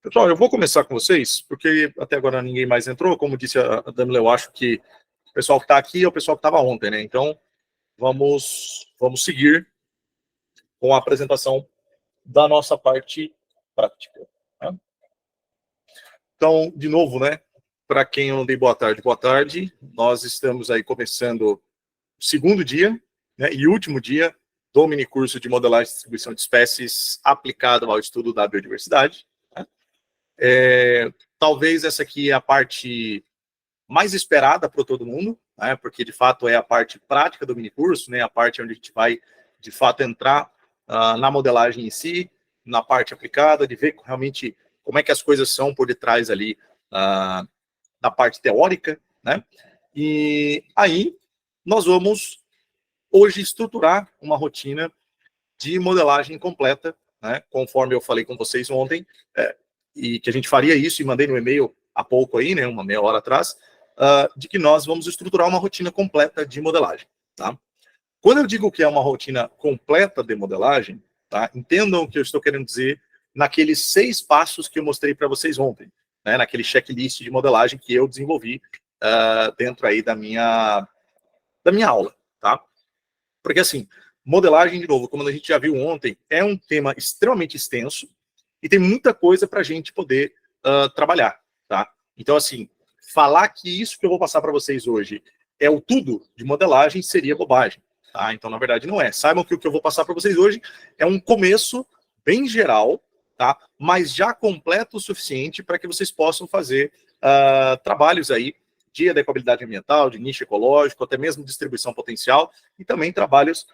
Pessoal, eu vou começar com vocês, porque até agora ninguém mais entrou. Como disse a Damila, eu acho que o pessoal que está aqui é o pessoal que estava ontem, né? Então, vamos seguir com a apresentação da nossa parte prática. Né? Então, de novo, né? Para quem eu não dei boa tarde. Nós estamos aí começando o segundo dia, né, e último dia do minicurso de modelagem e distribuição de espécies aplicado ao estudo da biodiversidade. Né? Talvez essa aqui é a parte mais esperada para todo mundo, né, porque de fato é a parte prática do minicurso, né, a parte onde a gente vai de fato entrar na modelagem em si, na parte aplicada, de ver realmente como é que as coisas são por detrás ali da parte teórica, né, e aí nós vamos hoje estruturar uma rotina de modelagem completa, né, conforme eu falei com vocês ontem, e que a gente faria isso, e mandei no e-mail há pouco aí, né, uma meia hora atrás, de que nós vamos estruturar uma rotina completa de modelagem. Tá? Quando eu digo que é uma rotina completa de modelagem, tá, entendam o que eu estou querendo dizer naqueles 6 passos que eu mostrei para vocês ontem, né, naquele checklist de modelagem que eu desenvolvi dentro aí da minha aula. Tá? Porque assim, modelagem, de novo, como a gente já viu ontem, é um tema extremamente extenso e tem muita coisa para a gente poder trabalhar. Tá? Então, assim, falar que isso que eu vou passar para vocês hoje é o tudo de modelagem seria bobagem. Tá? Então, na verdade, não é. Saibam que o que eu vou passar para vocês hoje é um começo bem geral, tá? Mas já completo o suficiente para que vocês possam fazer trabalhos aí de adequabilidade ambiental, de nicho ecológico, até mesmo distribuição potencial e também trabalhos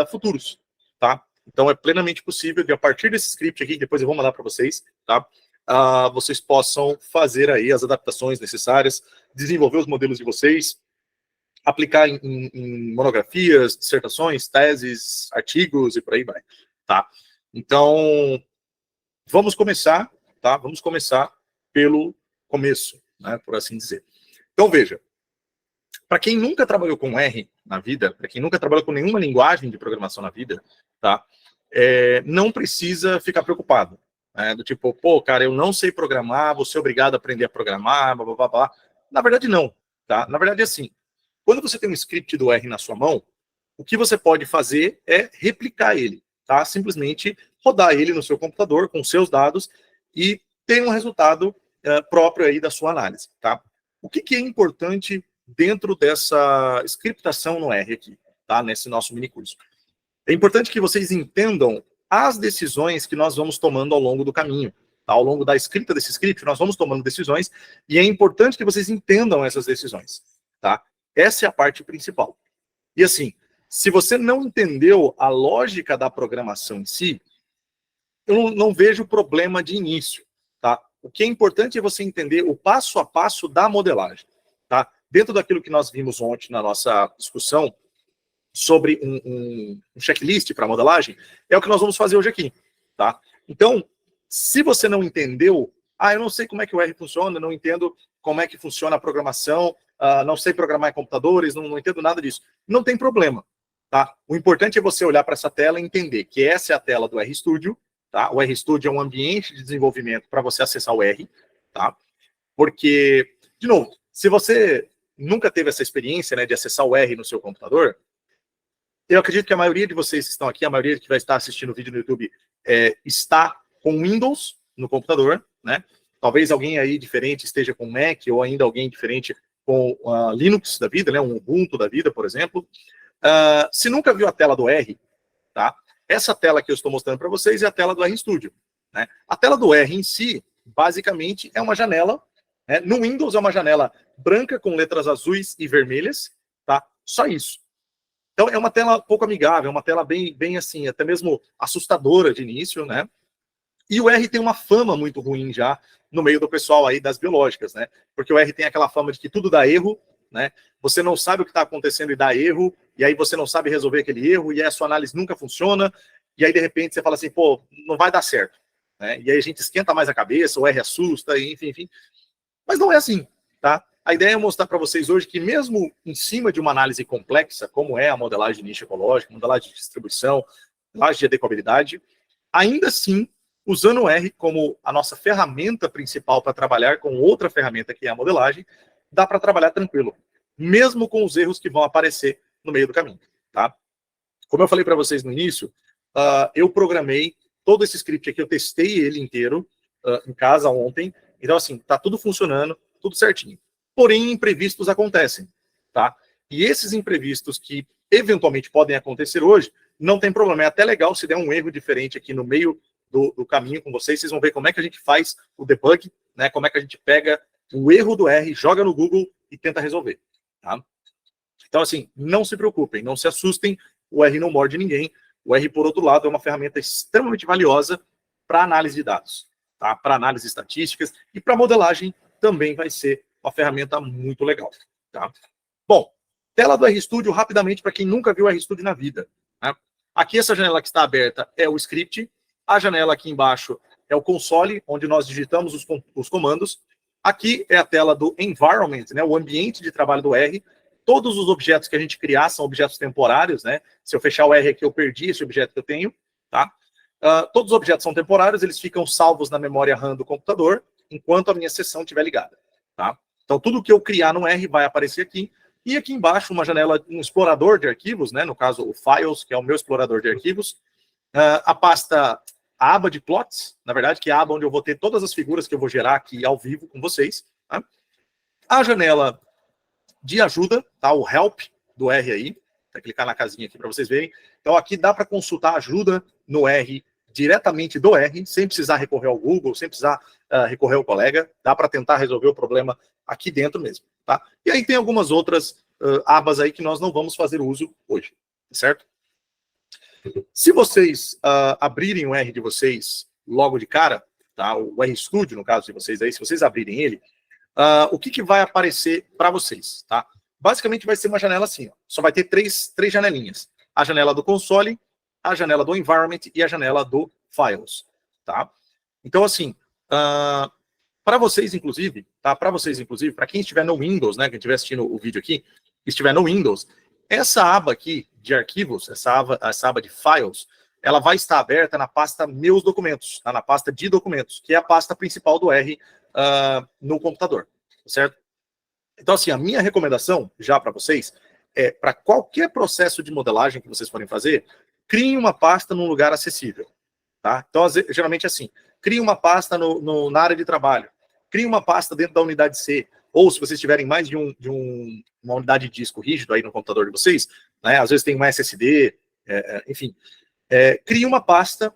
futuros. Tá? Então, é plenamente possível que a partir desse script aqui, que depois eu vou mandar para vocês, tá? Vocês possam fazer aí as adaptações necessárias, desenvolver os modelos de vocês, aplicar em monografias, dissertações, teses, artigos e por aí vai. Tá? Então, vamos começar, tá? Vamos começar pelo começo, né, por assim dizer. Então, veja, para quem nunca trabalhou com R na vida, para quem nunca trabalhou com nenhuma linguagem de programação na vida, tá? Não precisa ficar preocupado. Do tipo, pô, cara, eu não sei programar, vou ser obrigado a aprender a programar, blá, blá, blá, blá. Na verdade, não. Tá? Na verdade, é assim. Quando você tem um script do R na sua mão, o que você pode fazer é replicar ele. Tá? Simplesmente rodar ele no seu computador com seus dados e ter um resultado próprio aí da sua análise. Tá? O que é importante dentro dessa scriptação no R aqui, tá? Nesse nosso minicurso? É importante que vocês entendam as decisões que nós vamos tomando ao longo do caminho. Tá? Ao longo da escrita desse script, nós vamos tomando decisões e é importante que vocês entendam essas decisões. Tá? Essa é a parte principal. E assim, se você não entendeu a lógica da programação em si, eu não vejo problema de início. Tá? O que é importante é você entender o passo a passo da modelagem. Tá? Dentro daquilo que nós vimos ontem na nossa discussão sobre um checklist para modelagem, é o que nós vamos fazer hoje aqui. Tá? Então, se você não entendeu, eu não sei como é que o R funciona, não entendo como é que funciona a programação, não sei programar em computadores, não entendo nada disso. Não tem problema. Tá? O importante é você olhar para essa tela e entender que essa é a tela do RStudio. Tá? O RStudio é um ambiente de desenvolvimento para você acessar o R. Tá? Porque, de novo, se você nunca teve essa experiência, né, de acessar o R no seu computador, eu acredito que a maioria de vocês que estão aqui, a maioria que vai estar assistindo o vídeo no YouTube, está com Windows no computador, né? Talvez alguém aí diferente esteja com Mac, ou ainda alguém diferente com Linux da vida, né? Um Ubuntu da vida, por exemplo. Se nunca viu a tela do R, tá? Essa tela que eu estou mostrando para vocês é a tela do RStudio. Né? A tela do R em si, basicamente, é uma janela. Né? No Windows é uma janela branca com letras azuis e vermelhas. Tá? Só isso. Então, é uma tela pouco amigável, é uma tela bem assim, até mesmo assustadora de início, né? E o R tem uma fama muito ruim já no meio do pessoal aí das biológicas, né? Porque o R tem aquela fama de que tudo dá erro, né? Você não sabe o que está acontecendo e dá erro, e aí você não sabe resolver aquele erro, e aí a sua análise nunca funciona, e aí de repente você fala assim, pô, não vai dar certo. Né? E aí a gente esquenta mais a cabeça, o R assusta, enfim. Mas não é assim, tá? A ideia é mostrar para vocês hoje que mesmo em cima de uma análise complexa, como é a modelagem de nicho ecológico, modelagem de distribuição, modelagem de adequabilidade, ainda assim usando o R como a nossa ferramenta principal para trabalhar com outra ferramenta que é a modelagem, dá para trabalhar tranquilo, mesmo com os erros que vão aparecer no meio do caminho, tá? Como eu falei para vocês no início, eu programei todo esse script aqui, eu testei ele inteiro em casa ontem, então assim, tá tudo funcionando, tudo certinho. Porém, imprevistos acontecem, tá? E esses imprevistos que eventualmente podem acontecer hoje, não tem problema, é até legal se der um erro diferente aqui no meio do caminho com vocês vão ver como é que a gente faz o debug, né? Como é que a gente pega o erro do R, joga no Google e tenta resolver, tá? Então, assim, não se preocupem, não se assustem, o R não morde ninguém. O R, por outro lado, é uma ferramenta extremamente valiosa para análise de dados, tá? Para análise estatísticas e para modelagem também vai ser uma ferramenta muito legal, tá? Bom, tela do RStudio, rapidamente, para quem nunca viu o RStudio na vida, né? Aqui, essa janela que está aberta é o script, a janela aqui embaixo é o console, onde nós digitamos os comandos. Aqui é a tela do environment, né, o ambiente de trabalho do R. Todos os objetos que a gente criar são objetos temporários, né? Se eu fechar o R aqui, eu perdi esse objeto que eu tenho, tá? Todos os objetos são temporários, eles ficam salvos na memória RAM do computador, enquanto a minha sessão estiver ligada, tá? Então, tudo que eu criar no R vai aparecer aqui. E aqui embaixo, uma janela, um explorador de arquivos, né? No caso, o Files, que é o meu explorador de arquivos. A pasta, a aba de plots, na verdade, que é a aba onde eu vou ter todas as figuras que eu vou gerar aqui ao vivo com vocês. Tá? A janela de ajuda, tá? O Help do R aí. Vou clicar na casinha aqui para vocês verem. Então, aqui dá para consultar ajuda no R, diretamente do R, sem precisar recorrer ao Google, sem precisar recorrer ao colega. Dá para tentar resolver o problema aqui dentro mesmo. Tá? E aí tem algumas outras abas aí que nós não vamos fazer uso hoje, certo? Se vocês abrirem o R de vocês logo de cara, tá? O RStudio, no caso de vocês aí, se vocês abrirem ele, o que vai aparecer para vocês, tá? Basicamente vai ser uma janela assim, ó. Só vai ter três janelinhas. A janela do console, a janela do environment e a janela do files, tá? Então, assim, para vocês, inclusive, tá? Para vocês, inclusive, para quem estiver no Windows, né? Quem estiver assistindo o vídeo aqui, estiver no Windows, essa aba aqui de arquivos, essa aba de files, ela vai estar aberta na pasta Meus Documentos, tá? Na pasta de documentos, que é a pasta principal do R no computador, certo? Então, assim, a minha recomendação, já para vocês, é para qualquer processo de modelagem que vocês forem fazer, criem uma pasta num lugar acessível, tá? Então, geralmente assim, crie uma pasta na área de trabalho, crie uma pasta dentro da unidade C, ou se vocês tiverem mais de uma unidade de disco rígido aí no computador de vocês, né, às vezes tem uma SSD, enfim, crie uma pasta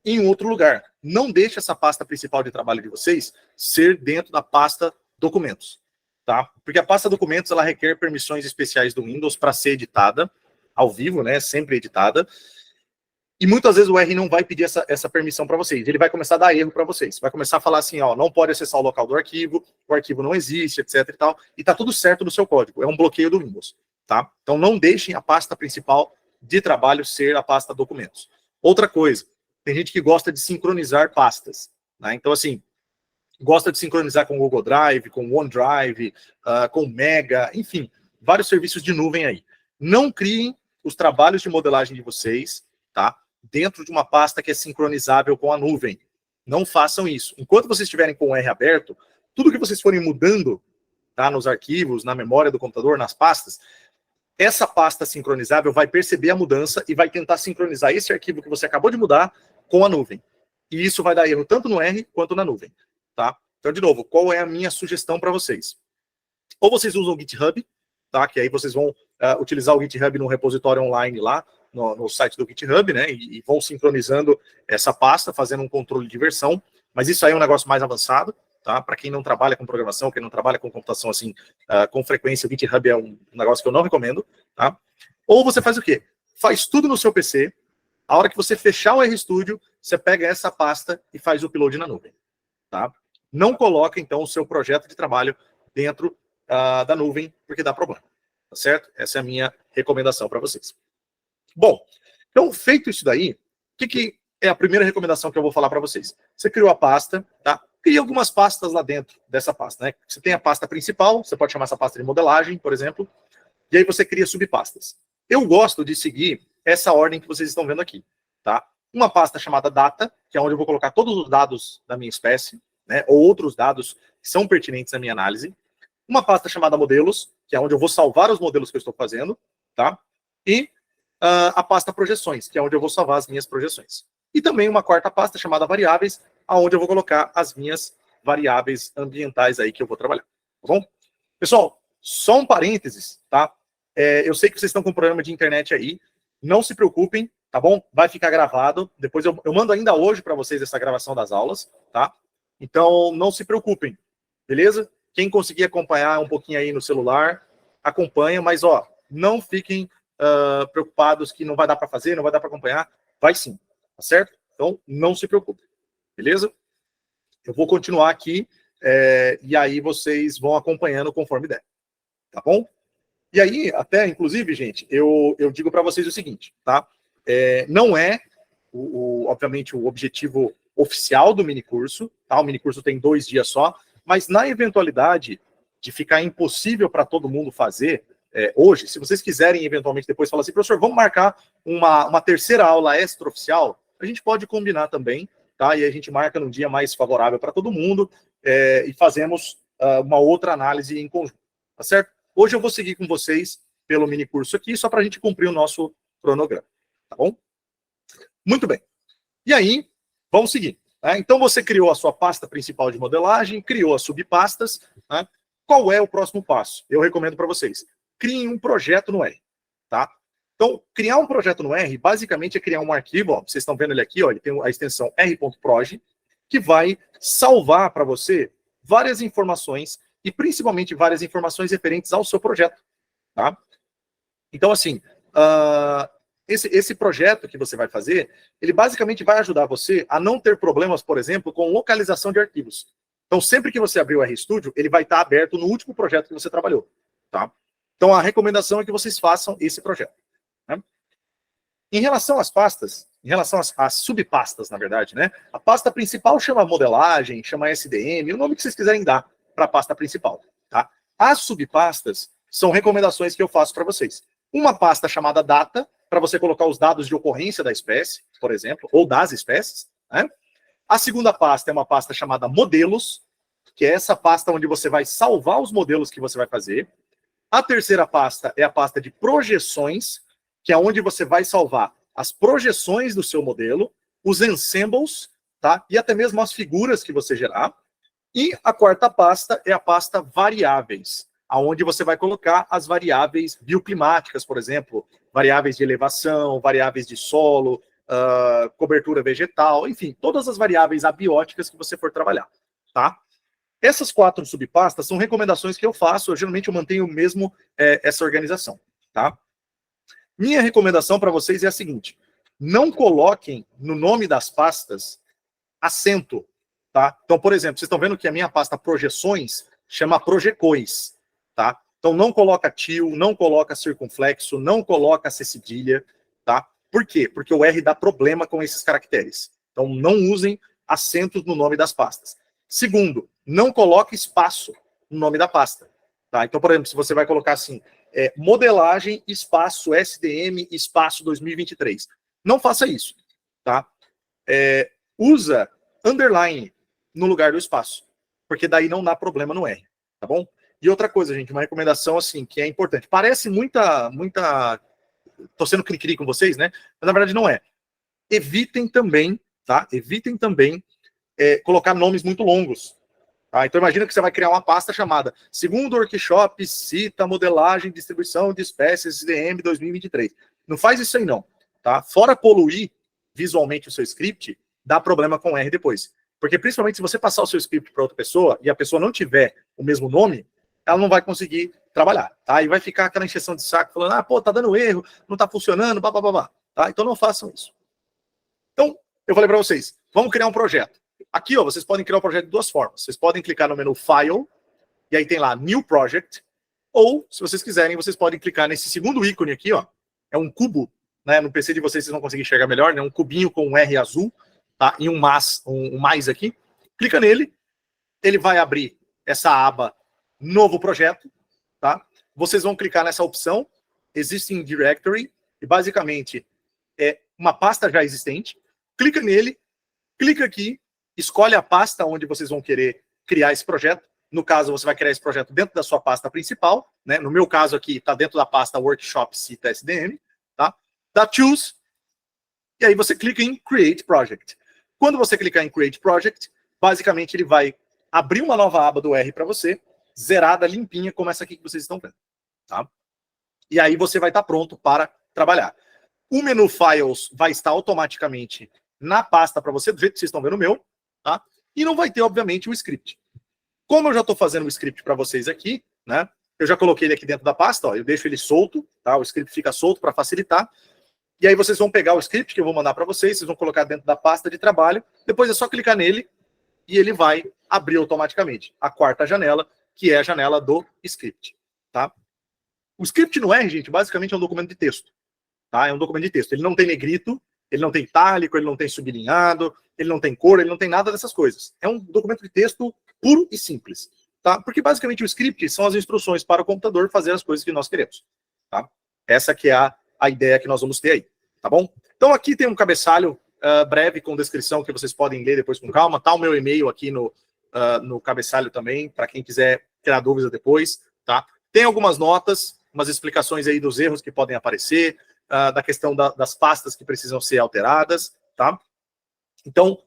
em outro lugar. Não deixe essa pasta principal de trabalho de vocês ser dentro da pasta documentos, tá? Porque a pasta documentos, ela requer permissões especiais do Windows para ser editada ao vivo, né, sempre editada. E muitas vezes o R não vai pedir essa permissão para vocês. Ele vai começar a dar erro para vocês. Vai começar a falar assim, ó, não pode acessar o local do arquivo, o arquivo não existe, etc e tal. E tá tudo certo no seu código. É um bloqueio do Windows, tá? Então não deixem a pasta principal de trabalho ser a pasta documentos. Outra coisa, tem gente que gosta de sincronizar pastas, né? Então, assim, gosta de sincronizar com o Google Drive, com o OneDrive, com o Mega, enfim, vários serviços de nuvem aí. Não criem os trabalhos de modelagem de vocês, tá? Dentro de uma pasta que é sincronizável com a nuvem. Não façam isso. Enquanto vocês estiverem com o R aberto, tudo que vocês forem mudando, tá, nos arquivos, na memória do computador, nas pastas, essa pasta sincronizável vai perceber a mudança e vai tentar sincronizar esse arquivo que você acabou de mudar com a nuvem. E isso vai dar erro tanto no R quanto na nuvem, tá? Então, de novo, qual é a minha sugestão para vocês? Ou vocês usam o GitHub, tá? Que aí vocês vão utilizar o GitHub no repositório online lá, no site do GitHub, né, e vão sincronizando essa pasta, fazendo um controle de versão, mas isso aí é um negócio mais avançado, tá? Para quem não trabalha com programação, quem não trabalha com computação assim, com frequência, o GitHub é um negócio que eu não recomendo, tá? Ou você faz o quê? Faz tudo no seu PC, a hora que você fechar o RStudio, você pega essa pasta e faz o upload na nuvem, tá? Não coloca, então, o seu projeto de trabalho dentro da nuvem, porque dá problema, tá certo? Essa é a minha recomendação para vocês. Bom, então, feito isso daí, o que é a primeira recomendação que eu vou falar para vocês? Você criou a pasta, tá? Cria algumas pastas lá dentro dessa pasta, né? Você tem a pasta principal, você pode chamar essa pasta de modelagem, por exemplo, e aí você cria subpastas. Eu gosto de seguir essa ordem que vocês estão vendo aqui, tá? uma pasta chamada data, que é onde eu vou colocar todos os dados da minha espécie, né, ou outros dados que são pertinentes à minha análise, uma pasta chamada modelos, que é onde eu vou salvar os modelos que eu estou fazendo, tá? E a pasta projeções, que é onde eu vou salvar as minhas projeções. E também uma quarta pasta chamada variáveis, aonde eu vou colocar as minhas variáveis ambientais aí que eu vou trabalhar, tá bom? Pessoal, só um parênteses, tá? Eu sei que vocês estão com problema de internet aí, não se preocupem, tá bom? Vai ficar gravado, depois eu mando ainda hoje para vocês essa gravação das aulas, tá? Então, não se preocupem, beleza? Quem conseguir acompanhar um pouquinho aí no celular, acompanha, mas, ó, não fiquem preocupados que não vai dar para fazer, não vai dar para acompanhar, vai sim, tá certo? Então, não se preocupem, beleza? Eu vou continuar aqui, e aí vocês vão acompanhando conforme der, tá bom? E aí, até, inclusive, gente, eu digo para vocês o seguinte, tá? Não é, obviamente, o objetivo oficial do minicurso, tá? O minicurso tem 2 dias só, mas na eventualidade de ficar impossível para todo mundo fazer, hoje, se vocês quiserem, eventualmente, depois falar assim, professor, vamos marcar uma terceira aula extraoficial, a gente pode combinar também, tá? E a gente marca num dia mais favorável para todo mundo, e fazemos uma outra análise em conjunto, tá certo? Hoje eu vou seguir com vocês pelo mini curso aqui, só para a gente cumprir o nosso cronograma, tá bom? Muito bem. E aí, vamos seguir. Né? Então, você criou a sua pasta principal de modelagem, criou as subpastas. Né? Qual é o próximo passo? Eu recomendo para vocês. Criem um projeto no R. Tá? Então, criar um projeto no R, basicamente, é criar um arquivo. Ó, vocês estão vendo ele aqui, ó, ele tem a extensão r.proj, que vai salvar para você várias informações, e principalmente várias informações referentes ao seu projeto. Tá? Então, assim, esse projeto que você vai fazer, ele basicamente vai ajudar você a não ter problemas, por exemplo, com localização de arquivos. Então, sempre que você abrir o RStudio, ele vai estar aberto no último projeto que você trabalhou. Tá? Então, a recomendação é que vocês façam esse projeto. Né? Em relação às pastas, em relação às subpastas, na verdade, né? A pasta principal chama modelagem, chama SDM, o nome que vocês quiserem dar para a pasta principal. Tá? As subpastas são recomendações que eu faço para vocês. Uma pasta chamada data, para você colocar os dados de ocorrência da espécie, por exemplo, ou das espécies. Né? A segunda pasta é uma pasta chamada modelos, que é essa pasta onde você vai salvar os modelos que você vai fazer. A terceira pasta é a pasta de projeções, que é onde você vai salvar as projeções do seu modelo, os ensembles, tá? E até mesmo as figuras que você gerar. E a quarta pasta é a pasta variáveis, aonde você vai colocar as variáveis bioclimáticas, por exemplo, variáveis de elevação, variáveis de solo, cobertura vegetal, enfim, todas as variáveis abióticas que você for trabalhar, tá? Essas 4 subpastas são recomendações que eu faço, geralmente eu mantenho mesmo essa organização, tá? Minha recomendação para vocês é a seguinte, não coloquem no nome das pastas acento, tá? Então, por exemplo, vocês estão vendo que a minha pasta projeções chama projecões, tá? Então, não coloca til, não coloca circunflexo, não coloca C cedilha, tá? Por quê? Porque o R dá problema com esses caracteres. Então, não usem acentos no nome das pastas. Segundo, não coloque espaço no nome da pasta, tá? Então, por exemplo, se você vai colocar assim, modelagem, espaço, SDM, espaço 2023. Não faça isso, tá? Usa underline no lugar do espaço, porque daí não dá problema no R, tá bom? E outra coisa, gente, uma recomendação assim, que é importante. Parece muita... Tô sendo cri-cri com vocês, né? Mas na verdade não é. Evitem também, tá? Evitem também colocar nomes muito longos. Tá? Então imagina que você vai criar uma pasta chamada Segundo Workshop Cita Modelagem e Distribuição de Espécies SDM 2023. Não faz isso aí não, tá? Fora poluir visualmente o seu script, dá problema com R depois. Porque principalmente se você passar o seu script para outra pessoa e a pessoa não tiver o mesmo nome, ela não vai conseguir trabalhar, tá? E vai ficar aquela encheção de saco falando, pô, tá dando erro, não tá funcionando, blá, tá? Então não façam isso. Então, eu falei para vocês, vamos criar um projeto. Aqui, ó, vocês podem criar um projeto de 2 formas. Vocês podem clicar no menu File, e aí tem lá New Project, ou, se vocês quiserem, vocês podem clicar nesse segundo ícone aqui, ó, é um cubo, né? No PC de vocês vão conseguir enxergar melhor, né? Um cubinho com um R azul, tá? E um mais aqui. Clica nele, ele vai abrir essa aba Novo Projeto, tá? Vocês vão clicar nessa opção Existing Directory, e basicamente é uma pasta já existente. clica nele, clica aqui, escolhe a pasta onde vocês vão querer criar esse projeto. No caso, você vai criar esse projeto dentro da sua pasta principal, né? No meu caso aqui, está dentro da pasta Workshop Cita SDM, tá? Dá Choose, e aí você clica em Create Project. Quando você clicar em Create Project, basicamente ele vai abrir uma nova aba do R para você, zerada, limpinha, como essa aqui que vocês estão vendo, tá? E aí você vai estar pronto para trabalhar. O menu Files vai estar automaticamente na pasta para você, do jeito que vocês estão vendo o meu, tá? E não vai ter, obviamente, o script. Como eu já estou fazendo o script para vocês aqui, né? Eu já coloquei ele aqui dentro da pasta, ó, eu deixo ele solto, tá? O script fica solto para facilitar. E aí vocês vão pegar o script que eu vou mandar para vocês, vocês vão colocar dentro da pasta de trabalho, depois é só clicar nele e ele vai abrir automaticamente a quarta janela, que é a janela do script, tá? O script no R, gente, basicamente é um documento de texto, tá? É um documento de texto. Ele não tem negrito, ele não tem itálico, ele não tem sublinhado, ele não tem cor, ele não tem nada dessas coisas. É um documento de texto puro e simples, tá? Porque basicamente o script são as instruções para o computador fazer as coisas que nós queremos, tá? Essa que é a ideia que nós vamos ter aí, tá bom? Então aqui tem um cabeçalho breve com descrição que vocês podem ler depois com calma. Tá o meu e-mail aqui no cabeçalho também, para quem quiser tirar dúvidas depois, tá? Tem algumas notas, umas explicações aí dos erros que podem aparecer, da questão das pastas que precisam ser alteradas, tá? Então,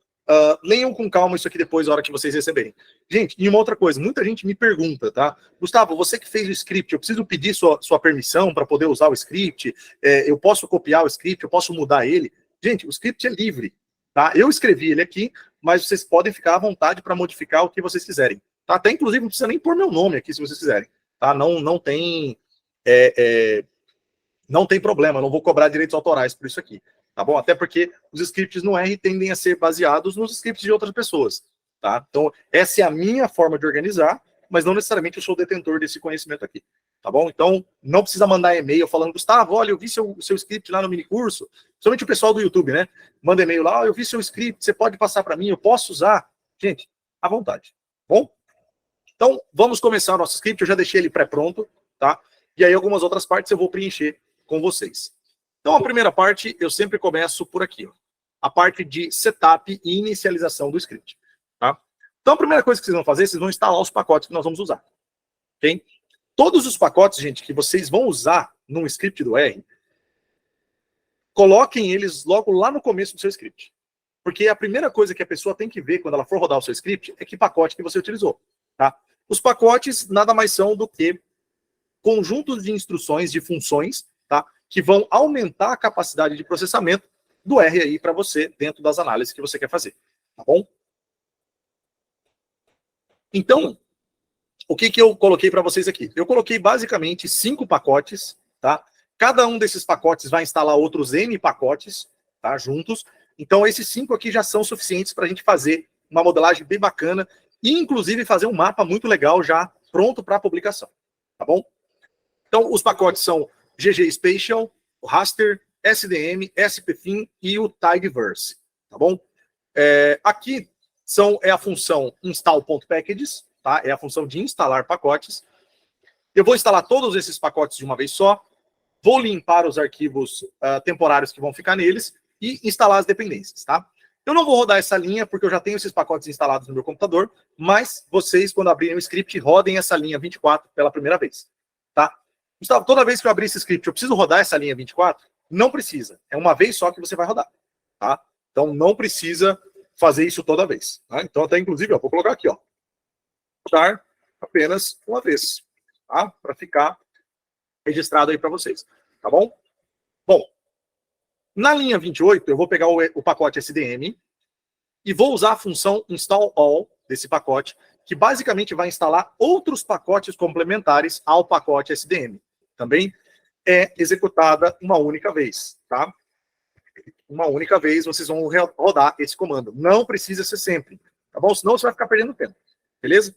leiam com calma isso aqui depois, na hora que vocês receberem. Gente, e uma outra coisa, muita gente me pergunta, tá? Gustavo, você que fez o script, eu preciso pedir sua permissão para poder usar o script? Eu posso copiar o script, eu posso mudar ele? Gente, o script é livre, tá? Eu escrevi ele aqui, mas vocês podem ficar à vontade para modificar o que vocês quiserem, tá? Até, inclusive, não precisa nem pôr meu nome aqui, se vocês quiserem, tá? Não tem... não tem problema, eu não vou cobrar direitos autorais por isso aqui, tá bom? Até porque os scripts no R tendem a ser baseados nos scripts de outras pessoas, tá? Então, essa é a minha forma de organizar, mas não necessariamente eu sou o detentor desse conhecimento aqui, tá bom? Então, não precisa mandar e-mail falando, Gustavo, olha, eu vi seu script lá no minicurso, somente o pessoal do YouTube, né? Manda e-mail lá, eu vi seu script, você pode passar para mim, eu posso usar? Gente, à vontade, tá bom? Então, vamos começar o nosso script, eu já deixei ele pré-pronto, tá? E aí algumas outras partes eu vou preencher com vocês. Então, a primeira parte, eu sempre começo por aqui, ó, a parte de setup e inicialização do script, tá? Então, a primeira coisa que vocês vão fazer, vocês vão instalar os pacotes que nós vamos usar, ok? Todos os pacotes, gente, que vocês vão usar num script do R, coloquem eles logo lá no começo do seu script. Porque a primeira coisa que a pessoa tem que ver quando ela for rodar o seu script é que pacote que você utilizou, tá? Os pacotes nada mais são do que conjuntos de instruções, de funções, tá? Que vão aumentar a capacidade de processamento do R aí para você dentro das análises que você quer fazer, tá bom? Então, o que eu coloquei para vocês aqui? Eu coloquei basicamente 5 pacotes, tá? Cada um desses pacotes vai instalar outros N pacotes, tá? Juntos. Então, esses 5 aqui já são suficientes para a gente fazer uma modelagem bem bacana e, inclusive, fazer um mapa muito legal já pronto para publicação, tá bom? Então, os pacotes são GG Spatial, o Raster, SDM, SPFin e o Tidyverse, tá bom? Aqui é a função install.packages, tá? É a função de instalar pacotes. Eu vou instalar todos esses pacotes de uma vez só, vou limpar os arquivos temporários que vão ficar neles e instalar as dependências, tá? Eu não vou rodar essa linha porque eu já tenho esses pacotes instalados no meu computador, mas vocês, quando abrirem o script, rodem essa linha 24 pela primeira vez, tá? Gustavo, toda vez que eu abrir esse script, eu preciso rodar essa linha 24? Não precisa. É uma vez só que você vai rodar, tá? Então, não precisa fazer isso toda vez, tá? Então, até inclusive, ó, vou colocar aqui, ó, rodar apenas uma vez, tá? Para ficar registrado aí para vocês, tá bom? Bom, na linha 28, eu vou pegar o pacote SDM e vou usar a função install all desse pacote, que basicamente vai instalar outros pacotes complementares ao pacote SDM. Também é executada uma única vez, tá? Uma única vez vocês vão rodar esse comando. Não precisa ser sempre, tá bom? Senão você vai ficar perdendo tempo, beleza?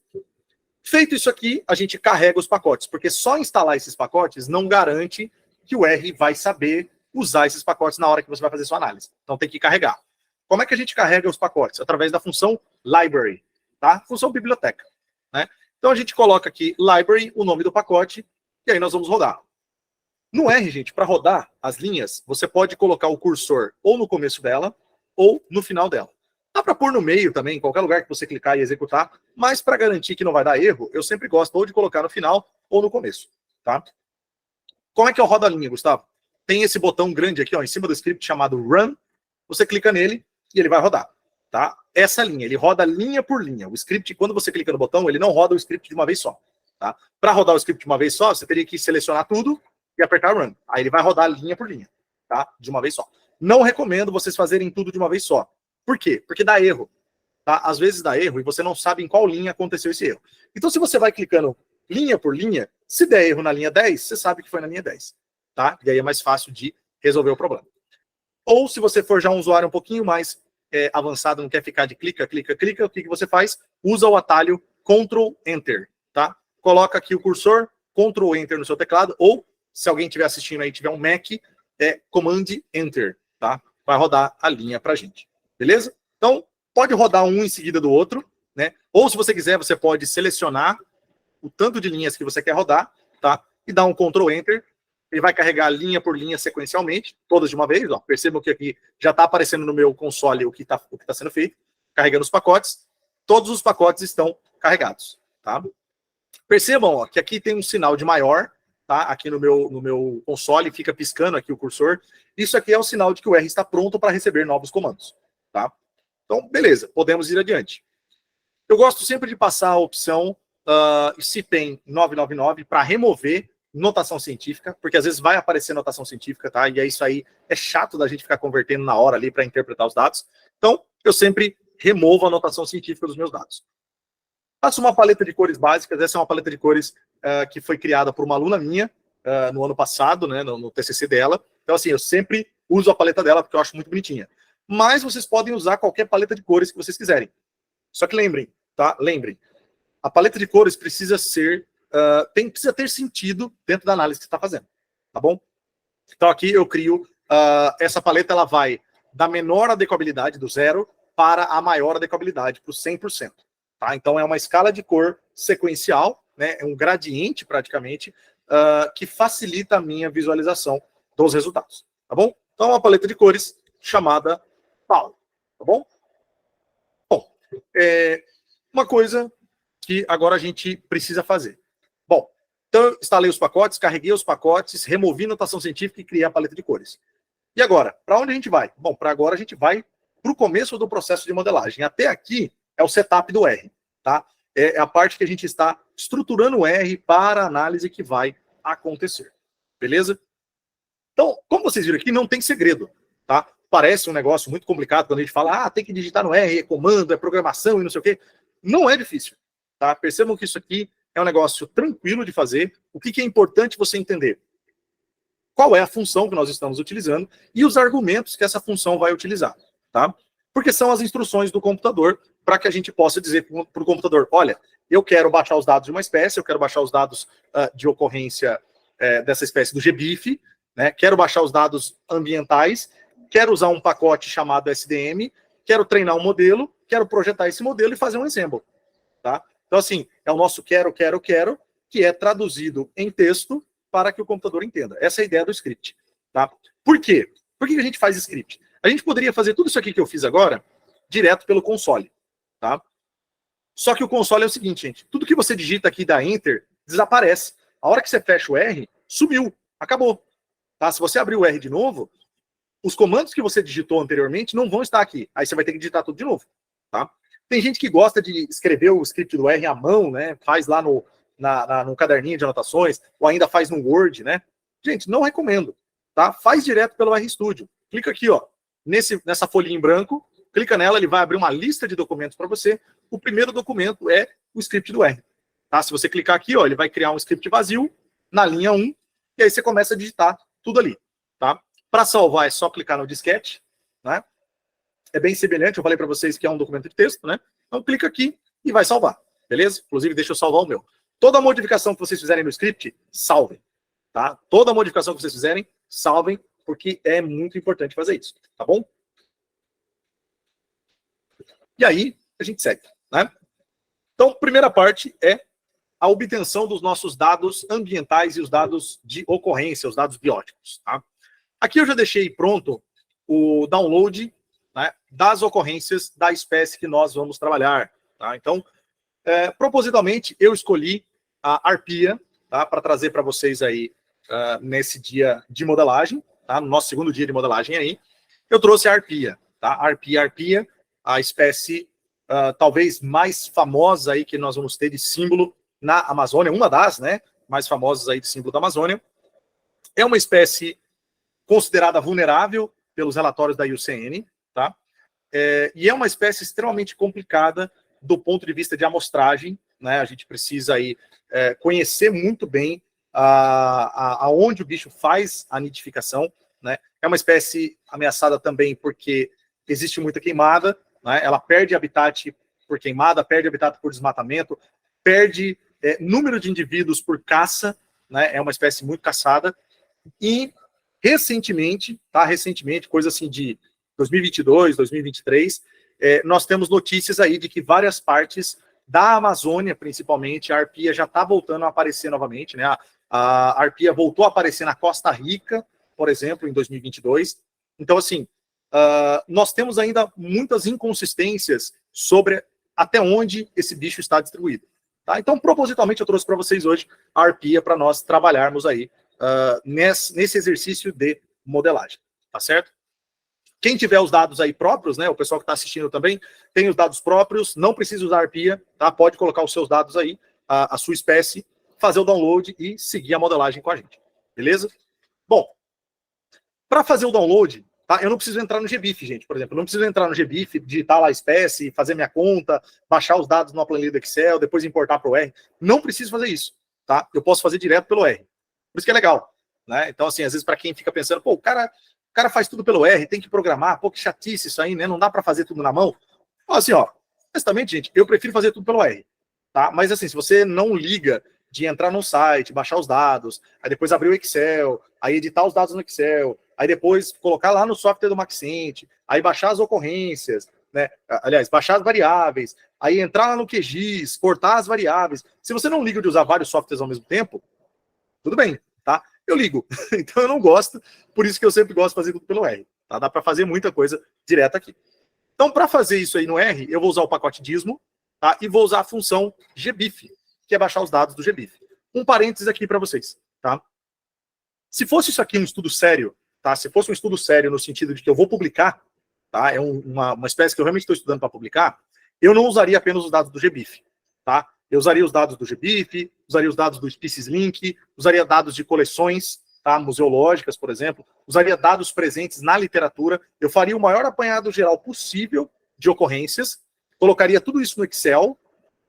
Feito isso aqui, a gente carrega os pacotes, porque só instalar esses pacotes não garante que o R vai saber usar esses pacotes na hora que você vai fazer sua análise. Então tem que carregar. Como é que a gente carrega os pacotes? Através da função library, tá? Função biblioteca, né? Então a gente coloca aqui library, o nome do pacote, e aí nós vamos rodar. No R, gente, para rodar as linhas, você pode colocar o cursor ou no começo dela, ou no final dela. Dá para pôr no meio também, em qualquer lugar que você clicar e executar, mas para garantir que não vai dar erro, eu sempre gosto ou de colocar no final ou no começo, tá? Como é que eu rodo a linha, Gustavo? Tem esse botão grande aqui, ó, em cima do script chamado Run, você clica nele e ele vai rodar, tá? Essa linha, ele roda linha por linha. O script, quando você clica no botão, ele não roda o script de uma vez só, tá? Para rodar o script de uma vez só, você teria que selecionar tudo e apertar Run. Aí ele vai rodar linha por linha, tá? De uma vez só. Não recomendo vocês fazerem tudo de uma vez só. Por quê? Porque dá erro, tá? Às vezes dá erro e você não sabe em qual linha aconteceu esse erro. Então, se você vai clicando linha por linha, se der erro na linha 10, você sabe que foi na linha 10, tá? E aí é mais fácil de resolver o problema. Ou se você for já um usuário um pouquinho mais avançado, não quer ficar de clica, clica, clica, o que você faz? Usa o atalho Ctrl Enter, tá? Coloca aqui o cursor, Ctrl Enter no seu teclado, ou se alguém estiver assistindo aí, tiver um Mac, Command Enter, tá? Vai rodar a linha pra gente, beleza? Então, pode rodar um em seguida do outro, né? Ou se você quiser, você pode selecionar o tanto de linhas que você quer rodar, tá? E dar um Ctrl Enter, ele vai carregar linha por linha sequencialmente, todas de uma vez, ó. Percebam que aqui já está aparecendo no meu console o que tá sendo feito, carregando os pacotes, todos os pacotes estão carregados, tá? Percebam, ó, que aqui tem um sinal de maior, tá? Aqui no meu console fica piscando aqui o cursor. Isso aqui é o sinal de que o R está pronto para receber novos comandos, tá? Então, beleza, podemos ir adiante. Eu gosto sempre de passar a opção CPEN 999 para remover notação científica, porque às vezes vai aparecer notação científica, tá? E é isso aí, é chato da gente ficar convertendo na hora ali para interpretar os dados. Então, eu sempre removo a notação científica dos meus dados. Faço uma paleta de cores básicas. Essa é uma paleta de cores que foi criada por uma aluna minha no ano passado, né, no TCC dela. Então, assim, eu sempre uso a paleta dela porque eu acho muito bonitinha. Mas vocês podem usar qualquer paleta de cores que vocês quiserem. Só que lembrem, tá? Lembrem, a paleta de cores precisa ser, precisa ter sentido dentro da análise que você está fazendo, tá bom? Então aqui eu crio, essa paleta ela vai da menor adequabilidade, do 0, para a maior adequabilidade, para o 100%. Tá? Então é uma escala de cor sequencial, né? É um gradiente praticamente, que facilita a minha visualização dos resultados, tá bom? Então é uma paleta de cores chamada PAL, tá bom? Bom, uma coisa que agora a gente precisa fazer. Bom, então eu instalei os pacotes, carreguei os pacotes, removi notação científica e criei a paleta de cores. E agora, para onde a gente vai? Bom, para agora a gente vai para o começo do processo de modelagem. Até aqui é o setup do R, tá? É a parte que a gente está estruturando o R para a análise que vai acontecer, beleza? Então, como vocês viram aqui, não tem segredo, tá? Parece um negócio muito complicado quando a gente fala, tem que digitar no R, é comando, é programação e não sei o quê. Não é difícil, tá? Percebam que isso aqui é um negócio tranquilo de fazer. O que é importante você entender? Qual é a função que nós estamos utilizando e os argumentos que essa função vai utilizar, tá? Porque são as instruções do computador para que a gente possa dizer para o computador, olha, eu quero baixar os dados de uma espécie, eu quero baixar os dados de ocorrência dessa espécie do GBIF, né? Quero baixar os dados ambientais, quero usar um pacote chamado SDM, quero treinar um modelo, quero projetar esse modelo e fazer um ensemble, tá? Então, assim, é o nosso quero, que é traduzido em texto para que o computador entenda. Essa é a ideia do script, tá? Por quê? Por que a gente faz script? A gente poderia fazer tudo isso aqui que eu fiz agora direto pelo console, tá? Só que o console é o seguinte, gente, tudo que você digita aqui e dá Enter, desaparece. A hora que você fecha o R, sumiu, acabou. Tá? Se você abrir o R de novo, os comandos que você digitou anteriormente não vão estar aqui. Aí você vai ter que digitar tudo de novo, tá? Tem gente que gosta de escrever o script do R à mão, né? Faz lá no caderninho de anotações, ou ainda faz no Word, né? Gente, não recomendo, tá? Faz direto pelo RStudio. Clica aqui, ó, nessa folhinha em branco, clica nela, ele vai abrir uma lista de documentos para você. O primeiro documento é o script do R. Tá? Se você clicar aqui, ó, ele vai criar um script vazio na linha 1, e aí você começa a digitar tudo ali, tá? Para salvar é só clicar no disquete, né? É bem semelhante, eu falei para vocês que é um documento de texto, né? Então clica aqui e vai salvar, beleza? Inclusive, deixa eu salvar o meu. Toda modificação que vocês fizerem no script, salvem, tá? Toda modificação que vocês fizerem, salvem, porque é muito importante fazer isso, tá bom? E aí, a gente segue, né? Então, primeira parte é a obtenção dos nossos dados ambientais e os dados de ocorrência, os dados bióticos, tá? Aqui eu já deixei pronto o download né, das ocorrências da espécie que nós vamos trabalhar. Tá? Então, propositalmente, eu escolhi a arpia, tá, para trazer para vocês aí nesse dia de modelagem, tá, no nosso segundo dia de modelagem aí. Eu trouxe a arpia, tá? Arpia, a espécie talvez mais famosa aí que nós vamos ter de símbolo na Amazônia, uma das, né, mais famosas aí de símbolo da Amazônia. É uma espécie considerada vulnerável pelos relatórios da IUCN, tá? E é uma espécie extremamente complicada do ponto de vista de amostragem, né? A gente precisa aí conhecer muito bem aonde o bicho faz a nidificação, né? É uma espécie ameaçada também porque existe muita queimada, né? Ela perde habitat por queimada, perde habitat por desmatamento, perde número de indivíduos por caça, né? É uma espécie muito caçada. E recentemente, coisa assim de 2022, 2023, nós temos notícias aí de que várias partes da Amazônia, principalmente, a arpia já está voltando a aparecer novamente, né? A arpia voltou a aparecer na Costa Rica, por exemplo, em 2022. Então, assim, nós temos ainda muitas inconsistências sobre até onde esse bicho está distribuído. Tá? Então, propositalmente, eu trouxe para vocês hoje a arpia para nós trabalharmos aí nesse exercício de modelagem, tá certo? Quem tiver os dados aí próprios, né, o pessoal que está assistindo também, tem os dados próprios, não precisa usar arpia, tá? Pode colocar os seus dados aí, a sua espécie, fazer o download e seguir a modelagem com a gente, beleza? Bom, para fazer o download, tá? Eu não preciso entrar no GBIF, gente, por exemplo, eu não preciso entrar no GBIF, digitar lá a espécie, fazer minha conta, baixar os dados numa planilha do Excel, depois importar para o R, não preciso fazer isso, tá? Eu posso fazer direto pelo R, por isso que é legal, né? Então, assim, às vezes para quem fica pensando, pô, o cara faz tudo pelo R, tem que programar, pô, que chatice isso aí, né? Não dá para fazer tudo na mão. Assim, ó, honestamente, gente, eu prefiro fazer tudo pelo R, tá? Mas assim, se você não liga de entrar no site, baixar os dados, aí depois abrir o Excel, aí editar os dados no Excel, aí depois colocar lá no software do Maxent, aí baixar as ocorrências, né? Aliás, baixar as variáveis, aí entrar lá no QGIS, cortar as variáveis. Se você não liga de usar vários softwares ao mesmo tempo, tudo bem, tá? Eu ligo. Então eu não gosto, por isso que eu sempre gosto de fazer tudo pelo R. Tá? Dá para fazer muita coisa direta aqui. Então, para fazer isso aí no R, eu vou usar o pacote Dismo, tá? E vou usar a função gbif, que é baixar os dados do gbif. Um parênteses aqui para vocês, tá? Se fosse isso aqui um estudo sério, tá? Se fosse um estudo sério no sentido de que eu vou publicar, tá? É uma espécie que eu realmente estou estudando para publicar, eu não usaria apenas os dados do gbif, tá? Eu usaria os dados do gbif, usaria os dados do Species Link, usaria dados de coleções, tá, museológicas, por exemplo, usaria dados presentes na literatura, eu faria o maior apanhado geral possível de ocorrências, colocaria tudo isso no Excel,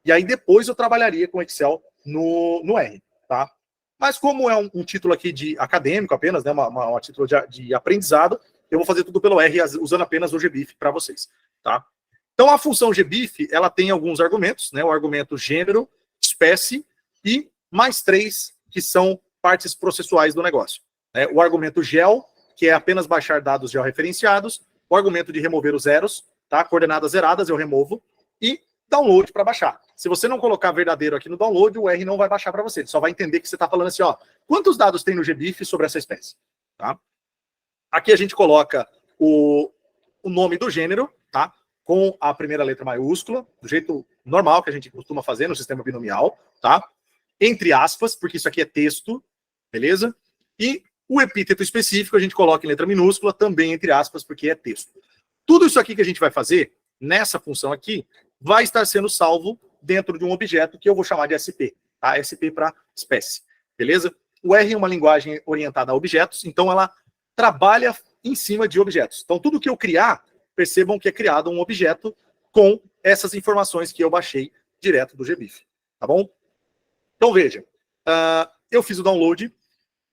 e aí depois eu trabalharia com Excel no R, tá? Mas como é um título aqui de acadêmico apenas, né, uma título de aprendizado, eu vou fazer tudo pelo R, usando apenas o gbif para vocês, tá? Então, a função gbif, ela tem alguns argumentos, né? O argumento gênero, espécie e mais 3, que são partes processuais do negócio. Né? O argumento gel, que é apenas baixar dados georreferenciados, o argumento de remover os zeros, tá? Coordenadas zeradas eu removo, e download para baixar. Se você não colocar verdadeiro aqui no download, o R não vai baixar para você, ele só vai entender que você está falando assim, ó, quantos dados tem no gbif sobre essa espécie? Tá? Aqui a gente coloca o nome do gênero, tá? Com a primeira letra maiúscula, do jeito normal que a gente costuma fazer no sistema binomial, tá? Entre aspas, porque isso aqui é texto, beleza? E o epíteto específico a gente coloca em letra minúscula, também entre aspas, porque é texto. Tudo isso aqui que a gente vai fazer, nessa função aqui, vai estar sendo salvo dentro de um objeto que eu vou chamar de SP, tá? SP para espécie, beleza? O R é uma linguagem orientada a objetos, então ela trabalha em cima de objetos. Então tudo que eu criar, percebam que é criado um objeto com essas informações que eu baixei direto do gbif, tá bom? Então veja, eu fiz o download,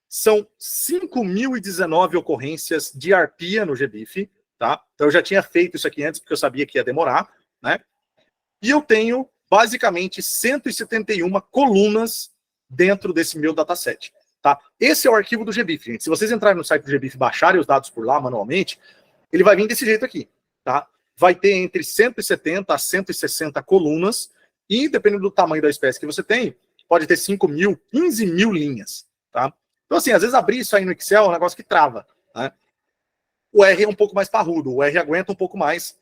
são 5.019 ocorrências de arpia no gbif, tá? Então eu já tinha feito isso aqui antes, porque eu sabia que ia demorar, né? E eu tenho, basicamente, 171 colunas dentro desse meu dataset, tá? Esse é o arquivo do gbif, gente. Se vocês entrarem no site do gbif e baixarem os dados por lá manualmente, ele vai vir desse jeito aqui, tá? Vai ter entre 170 a 160 colunas, e dependendo do tamanho da espécie que você tem, pode ter 5.000, 15.000 linhas, tá? Então, assim, às vezes abrir isso aí no Excel é um negócio que trava, né? O R é um pouco mais parrudo, o R aguenta um pouco mais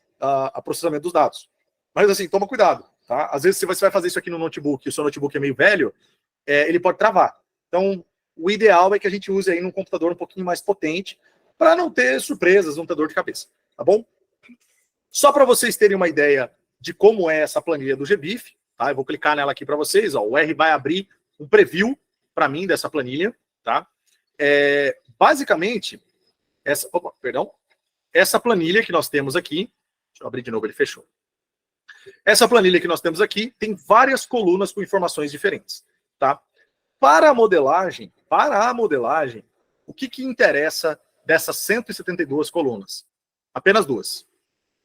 o processamento dos dados. Mas assim, toma cuidado, tá? Às vezes, se você vai fazer isso aqui no notebook e o seu notebook é meio velho, ele pode travar. Então, o ideal é que a gente use aí num computador um pouquinho mais potente para não ter surpresas, não ter dor de cabeça, tá bom? Só para vocês terem uma ideia de como é essa planilha do GBIF, tá? Eu vou clicar nela aqui para vocês, ó. O R vai abrir um preview para mim dessa planilha, tá? Basicamente, essa planilha que nós temos aqui, deixa eu abrir de novo, ele fechou. Essa planilha que nós temos aqui tem várias colunas com informações diferentes, tá? Para a modelagem, o que interessa dessas 172 colunas? Apenas duas.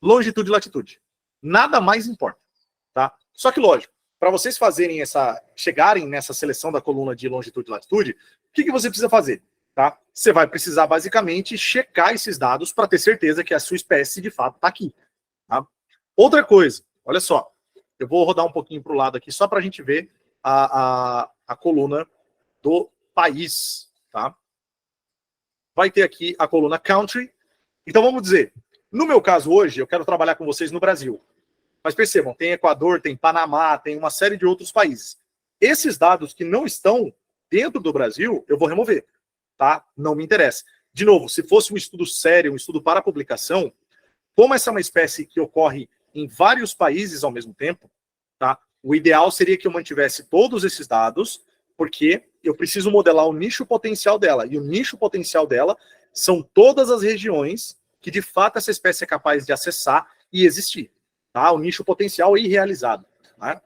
Longitude e latitude. Nada mais importa, tá? Só que, lógico, para vocês chegarem nessa seleção da coluna de longitude e latitude, o que você precisa fazer? Tá? Você vai precisar, basicamente, checar esses dados para ter certeza que a sua espécie, de fato, está aqui. Tá? Outra coisa, olha só. Eu vou rodar um pouquinho para o lado aqui, só para a gente ver a coluna do país. Tá? Vai ter aqui a coluna country. Então, vamos dizer, no meu caso hoje, eu quero trabalhar com vocês no Brasil. Mas percebam, tem Equador, tem Panamá, tem uma série de outros países. Esses dados que não estão dentro do Brasil, eu vou remover. Tá? Não me interessa. De novo, se fosse um estudo sério, um estudo para publicação, como essa é uma espécie que ocorre em vários países ao mesmo tempo, tá? O ideal seria que eu mantivesse todos esses dados, porque eu preciso modelar o nicho potencial dela. E o nicho potencial dela são todas as regiões que, de fato, essa espécie é capaz de acessar e existir. Tá? O nicho potencial é irrealizado. Tá?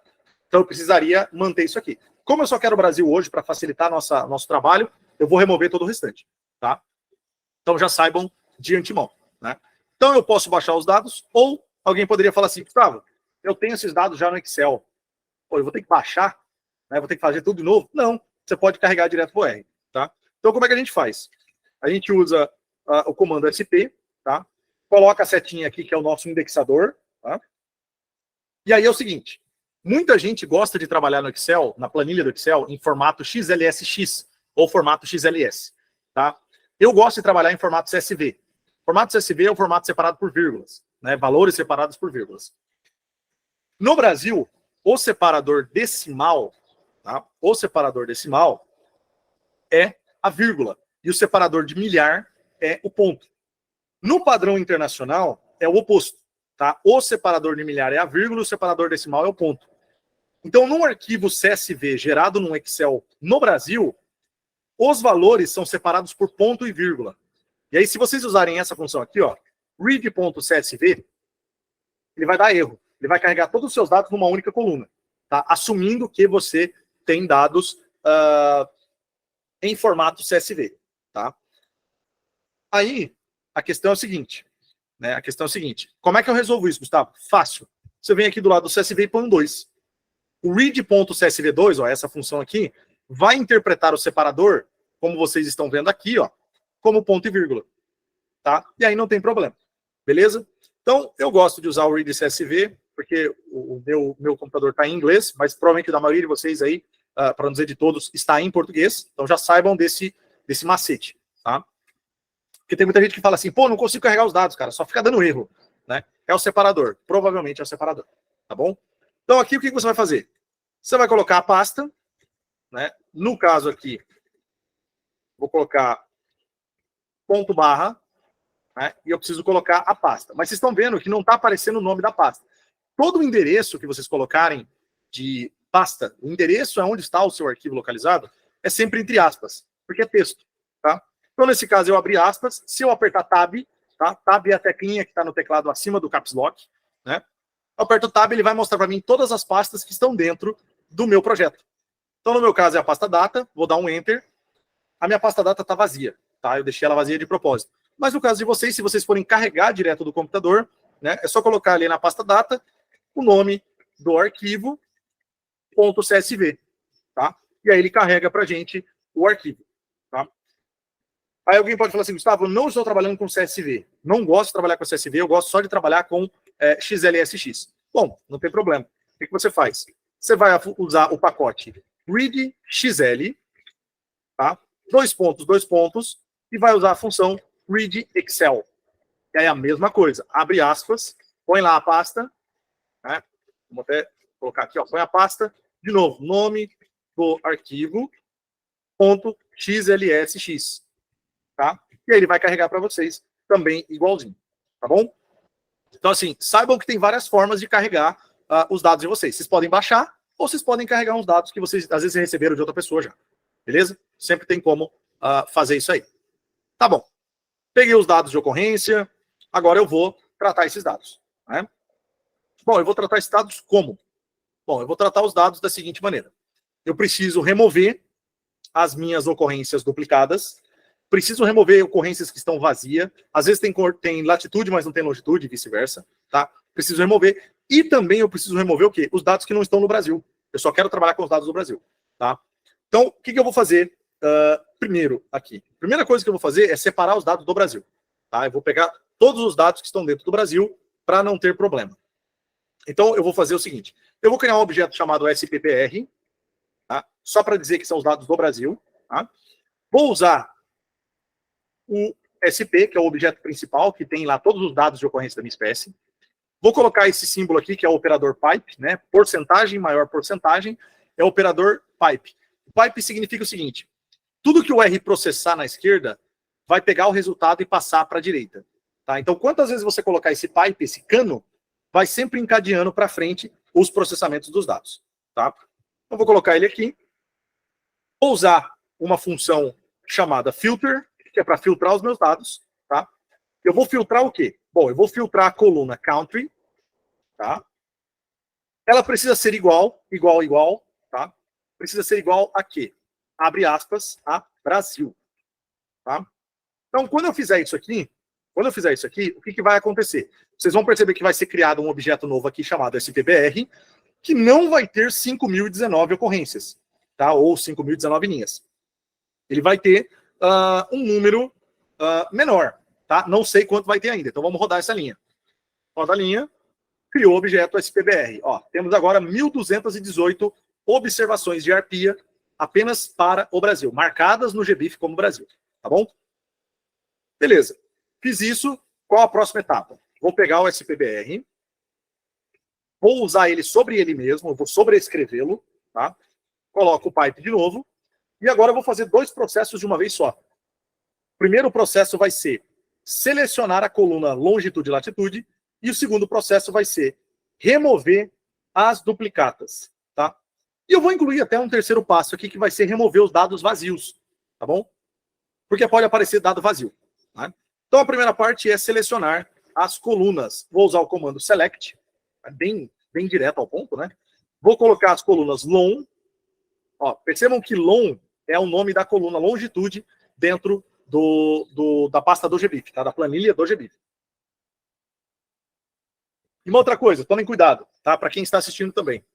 Então, eu precisaria manter isso aqui. Como eu só quero o Brasil hoje para facilitar nosso trabalho, eu vou remover todo o restante, tá? Então já saibam de antemão, né? Então eu posso baixar os dados, ou alguém poderia falar assim, Gustavo, eu tenho esses dados já no Excel, pô, eu vou ter que baixar, né? Vou ter que fazer tudo de novo? Não, você pode carregar direto pro R, tá? Então como é que a gente faz? A gente usa o comando SP, tá? Coloca a setinha aqui, que é o nosso indexador, tá? E aí é o seguinte, muita gente gosta de trabalhar no Excel, na planilha do Excel, em formato XLSX, ou formato XLS, tá? Eu gosto de trabalhar em formato CSV. Formato CSV é o formato separado por vírgulas, né? Valores separados por vírgulas. No Brasil, o separador decimal, tá? O separador decimal é a vírgula, e o separador de milhar é o ponto. No padrão internacional, é o oposto, tá? O separador de milhar é a vírgula, o separador decimal é o ponto. Então, num arquivo CSV gerado num Excel no Brasil, os valores são separados por ponto e vírgula. E aí, se vocês usarem essa função aqui, ó, read.csv, ele vai dar erro. Ele vai carregar todos os seus dados numa única coluna, tá? Assumindo que você tem dados em formato CSV, tá? Aí, a questão é o seguinte, né? A questão é o seguinte, como é que eu resolvo isso, Gustavo? Fácil. Você vem aqui do lado do CSV e põe um 2. O read.csv2, ó, essa função aqui, vai interpretar o separador, como vocês estão vendo aqui, ó, como ponto e vírgula, tá? E aí não tem problema, beleza? Então, eu gosto de usar o read CSV, porque o meu computador está em inglês, mas provavelmente da maioria de vocês aí, para não dizer de todos, está em português, então já saibam desse macete, tá? Porque tem muita gente que fala assim, pô, não consigo carregar os dados, cara, só fica dando erro, né? É o separador, provavelmente é o separador, tá bom? Então aqui o que você vai fazer? Você vai colocar a pasta, né? No caso aqui, vou colocar ponto barra, né? E eu preciso colocar a pasta. Mas vocês estão vendo que não está aparecendo o nome da pasta. Todo o endereço que vocês colocarem de pasta, o endereço é onde está o seu arquivo localizado, é sempre entre aspas, porque é texto, tá? Então, nesse caso, eu abri aspas, se eu apertar Tab, tá? Tab é a teclinha que está no teclado acima do Caps Lock, né? Eu aperto Tab, ele vai mostrar para mim todas as pastas que estão dentro do meu projeto. Então, no meu caso, é a pasta data, vou dar um Enter, a minha pasta data está vazia, tá? Eu deixei ela vazia de propósito. Mas no caso de vocês, se vocês forem carregar direto do computador, né, é só colocar ali na pasta data o nome do arquivo .csv, tá? E aí ele carrega para a gente o arquivo, tá? Aí alguém pode falar assim, Gustavo, eu não estou trabalhando com CSV, não gosto de trabalhar com CSV, eu gosto só de trabalhar com XLSX. Bom, não tem problema. O que você faz? Você vai usar o pacote readxl, tá? 2 pontos, e vai usar a função read Excel, E aí a mesma coisa, abre aspas, põe lá a pasta, né? Vamos até colocar aqui, ó, põe a pasta, de novo, nome do arquivo, .xlsx, tá? E aí ele vai carregar para vocês também igualzinho, tá bom? Então, assim, saibam que tem várias formas de carregar os dados de vocês. Vocês podem baixar ou vocês podem carregar uns dados que vocês, às vezes, receberam de outra pessoa já. Beleza? Sempre tem como fazer isso aí. Tá bom. Peguei os dados de ocorrência, agora eu vou tratar esses dados, né? Bom, eu vou tratar esses dados como? Bom, eu vou tratar os dados da seguinte maneira. Eu preciso remover as minhas ocorrências duplicadas, preciso remover ocorrências que estão vazias, às vezes tem latitude, mas não tem longitude, e vice-versa, tá? Preciso remover, e também eu preciso remover o quê? Os dados que não estão no Brasil. Eu só quero trabalhar com os dados do Brasil, tá? Então, o que eu vou fazer primeiro aqui? A primeira coisa que eu vou fazer é separar os dados do Brasil, tá? Eu vou pegar todos os dados que estão dentro do Brasil para não ter problema. Então, eu vou fazer o seguinte, eu vou criar um objeto chamado SPBR, tá? Só para dizer que são os dados do Brasil, tá? Vou usar o SP, que é o objeto principal, que tem lá todos os dados de ocorrência da minha espécie. Vou colocar esse símbolo aqui, que é o operador pipe, né? Porcentagem maior porcentagem, é o operador pipe. O pipe significa o seguinte, tudo que o R processar na esquerda, vai pegar o resultado e passar para a direita. Tá? Então, quantas vezes você colocar esse pipe, esse cano, vai sempre encadeando para frente os processamentos dos dados. Tá? Então, vou colocar ele aqui. Vou usar uma função chamada filter, que é para filtrar os meus dados. Tá? Eu vou filtrar o quê? Bom, eu vou filtrar a coluna country. Tá? Ela precisa ser igual, tá? Precisa ser igual a quê? Abre aspas, a Brasil. Tá? Então, quando eu fizer isso aqui, o que vai acontecer? Vocês vão perceber que vai ser criado um objeto novo aqui chamado SPBR, que não vai ter 5.019 ocorrências, tá? Ou 5.019 linhas. Ele vai ter um número menor, tá? Não sei quanto vai ter ainda, então vamos rodar essa linha. Roda a linha, criou o objeto SPBR. Ó, temos agora 1.218 observações de arpia apenas para o Brasil, marcadas no GBIF como Brasil, tá bom? Beleza. Fiz isso, qual a próxima etapa? Vou pegar o SPBR, vou usar ele sobre ele mesmo, vou sobrescrevê-lo, tá? Coloco o pipe de novo, e agora eu vou fazer dois processos de uma vez só. O primeiro processo vai ser selecionar a coluna longitude e latitude, e o segundo processo vai ser remover as duplicatas, tá? E eu vou incluir até um terceiro passo aqui, que vai ser remover os dados vazios, tá bom? Porque pode aparecer dado vazio. Tá? Então a primeira parte é selecionar as colunas. Vou usar o comando select, bem direto ao ponto, né? Vou colocar as colunas long. Ó, percebam que long é o nome da coluna longitude dentro da pasta do GBIF, tá? Da planilha do GBIF. E uma outra coisa, tomem cuidado, tá? Para quem está assistindo também.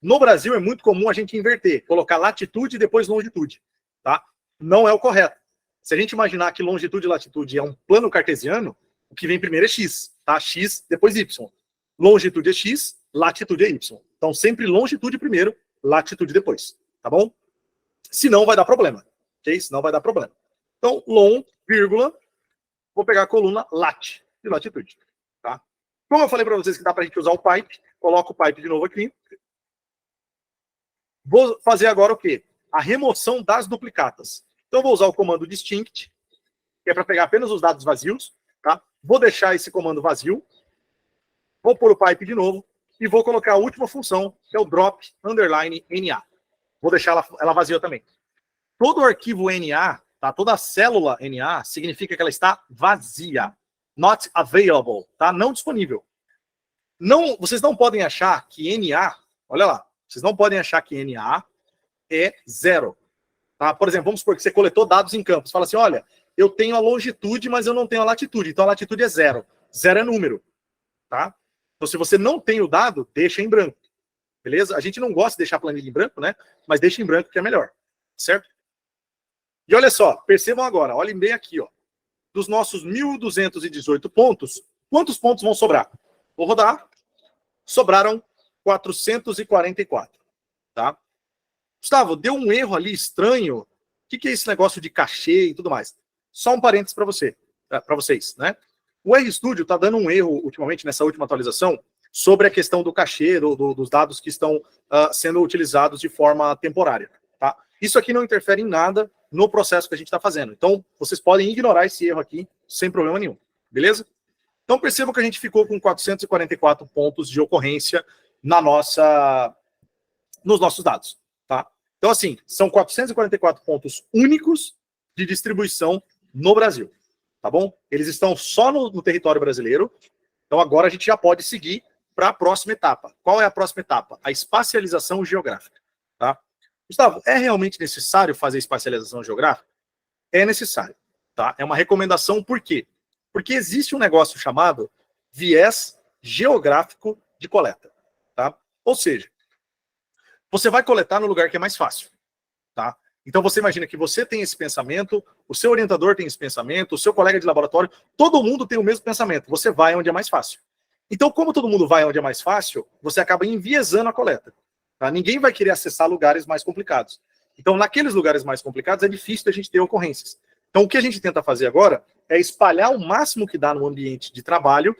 No Brasil é muito comum a gente inverter, colocar latitude e depois longitude, tá? Não é o correto. Se a gente imaginar que longitude e latitude é um plano cartesiano, o que vem primeiro é x, tá? X, depois y. Longitude é x, latitude é y. Então, sempre longitude primeiro, latitude depois, tá bom? Senão vai dar problema, ok? Senão vai dar problema. Então, long, vírgula, vou pegar a coluna lat, de latitude, tá? Como eu falei para vocês que dá para a gente usar o pipe, coloco o pipe de novo aqui. Vou fazer agora o quê? A remoção das duplicatas. Então, eu vou usar o comando distinct, que é para pegar apenas os dados vazios, tá? Vou deixar esse comando vazio, vou pôr o pipe de novo, e vou colocar a última função, que é o drop underline NA. Vou deixar ela vazia também. Todo arquivo NA, tá? Toda a célula NA, significa que ela está vazia. Not available, tá? Não disponível. Não, vocês não podem achar que NA, olha lá, vocês não podem achar que NA é zero. Tá? Por exemplo, vamos supor que você coletou dados em campos. Fala assim, olha, eu tenho a longitude, mas eu não tenho a latitude. Então a latitude é zero. Zero é número. Tá? Então se você não tem o dado, deixa em branco. Beleza? A gente não gosta de deixar a planilha em branco, né? Mas deixa em branco que é melhor. Certo? E olha só, percebam agora, olhem bem aqui, ó. Dos nossos 1.218 pontos, quantos pontos vão sobrar? Vou rodar. Sobraram 444. Tá? Gustavo, deu um erro ali estranho. O que é esse negócio de cachê e tudo mais? Só um parênteses para vocês, né? O RStudio está dando um erro, ultimamente, nessa última atualização, sobre a questão do cachê, dos dados que estão sendo utilizados de forma temporária. Tá? Isso aqui não interfere em nada no processo que a gente está fazendo. Então, vocês podem ignorar esse erro aqui sem problema nenhum. Beleza? Então, percebam que a gente ficou com 444 pontos de ocorrência nos nossos dados. Tá? Então, assim, são 444 pontos únicos de distribuição no Brasil. Tá bom? Eles estão só no território brasileiro. Então, agora a gente já pode seguir para a próxima etapa. Qual é a próxima etapa? A espacialização geográfica. Tá? Gustavo, é realmente necessário fazer espacialização geográfica? É necessário. Tá? É uma recomendação, por quê? Porque existe um negócio chamado viés geográfico de coleta. Tá? Ou seja, você vai coletar no lugar que é mais fácil. Tá? Então você imagina que você tem esse pensamento, o seu orientador tem esse pensamento, o seu colega de laboratório, todo mundo tem o mesmo pensamento. Você vai onde é mais fácil. Então, como todo mundo vai onde é mais fácil, você acaba enviesando a coleta. Tá? Ninguém vai querer acessar lugares mais complicados. Então, naqueles lugares mais complicados, é difícil da gente ter ocorrências. Então, o que a gente tenta fazer agora é espalhar o máximo que dá no ambiente de trabalho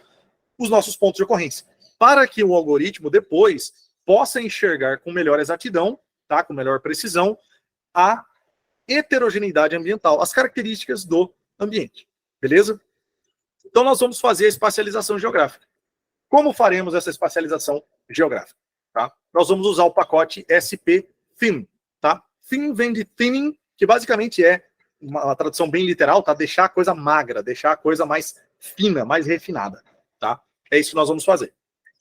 os nossos pontos de ocorrência, para que o algoritmo depois possa enxergar com melhor exatidão, tá? Com melhor precisão, a heterogeneidade ambiental, as características do ambiente. Beleza? Então, nós vamos fazer a espacialização geográfica. Como faremos essa espacialização geográfica? Tá? Nós vamos usar o pacote SP-Thin. Tá? Thin vem de thinning, que basicamente é uma tradução bem literal, tá? Deixar a coisa magra, deixar a coisa mais fina, mais refinada. Tá? É isso que nós vamos fazer.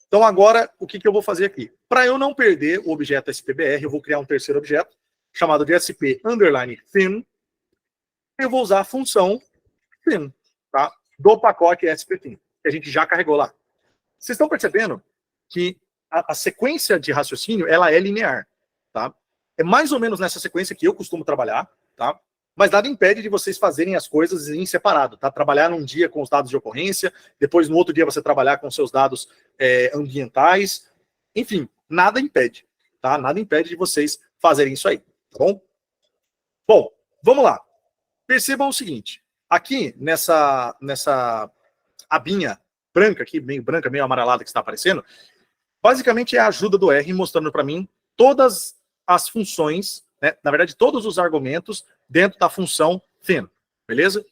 Então, agora, o que eu vou fazer aqui? Para eu não perder o objeto SPBR, eu vou criar um terceiro objeto, chamado de SP_Thin. Eu vou usar a função Thin, tá? Do pacote SP-Thin, que a gente já carregou lá. Vocês estão percebendo que a sequência de raciocínio, ela é linear, tá? É mais ou menos nessa sequência que eu costumo trabalhar, tá? Mas nada impede de vocês fazerem as coisas em separado, tá? Trabalhar num dia com os dados de ocorrência, depois no outro dia você trabalhar com seus dados ambientais, enfim, nada impede, tá? Nada impede de vocês fazerem isso aí, tá bom? Bom, vamos lá. Percebam o seguinte, aqui nessa abinha branca aqui, meio branca, meio amarelada que está aparecendo, basicamente é a ajuda do R mostrando para mim todas as funções, né? Na verdade, todos os argumentos dentro da função thin, beleza?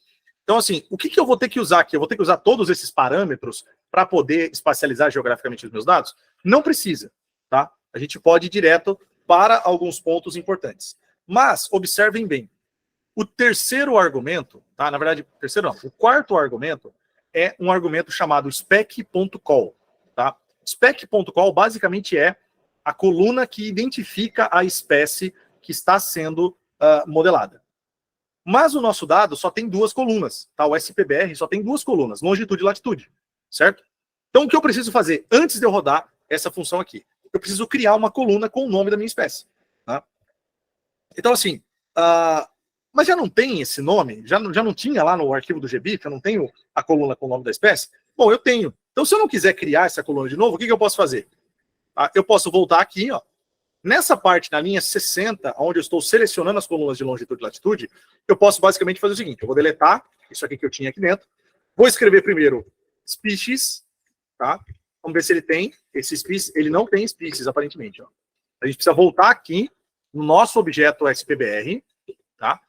Então, assim, o que eu vou ter que usar aqui? Eu vou ter que usar todos esses parâmetros para poder espacializar geograficamente os meus dados? Não precisa, tá? A gente pode ir direto para alguns pontos importantes. Mas, observem bem, o terceiro argumento, tá? Na verdade, o terceiro não, o quarto argumento é um argumento chamado spec.call, tá? Spec.call basicamente é a coluna que identifica a espécie que está sendo modelada. Mas o nosso dado só tem duas colunas, tá? O SPBR só tem duas colunas, longitude e latitude, certo? Então, o que eu preciso fazer antes de eu rodar essa função aqui? Eu preciso criar uma coluna com o nome da minha espécie, tá? Então, assim, mas já não tem esse nome? Já não tinha lá no arquivo do GBIF? Eu não tenho a coluna com o nome da espécie? Bom, eu tenho. Então, se eu não quiser criar essa coluna de novo, o que eu posso fazer? Eu posso voltar aqui, ó. Nessa parte, na linha 60, onde eu estou selecionando as colunas de longitude e latitude, eu posso basicamente fazer o seguinte, eu vou deletar isso aqui que eu tinha aqui dentro, vou escrever primeiro species, tá? Vamos ver se ele tem esse species. Ele não tem species, aparentemente, ó. A gente precisa voltar aqui no nosso objeto SPBR, tá?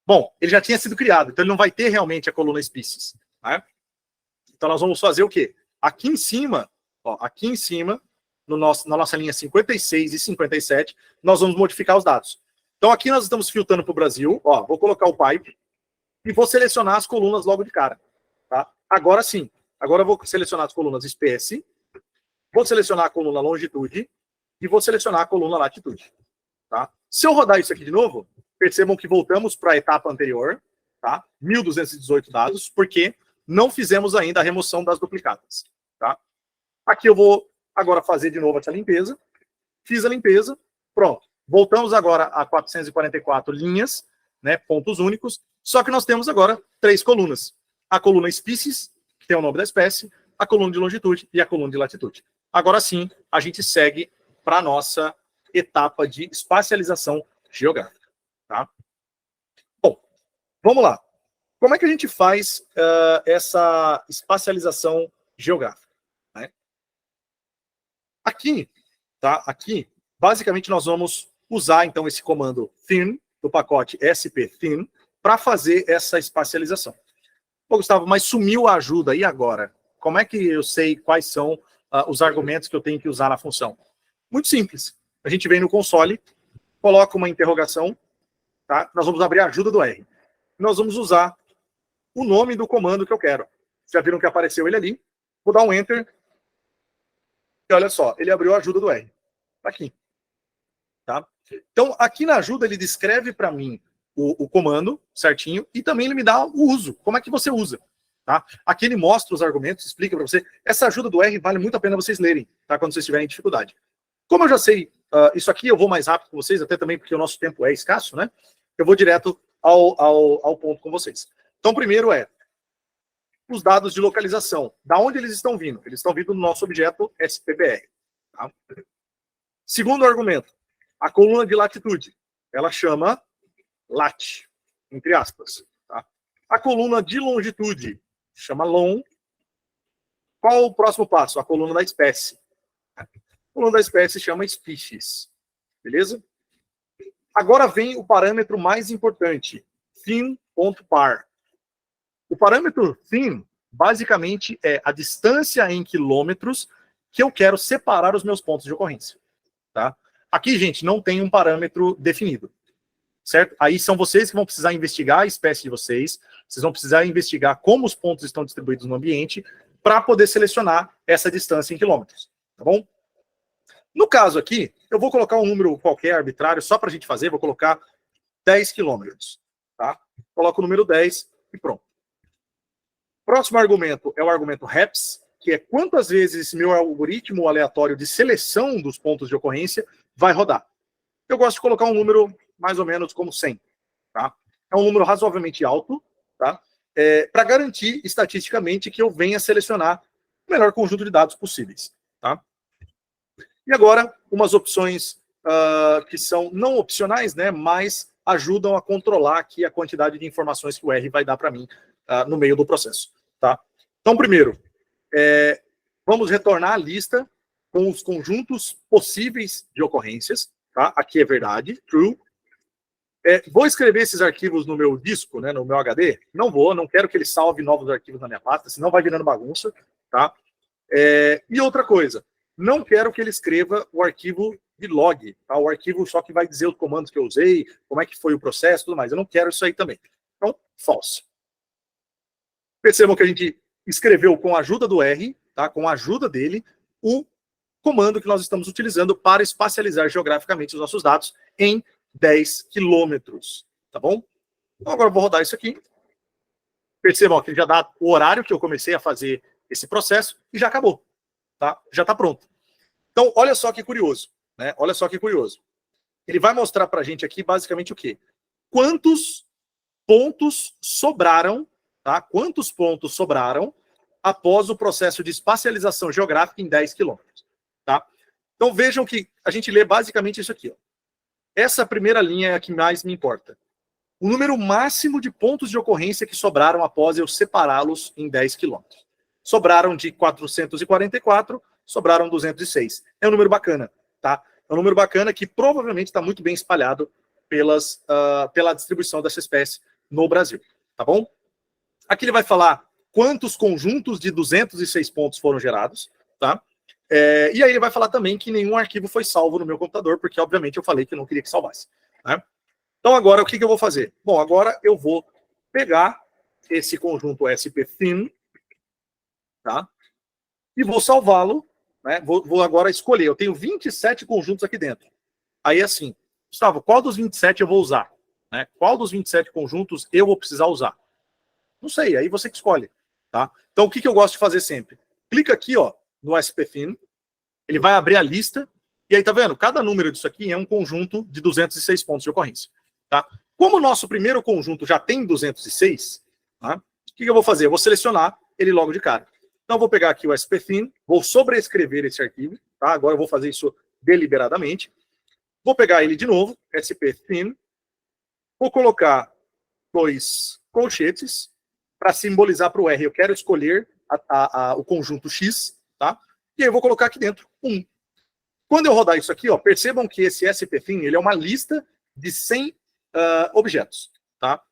Bom, ele já tinha sido criado, então ele não vai ter realmente a coluna species, tá? Então nós vamos fazer o quê? Aqui em cima, ó, aqui em cima, na nossa linha 56 e 57, nós vamos modificar os dados. Então aqui nós estamos filtrando para o Brasil, ó, vou colocar o pipe e vou selecionar as colunas logo de cara, tá? Agora sim, agora eu vou selecionar as colunas espécie, vou selecionar a coluna longitude e vou selecionar a coluna latitude, tá? Se eu rodar isso aqui de novo, percebam que voltamos para a etapa anterior, tá? 1.218 dados, porque não fizemos ainda a remoção das duplicadas, tá? Aqui eu vou agora fazer de novo essa limpeza. Fiz a limpeza, pronto. Voltamos agora a 444 linhas, né, pontos únicos, só que nós temos agora 3 colunas. A coluna species, que tem o nome da espécie, a coluna de longitude e a coluna de latitude. Agora sim, a gente segue para a nossa etapa de espacialização geográfica. Tá? Bom, vamos lá. Como é que a gente faz essa espacialização geográfica? Né? Aqui, tá? Aqui, basicamente, nós vamos usar, então, esse comando thin, do pacote spthin, para fazer essa espacialização. Pô, Gustavo, mas sumiu a ajuda, e agora? Como é que eu sei quais são os argumentos que eu tenho que usar na função? Muito simples. A gente vem no console, coloca uma interrogação, tá? Nós vamos abrir a ajuda do R. Nós vamos usar o nome do comando que eu quero. Já viram que apareceu ele ali? Vou dar um Enter. E olha só, ele abriu a ajuda do R. Tá aqui. Tá? Então, aqui na ajuda, ele descreve para mim o comando certinho e também ele me dá o uso. Como é que você usa? Tá? Aqui ele mostra os argumentos, explica para você. Essa ajuda do R vale muito a pena vocês lerem, tá? Quando vocês tiverem dificuldade. Como eu já sei isso aqui, eu vou mais rápido com vocês, até também porque o nosso tempo é escasso, né? Eu vou direto ao ponto com vocês. Então, primeiro os dados de localização. Da onde eles estão vindo? Eles estão vindo do nosso objeto SPBR. Tá? Segundo argumento, a coluna de latitude. Ela chama lat, entre aspas. Tá? A coluna de longitude chama long. Qual o próximo passo? A coluna da espécie. A coluna da espécie chama species. Beleza? Agora vem o parâmetro mais importante, thin.par. O parâmetro thin, basicamente, é a distância em quilômetros que eu quero separar os meus pontos de ocorrência. Tá? Aqui, gente, não tem um parâmetro definido. Certo? Aí são vocês que vão precisar investigar a espécie de vocês, vocês vão precisar investigar como os pontos estão distribuídos no ambiente para poder selecionar essa distância em quilômetros. Tá bom? No caso aqui, eu vou colocar um número qualquer arbitrário, só para a gente fazer, vou colocar 10 quilômetros. Tá? Coloco o número 10 e pronto. Próximo argumento é o argumento REPS, que é quantas vezes esse meu algoritmo aleatório de seleção dos pontos de ocorrência vai rodar. Eu gosto de colocar um número mais ou menos como 100. Tá? É um número razoavelmente alto, tá? Para garantir estatisticamente que eu venha selecionar o melhor conjunto de dados possíveis. Tá? E agora, umas opções que são não opcionais, né, mas ajudam a controlar aqui a quantidade de informações que o R vai dar para mim no meio do processo. Tá? Então, primeiro, vamos retornar a lista com os conjuntos possíveis de ocorrências. Tá? Aqui é verdade, true. Vou escrever esses arquivos no meu disco, né, no meu HD? Não vou, não quero que ele salve novos arquivos na minha pasta, senão vai virando bagunça. Tá? E outra coisa, não quero que ele escreva o arquivo de log, tá? O arquivo só que vai dizer os comandos que eu usei, como é que foi o processo, tudo mais. Eu não quero isso aí também. Então, false. Percebam que a gente escreveu com a ajuda do R, tá? Com a ajuda dele, o comando que nós estamos utilizando para espacializar geograficamente os nossos dados em 10 quilômetros. Tá bom? Então, agora eu vou rodar isso aqui. Percebam que ele já dá o horário que eu comecei a fazer esse processo e já acabou. Tá? Já está pronto. Então, olha só que curioso. Né? Olha só que curioso. Ele vai mostrar para a gente aqui basicamente o quê? Quantos pontos sobraram, tá? Quantos pontos sobraram após o processo de espacialização geográfica em 10 quilômetros. Tá? Então, vejam que a gente lê basicamente isso aqui. Ó. Essa primeira linha é a que mais me importa. O número máximo de pontos de ocorrência que sobraram após eu separá-los em 10 quilômetros. Sobraram de 444, sobraram 206. É um número bacana, tá? É um número bacana que provavelmente está muito bem espalhado pela distribuição dessa espécie no Brasil, tá bom? Aqui ele vai falar quantos conjuntos de 206 pontos foram gerados, tá? E aí ele vai falar também que nenhum arquivo foi salvo no meu computador, porque obviamente eu falei que eu não queria que salvasse. Né? Então agora o que eu vou fazer? Bom, agora eu vou pegar esse conjunto spthin, tá? E vou salvá-lo, né? Vou agora escolher. Eu tenho 27 conjuntos aqui dentro. Aí assim, Gustavo, qual dos 27 eu vou usar? Né? Qual dos 27 conjuntos eu vou precisar usar? Não sei, aí você que escolhe. Tá? Então o que eu gosto de fazer sempre? Clica aqui, ó, no spthin, ele vai abrir a lista, e aí tá vendo? Cada número disso aqui é um conjunto de 206 pontos de ocorrência. Tá? Como o nosso primeiro conjunto já tem 206, tá? O que eu vou fazer? Eu vou selecionar ele logo de cara. Então eu vou pegar aqui o spthin, vou sobrescrever esse arquivo, tá? Agora eu vou fazer isso deliberadamente. Vou pegar ele de novo, spthin, vou colocar 2 colchetes, para simbolizar para o R, eu quero escolher o conjunto X, tá? E aí eu vou colocar aqui dentro 1. Quando eu rodar isso aqui, ó, percebam que esse SPFIN, ele é uma lista de 100 objetos, tá?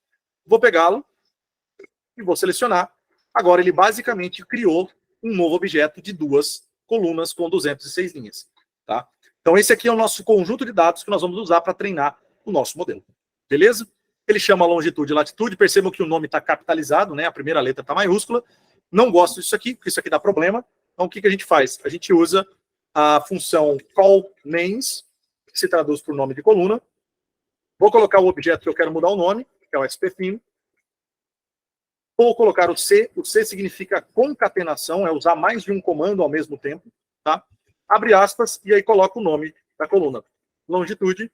Vou pegá-lo e vou selecionar. Agora ele basicamente criou um novo objeto de 2 colunas com 206 linhas, tá? Então esse aqui é o nosso conjunto de dados que nós vamos usar para treinar o nosso modelo, beleza? Ele chama longitude e latitude, percebam que o nome está capitalizado, né? A primeira letra está maiúscula. Não gosto disso aqui, porque isso aqui dá problema. Então o que a gente faz? A gente usa a função callNames, que se traduz por nome de coluna. Vou colocar o objeto que eu quero mudar o nome, que é o SPFIN. Vou colocar o C significa concatenação, é usar mais de um comando ao mesmo tempo, tá? Abre aspas, e aí coloco o nome da coluna. Longitude,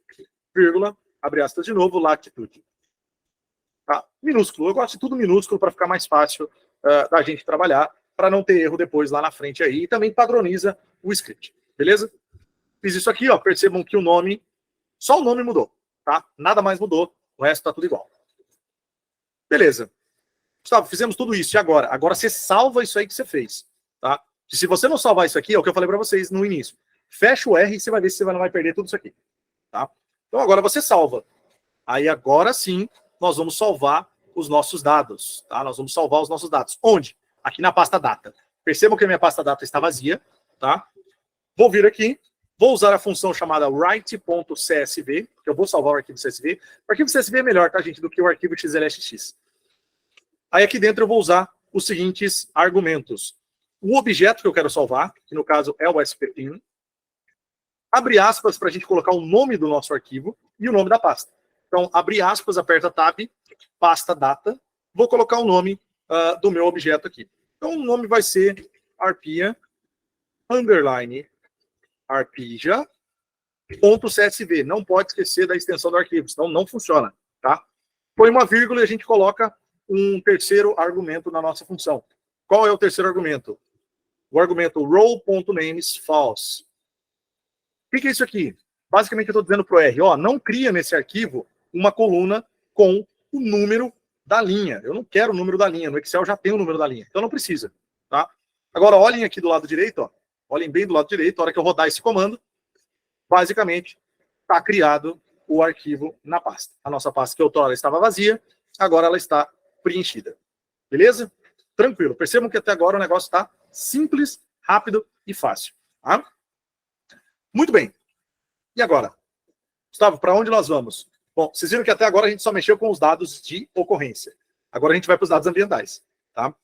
vírgula, abre aspas de novo, latitude. Tá? Minúsculo, eu gosto de tudo minúsculo para ficar mais fácil da gente trabalhar, para não ter erro depois lá na frente aí, e também padroniza o script, beleza? Fiz isso aqui, ó, percebam que o nome, só o nome mudou, tá? Nada mais mudou, o resto tá tudo igual. Beleza. Gustavo, fizemos tudo isso, e agora? Agora você salva isso aí que você fez, tá? E se você não salvar isso aqui, é o que eu falei para vocês no início. Fecha o R e você vai ver se você não vai perder tudo isso aqui, tá? Então agora você salva. Aí agora sim, nós vamos salvar os nossos dados, tá? Nós vamos salvar os nossos dados. Onde? Aqui na pasta data. Percebam que a minha pasta data está vazia, tá? Vou vir aqui, vou usar a função chamada write.csv, que eu vou salvar o arquivo CSV. O arquivo CSV é melhor, tá, gente, do que o arquivo XLSX. Aí aqui dentro eu vou usar os seguintes argumentos. O objeto que eu quero salvar, que no caso é o SPFIN, abre aspas para a gente colocar o nome do nosso arquivo e o nome da pasta. Então, abre aspas, aperta Tab, pasta data, vou colocar o nome do meu objeto aqui. Então, o nome vai ser arpia, underline, arpija.csv. Não pode esquecer da extensão do arquivo, senão não funciona, tá? Põe uma vírgula e a gente coloca um terceiro argumento na nossa função. Qual é o terceiro argumento? O argumento row.names false. O que é isso aqui? Basicamente eu estou dizendo para o R, ó, não cria nesse arquivo uma coluna com o número da linha. Eu não quero o número da linha. No Excel já tem o número da linha. Então não precisa, tá? Agora olhem aqui do lado direito, ó. Olhem bem do lado direito, a hora que eu rodar esse comando, basicamente está criado o arquivo na pasta. A nossa pasta que outrora estava vazia, agora ela está preenchida. Beleza? Tranquilo. Percebam que até agora o negócio está simples, rápido e fácil. Tá? Muito bem. E agora? Gustavo, para onde nós vamos? Bom, vocês viram que até agora a gente só mexeu com os dados de ocorrência. Agora a gente vai para os dados ambientais. Tá?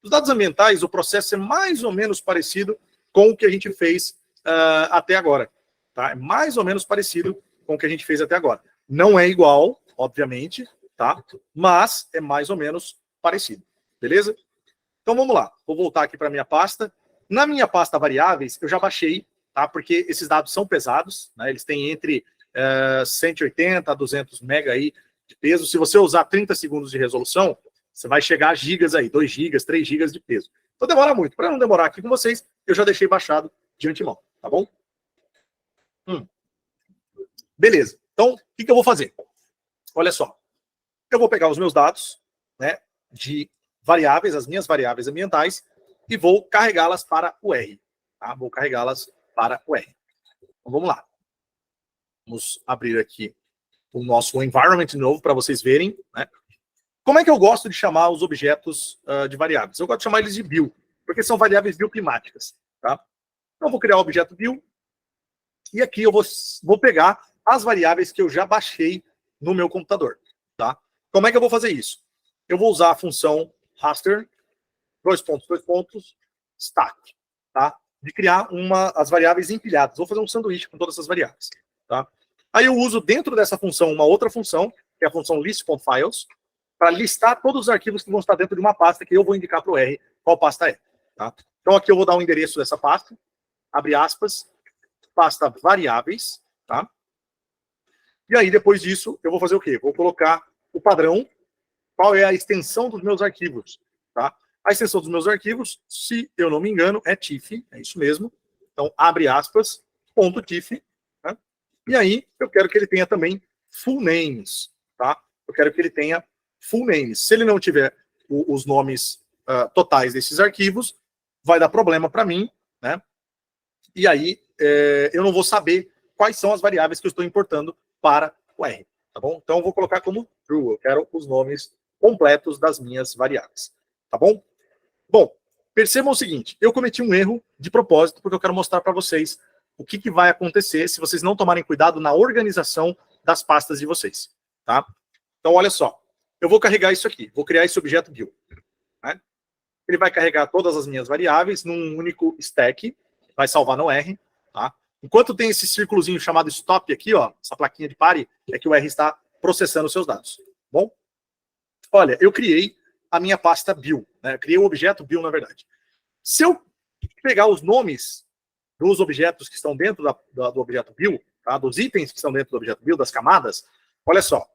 Os dados ambientais, o processo é mais ou menos parecido com o que a gente fez até agora. Tá? É mais ou menos parecido com o que a gente fez até agora. Não é igual, obviamente, tá? Mas é mais ou menos parecido. Beleza? Então vamos lá. Vou voltar aqui para a minha pasta. Na minha pasta variáveis, eu já baixei, tá? Porque esses dados são pesados, né? Eles têm entre 180 a 200 mega aí de peso. Se você usar 30 segundos de resolução, você vai chegar a gigas aí, 2 gigas, 3 gigas de peso. Então demora muito. Para não demorar aqui com vocês, eu já deixei baixado de antemão, tá bom? Beleza. Então, o que eu vou fazer? Olha só. Eu vou pegar os meus dados, né, de variáveis, as minhas variáveis ambientais, e vou carregá-las para o R. Tá? Vou carregá-las para o R. Então vamos lá. Vamos abrir aqui o nosso environment novo para vocês verem, né? Como é que eu gosto de chamar os objetos de variáveis? Eu gosto de chamar eles de bio, porque são variáveis bioclimáticas. Tá? Então eu vou criar o objeto bio, e aqui eu vou pegar as variáveis que eu já baixei no meu computador. Tá? Como é que eu vou fazer isso? Eu vou usar a função raster, stack, tá? De criar as variáveis empilhadas. Vou fazer um sanduíche com todas essas variáveis. Tá? Aí eu uso dentro dessa função uma outra função, que é a função list.files, para listar todos os arquivos que vão estar dentro de uma pasta que eu vou indicar para o R qual pasta é. Tá? Então aqui eu vou dar o endereço dessa pasta, abre aspas, pasta variáveis, tá? E aí depois disso eu vou fazer o quê? Vou colocar o padrão, qual é a extensão dos meus arquivos, tá? A extensão dos meus arquivos, se eu não me engano, é TIFF, é isso mesmo. Então, abre aspas, ponto .tiff, tá? E aí eu quero que ele tenha também full names, tá? Eu quero que ele tenha full names. Se ele não tiver os nomes totais desses arquivos, vai dar problema para mim, né? E aí eu não vou saber quais são as variáveis que eu estou importando para o R, tá bom? Então eu vou colocar como true, eu quero os nomes completos das minhas variáveis, tá bom? Bom, percebam o seguinte, eu cometi um erro de propósito, porque eu quero mostrar para vocês o que vai acontecer se vocês não tomarem cuidado na organização das pastas de vocês, tá? Então, olha só, eu vou carregar isso aqui, vou criar esse objeto build, né? Ele vai carregar todas as minhas variáveis num único stack, vai salvar no R, tá? Enquanto tem esse círculozinho chamado stop aqui, ó, essa plaquinha de pare, é que o R está processando os seus dados, bom? Olha, eu criei a minha pasta build, né? Eu criei o objeto build, na verdade. Se eu pegar os nomes dos objetos que estão dentro do objeto build, tá? Dos itens que estão dentro do objeto build, das camadas, olha só.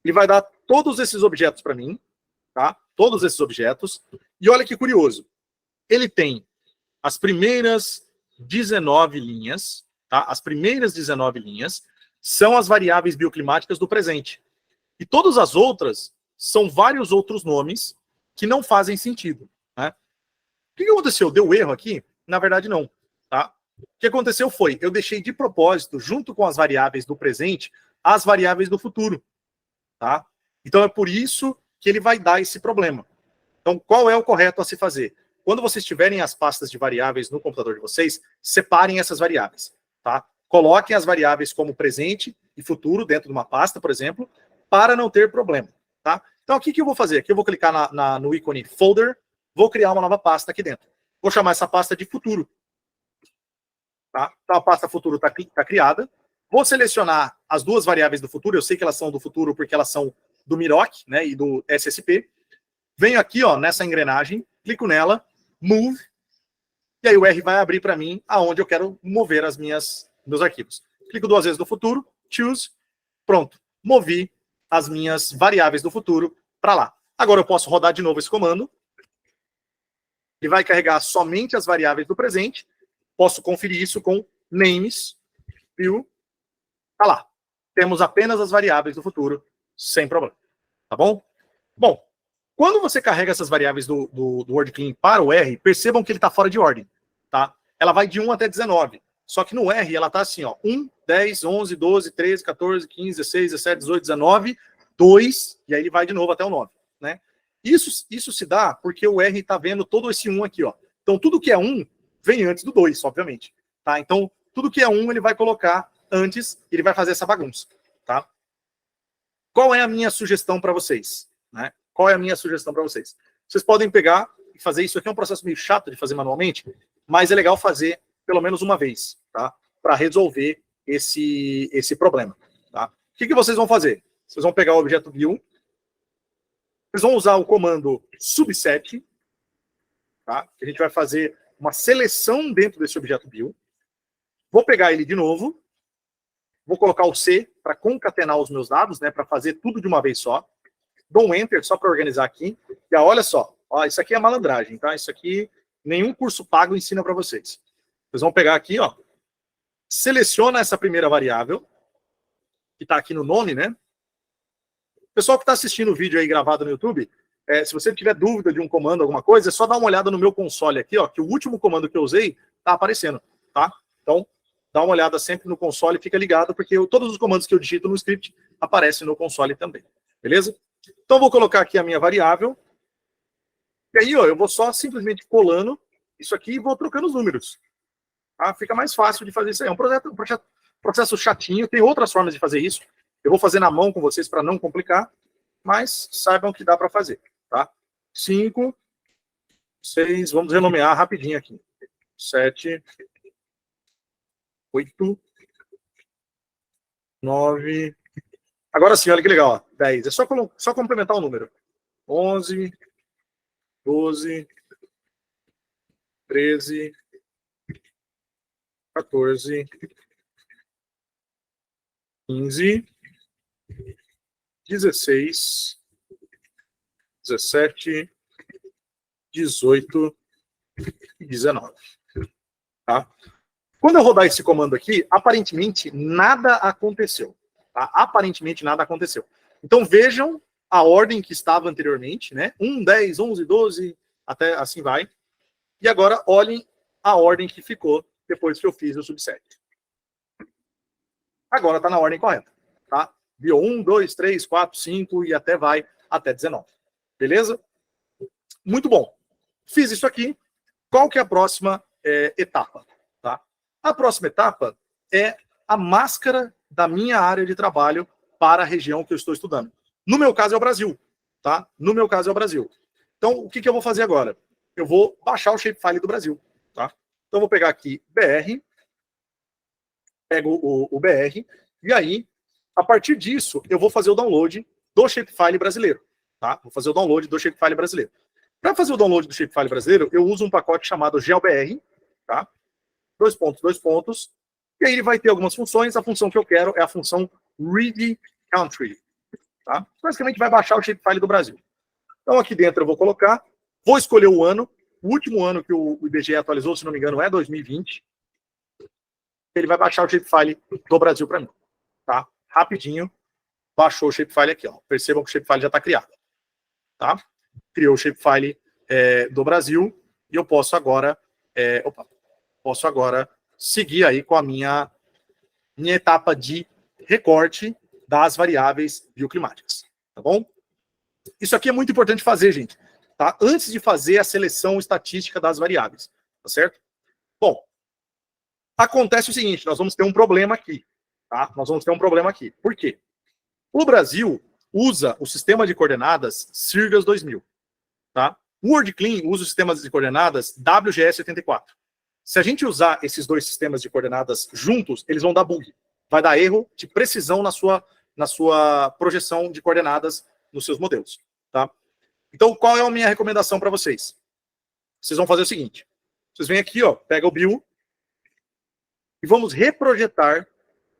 Ele vai dar todos esses objetos para mim, tá? Todos esses objetos. E olha que curioso. Ele tem as primeiras 19 linhas, tá? As primeiras 19 linhas são as variáveis bioclimáticas do presente. E todas as outras são vários outros nomes que não fazem sentido, né? O que aconteceu? Deu erro aqui? Na verdade, não, tá? O que aconteceu foi, eu deixei de propósito, junto com as variáveis do presente, as variáveis do futuro, tá? Então é por isso que ele vai dar esse problema. Então, qual é o correto a se fazer? Quando vocês tiverem as pastas de variáveis no computador de vocês, separem essas variáveis, tá? Coloquem as variáveis como presente e futuro dentro de uma pasta, por exemplo, para não ter problema, tá? Então, o que eu vou fazer? Aqui eu vou clicar no ícone Folder, vou criar uma nova pasta aqui dentro. Vou chamar essa pasta de futuro, tá? Então, a pasta futuro está criada. Vou selecionar as duas variáveis do futuro, eu sei que elas são do futuro porque elas são do Miroc, né, e do SSP. Venho aqui, ó, nessa engrenagem, clico nela, Move, e aí o R vai abrir para mim aonde eu quero mover meus arquivos. Clico duas vezes no futuro, Choose, pronto, movi as minhas variáveis do futuro para lá. Agora eu posso rodar de novo esse comando, ele vai carregar somente as variáveis do presente, posso conferir isso com names, view, tá lá. Temos apenas as variáveis do futuro, sem problema, tá bom? Bom, quando você carrega essas variáveis do WordClean para o R, percebam que ele está fora de ordem, tá? Ela vai de 1 até 19. Só que no R ela está assim, ó, 1, 10, 11, 12, 13, 14, 15, 16, 17, 18, 19, 2, e aí ele vai de novo até o 9, né? Isso se dá porque o R está vendo todo esse 1 aqui, ó. Então tudo que é 1 vem antes do 2, obviamente, tá? Então tudo que é 1 ele vai colocar antes, ele vai fazer essa bagunça, tá? Qual é a minha sugestão para vocês, né? Qual é a minha sugestão para vocês? Vocês podem pegar e fazer isso aqui, é um processo meio chato de fazer manualmente, mas é legal fazer pelo menos uma vez, tá? Para resolver esse problema, tá? O que vocês vão fazer? Vocês vão pegar o objeto build, vocês vão usar o comando subset, tá? A gente vai fazer uma seleção dentro desse objeto build. Vou pegar ele de novo, vou colocar o C para concatenar os meus dados, né? Para fazer tudo de uma vez só. Dou um Enter só para organizar aqui. E olha só, ó, isso aqui é malandragem, tá? Isso aqui nenhum curso pago ensina para vocês. Vocês vão pegar aqui, ó, seleciona essa primeira variável, que está aqui no nome, né? Pessoal que está assistindo o vídeo aí gravado no YouTube, se você tiver dúvida de um comando, alguma coisa, é só dar uma olhada no meu console aqui, ó, que o último comando que eu usei está aparecendo, tá? Então, dá uma olhada sempre no console e fica ligado, porque todos os comandos que eu digito no script aparecem no console também, beleza? Então, eu vou colocar aqui a minha variável. E aí, ó, eu vou só simplesmente colando isso aqui e vou trocando os números. Tá? Fica mais fácil de fazer isso aí. É um processo chatinho. Tem outras formas de fazer isso. Eu vou fazer na mão com vocês para não complicar, mas saibam que dá para fazer. Tá? 5, 6, vamos renomear rapidinho aqui. 7, 8, 9... Agora sim, olha que legal, ó, 10. É só complementar o número. 11, 12, 13, 14, 15, 16, 17, 18 e 19. Tá? Quando eu rodar esse comando aqui, aparentemente nada aconteceu. Tá? Aparentemente nada aconteceu. Então vejam a ordem que estava anteriormente, né? 1, 10, 11, 12, até assim vai. E agora olhem a ordem que ficou depois que eu fiz o subset. Agora está na ordem correta, tá? Viu 1, 2, 3, 4, 5 e até vai até 19. Beleza? Muito bom. Fiz isso aqui. Qual que é a próxima etapa? Tá? A próxima etapa é a máscara da minha área de trabalho para a região que eu estou estudando. No meu caso é o Brasil, tá? No meu caso é o Brasil. Então, o que eu vou fazer agora? Eu vou baixar o shapefile do Brasil, tá? Então, eu vou pegar aqui BR, pego o BR, e aí, a partir disso, eu vou fazer o download do shapefile brasileiro, tá? Vou fazer o download do shapefile brasileiro. Para fazer o download do shapefile brasileiro, eu uso um pacote chamado GeoBR, tá? 2 pontos, e aí ele vai ter algumas funções. A função que eu quero é a função read country, tá? Basicamente vai baixar o shapefile do Brasil. Então aqui dentro eu vou colocar, vou escolher o ano, o último ano que o IBGE atualizou, se não me engano, é 2020. Ele vai baixar o shapefile do Brasil para mim, tá? Rapidinho, baixou o shapefile aqui, ó. Percebam que o shapefile já está criado, tá? Criou o shapefile do Brasil e eu posso agora, seguir aí com a minha etapa de recorte das variáveis bioclimáticas, tá bom? Isso aqui é muito importante fazer, gente, tá? Antes de fazer a seleção estatística das variáveis, tá certo? Bom, acontece o seguinte, nós vamos ter um problema aqui, tá? Nós vamos ter um problema aqui. Por quê? O Brasil usa o sistema de coordenadas SIRGAS 2000, tá? O WorldClean usa o sistema de coordenadas WGS84. Se a gente usar esses dois sistemas de coordenadas juntos, eles vão dar bug. Vai dar erro de precisão na sua projeção de coordenadas nos seus modelos, tá? Então, qual é a minha recomendação para vocês? Vocês vão fazer o seguinte. Vocês vêm aqui, ó, pega o BIL e vamos reprojetar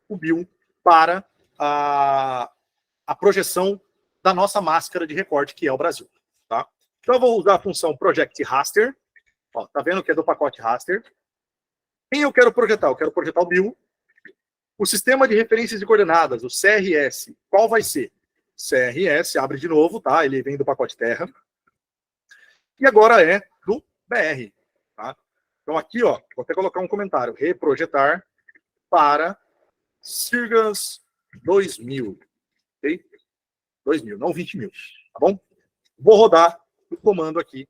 o BIL para a projeção da nossa máscara de recorte, que é o Brasil, tá? Então, eu vou usar a função project raster. Ó, tá vendo que é do pacote raster. Quem eu quero projetar? Eu quero projetar o BIL. O sistema de referências de coordenadas, o CRS, qual vai ser? CRS, abre de novo, tá? Ele vem do pacote terra. E agora é do BR, tá? Então aqui, ó, vou até colocar um comentário. Reprojetar para SIRGAS 2000. Ok? 2000, não 20.000, tá bom? Vou rodar o comando aqui.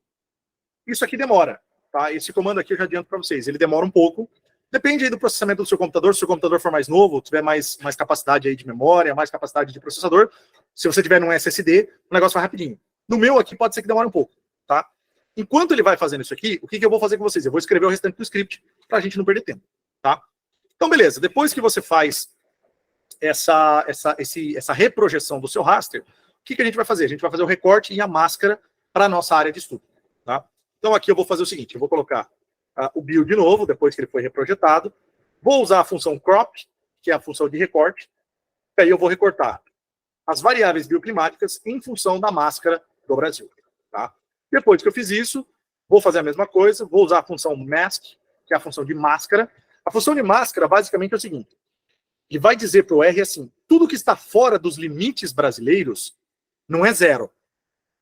Isso aqui demora, tá? Esse comando aqui eu já adianto para vocês. Ele demora um pouco. Depende aí do processamento do seu computador. Se o seu computador for mais novo, tiver mais capacidade aí de memória, mais capacidade de processador, se você tiver num SSD, o negócio vai rapidinho. No meu aqui pode ser que demore um pouco, tá? Enquanto ele vai fazendo isso aqui, o que eu vou fazer com vocês? Eu vou escrever o restante do script para a gente não perder tempo, tá? Então, beleza. Depois que você faz essa reprojeção do seu raster, o que a gente vai fazer? A gente vai fazer o recorte e a máscara para a nossa área de estudo, tá? Então, aqui eu vou fazer o seguinte. Eu vou colocar o BIL de novo, depois que ele foi reprojetado. Vou usar a função crop, que é a função de recorte. E aí eu vou recortar as variáveis bioclimáticas em função da máscara do Brasil, tá? Depois que eu fiz isso, vou fazer a mesma coisa. Vou usar a função mask, que é a função de máscara. A função de máscara, basicamente, é o seguinte. Ele vai dizer para o R assim, tudo que está fora dos limites brasileiros não é zero.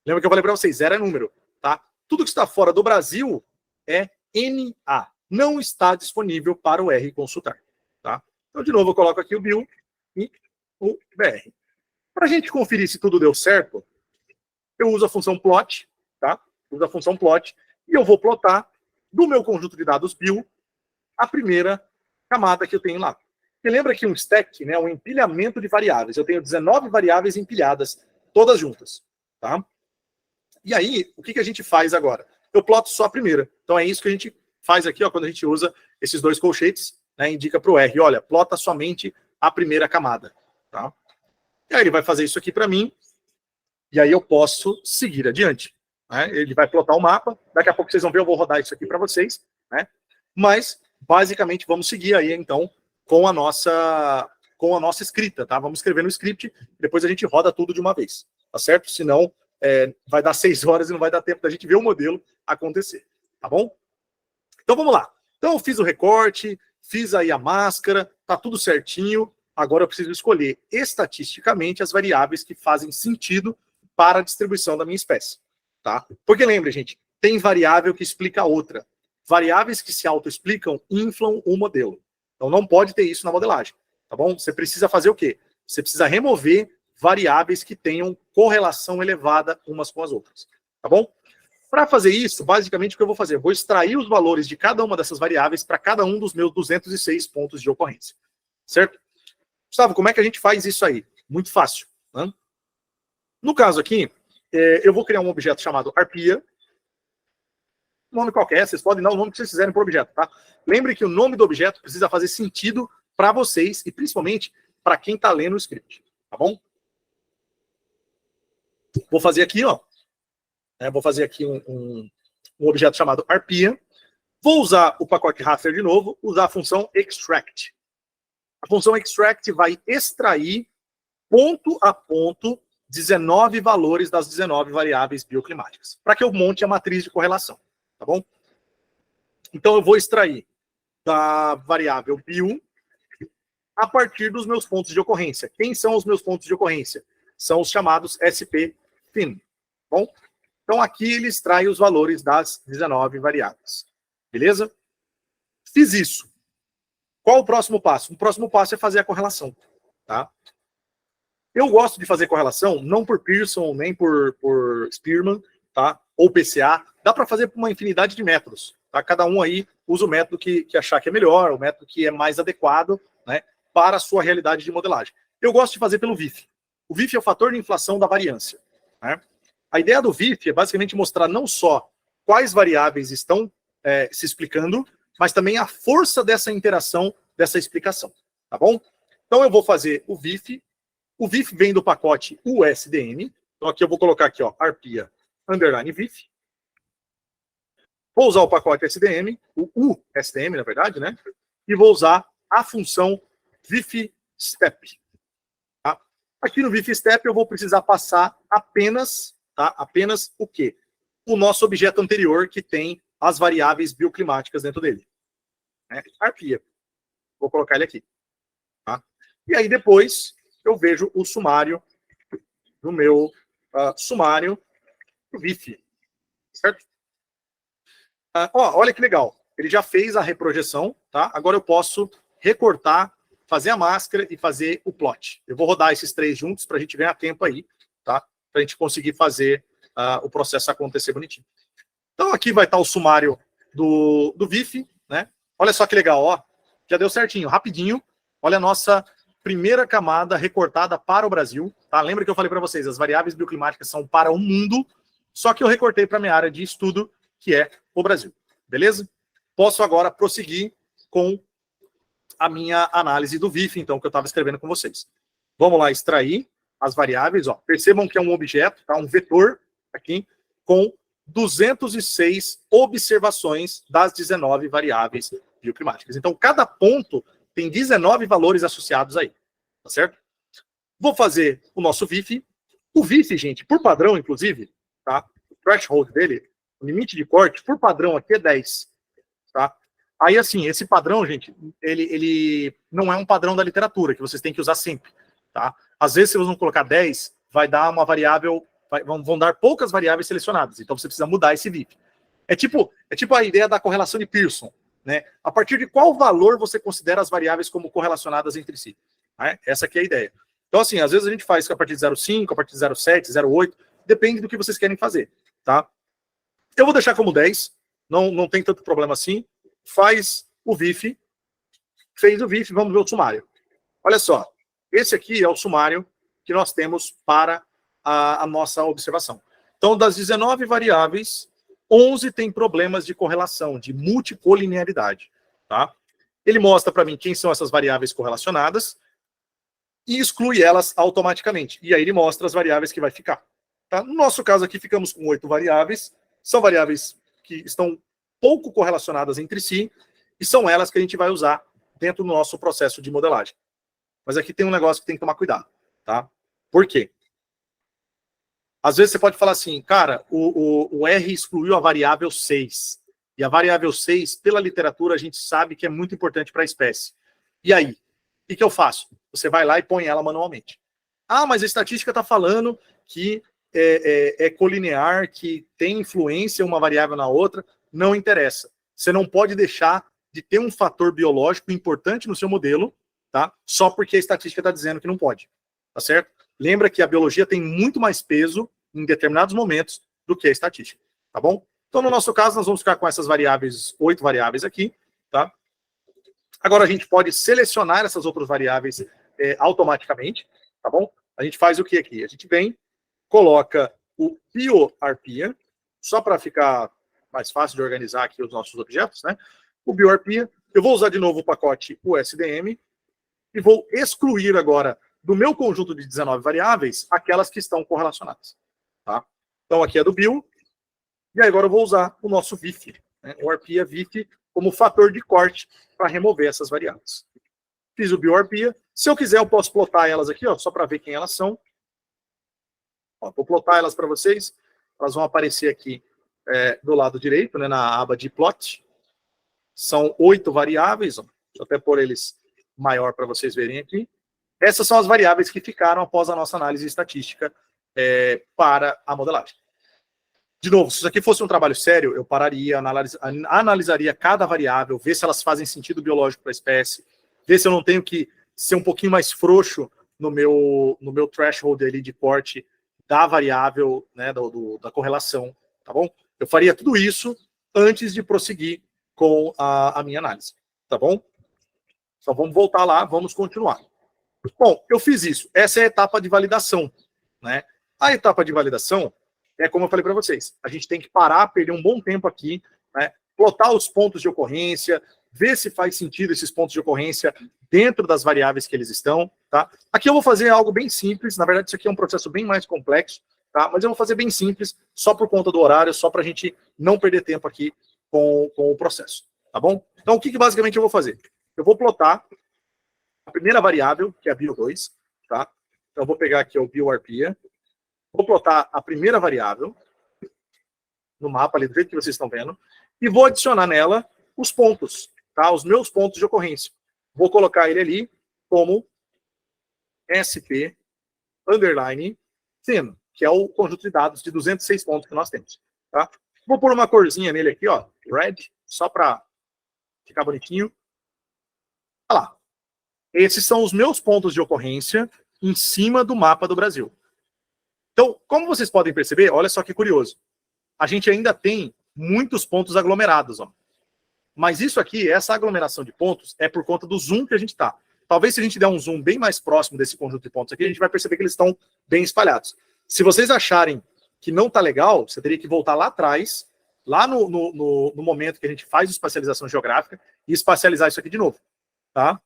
Lembra que eu falei para vocês, zero é número, tá? Tudo que está fora do Brasil é NA. Não está disponível para o R consultar, tá? Então, de novo, eu coloco aqui o BIL e o BR. Para a gente conferir se tudo deu certo, eu uso a função plot, tá? Uso a função plot e eu vou plotar do meu conjunto de dados BIL a primeira camada que eu tenho lá. Você lembra que um stack, né, um empilhamento de variáveis. Eu tenho 19 variáveis empilhadas, todas juntas, tá? E aí, o que a gente faz agora? Eu ploto só a primeira. Então é isso que a gente faz aqui, ó, quando a gente usa esses dois colchetes, né, indica para o R, olha, plota somente a primeira camada, tá? E aí ele vai fazer isso aqui para mim, e aí eu posso seguir adiante, né? Ele vai plotar o mapa, daqui a pouco vocês vão ver, eu vou rodar isso aqui para vocês, né? Mas, basicamente, vamos seguir aí, então, com a nossa escrita, tá? Vamos escrever no script, depois a gente roda tudo de uma vez, tá certo? Senão, vai dar 6 horas e não vai dar tempo da gente ver o modelo acontecer, tá bom? Então, vamos lá. Então, eu fiz o recorte, fiz aí a máscara, tá tudo certinho. Agora eu preciso escolher estatisticamente as variáveis que fazem sentido para a distribuição da minha espécie, tá? Porque lembre, gente, tem variável que explica a outra. Variáveis que se autoexplicam inflam o modelo. Então não pode ter isso na modelagem, tá bom? Você precisa fazer o quê? Você precisa remover variáveis que tenham correlação elevada umas com as outras, tá bom? Para fazer isso, basicamente o que eu vou fazer? Eu vou extrair os valores de cada uma dessas variáveis para cada um dos meus 206 pontos de ocorrência, certo? Gustavo, como é que a gente faz isso aí? Muito fácil, né? No caso aqui, eu vou criar um objeto chamado arpia, um nome qualquer, vocês podem dar o nome que vocês quiserem para o objeto, tá? Lembre que o nome do objeto precisa fazer sentido para vocês e principalmente para quem está lendo o script, tá bom? Vou fazer aqui, ó. Vou fazer aqui um objeto chamado arpia. Vou usar o pacote raster de novo, usar a função extract. A função extract vai extrair ponto a ponto 19 valores das 19 variáveis bioclimáticas, para que eu monte a matriz de correlação, tá bom? Então eu vou extrair da variável bio a partir dos meus pontos de ocorrência. Quem são os meus pontos de ocorrência? São os chamados SP-FIN, tá bom? Então aqui ele extrai os valores das 19 variáveis, beleza? Fiz isso. Qual o próximo passo? O próximo passo é fazer a correlação, tá? Eu gosto de fazer correlação, não por Pearson, nem por Spearman, tá? Ou PCA. Dá para fazer por uma infinidade de métodos, tá? Cada um aí usa o método que achar que é melhor, o método que é mais adequado, né, para a sua realidade de modelagem. Eu gosto de fazer pelo VIF. O VIF é o fator de inflação da variância, né? A ideia do VIF é basicamente mostrar não só quais variáveis estão se explicando, mas também a força dessa interação, dessa explicação, tá bom? Então eu vou fazer o VIF. O VIF vem do pacote USDM. Então aqui eu vou colocar aqui, ó, arpia underline VIF. Vou usar o pacote SDM, o USDM, na verdade, né? E vou usar a função VIF step. Tá? Aqui no VIF step eu vou precisar passar apenas, tá? Apenas o quê? O nosso objeto anterior que tem as variáveis bioclimáticas dentro dele. Né? Arpia. Vou colocar ele aqui. Tá? E aí depois eu vejo o sumário do meu sumário do VIF. Certo? Olha que legal. Ele já fez a reprojeção, tá? Agora eu posso recortar, fazer a máscara e fazer o plot. Eu vou rodar esses três juntos para a gente ganhar tempo aí, tá? Para a gente conseguir fazer o processo acontecer bonitinho. Então aqui vai estar o sumário do VIF, né? Olha só que legal, ó. Já deu certinho, rapidinho. Olha a nossa primeira camada recortada para o Brasil, tá? Lembra que eu falei para vocês, as variáveis bioclimáticas são para o mundo, só que eu recortei para a minha área de estudo, que é o Brasil, beleza? Posso agora prosseguir com a minha análise do VIF, então, que eu estava escrevendo com vocês. Vamos lá extrair as variáveis, ó. Percebam que é um objeto, tá? Um vetor aqui, com 206 observações das 19 variáveis bioclimáticas. Então, cada ponto tem 19 valores associados aí, tá certo? Vou fazer o nosso VIF. O VIF, gente, por padrão, inclusive, tá? O threshold dele, o limite de corte, por padrão aqui é 10, tá? Aí, assim, esse padrão, gente, ele não é um padrão da literatura, que vocês têm que usar sempre, tá? Às vezes, se vocês vão colocar 10, vai dar uma variável, vão dar poucas variáveis selecionadas, então você precisa mudar esse VIF. É tipo a ideia da correlação de Pearson, né? A partir de qual valor você considera as variáveis como correlacionadas entre si? Né? Essa aqui é a ideia. Então, assim, às vezes a gente faz a partir de 0,5, a partir de 0,7, 0,8, depende do que vocês querem fazer, tá? Eu vou deixar como 10, não tem tanto problema assim. Faz o VIF, fez o VIF, vamos ver o sumário. Olha só, esse aqui é o sumário que nós temos para a nossa observação. Então, das 19 variáveis, 11 tem problemas de correlação, de multicolinearidade, tá? Ele mostra para mim quem são essas variáveis correlacionadas e exclui elas automaticamente. E aí ele mostra as variáveis que vai ficar. Tá? No nosso caso aqui, ficamos com 8 variáveis. São variáveis que estão pouco correlacionadas entre si e são elas que a gente vai usar dentro do nosso processo de modelagem. Mas aqui tem um negócio que tem que tomar cuidado, tá? Por quê? Às vezes você pode falar assim, cara, o R excluiu a variável 6. E a variável 6, pela literatura, a gente sabe que é muito importante para a espécie. E aí? O que eu faço? Você vai lá e põe ela manualmente. Ah, mas a estatística está falando que é colinear, que tem influência uma variável na outra, não interessa. Você não pode deixar de ter um fator biológico importante no seu modelo, tá? Só porque a estatística está dizendo que não pode, tá certo? Lembra que a biologia tem muito mais peso em determinados momentos do que a estatística, tá bom? Então, no nosso caso, nós vamos ficar com essas variáveis, 8 variáveis aqui, tá? Agora, a gente pode selecionar essas outras variáveis automaticamente, tá bom? A gente faz o que aqui? A gente vem, coloca o bioarpia, só para ficar mais fácil de organizar aqui os nossos objetos, né? O bioarpia, eu vou usar de novo o pacote USDM e vou excluir agora do meu conjunto de 19 variáveis aquelas que estão correlacionadas, tá? Então, aqui é do bio, e agora eu vou usar o nosso VIF, né? O arpia VIF como fator de corte para remover essas variáveis. Fiz o bioarpia. Se eu quiser, eu posso plotar elas aqui, ó, só para ver quem elas são. Ó, vou plotar elas para vocês. Elas vão aparecer aqui do lado direito, né, na aba de plot. São 8 variáveis. Ó. Deixa eu até pôr eles maior para vocês verem aqui. Essas são as variáveis que ficaram após a nossa análise estatística para a modelagem. De novo, se isso aqui fosse um trabalho sério, eu pararia, analisaria cada variável, ver se elas fazem sentido biológico para a espécie, ver se eu não tenho que ser um pouquinho mais frouxo no meu threshold ali de corte da variável, né, da correlação, tá bom? Eu faria tudo isso antes de prosseguir com a minha análise, tá bom? Então vamos voltar lá, vamos continuar. Bom, eu fiz isso. Essa é a etapa de validação, né? A etapa de validação é como eu falei para vocês. A gente tem que parar, perder um bom tempo aqui, né? Plotar os pontos de ocorrência, ver se faz sentido esses pontos de ocorrência dentro das variáveis que eles estão, tá? Aqui eu vou fazer algo bem simples. Na verdade, isso aqui é um processo bem mais complexo, tá? Mas eu vou fazer bem simples, só por conta do horário, só para a gente não perder tempo aqui com o processo, tá bom? Então, o que basicamente eu vou fazer? Eu vou plotar a primeira variável, que é a bio2, tá? Então, eu vou pegar aqui o bioarpia, vou plotar a primeira variável no mapa ali, do jeito que vocês estão vendo, e vou adicionar nela os pontos, tá? Os meus pontos de ocorrência. Vou colocar ele ali como SP underline thin, que é o conjunto de dados de 206 pontos que nós temos, tá? Vou pôr uma corzinha nele aqui, ó, red, só para ficar bonitinho. Olha lá. Esses são os meus pontos de ocorrência em cima do mapa do Brasil. Então, como vocês podem perceber, olha só que curioso. A gente ainda tem muitos pontos aglomerados, ó. Mas isso aqui, essa aglomeração de pontos, é por conta do zoom que a gente está. Talvez se a gente der um zoom bem mais próximo desse conjunto de pontos aqui, a gente vai perceber que eles estão bem espalhados. Se vocês acharem que não está legal, você teria que voltar lá atrás, lá no momento que a gente faz espacialização geográfica, e espacializar isso aqui de novo, tá?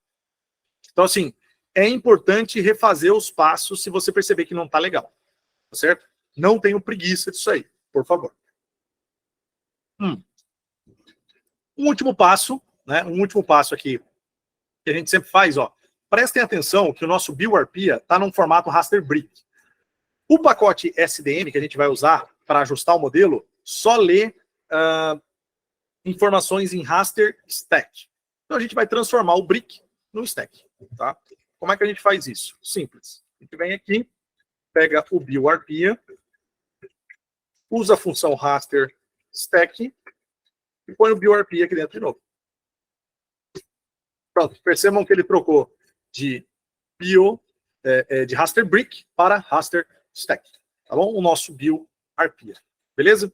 Então, assim, é importante refazer os passos se você perceber que não está legal, tá certo? Não tenham preguiça disso aí, por favor. Um último passo, né? Um último passo aqui que a gente sempre faz, ó. Prestem atenção que o nosso bioarpia está num formato raster brick. O pacote SDM que a gente vai usar para ajustar o modelo só lê informações em raster stack. Então a gente vai transformar o brick no stack, tá? Como é que a gente faz isso? Simples. A gente vem aqui, pega o bioarpia, usa a função raster stack e põe o bioarpia aqui dentro de novo. Pronto, percebam que ele trocou de de raster brick para raster stack, tá bom? O nosso bioarpia, beleza?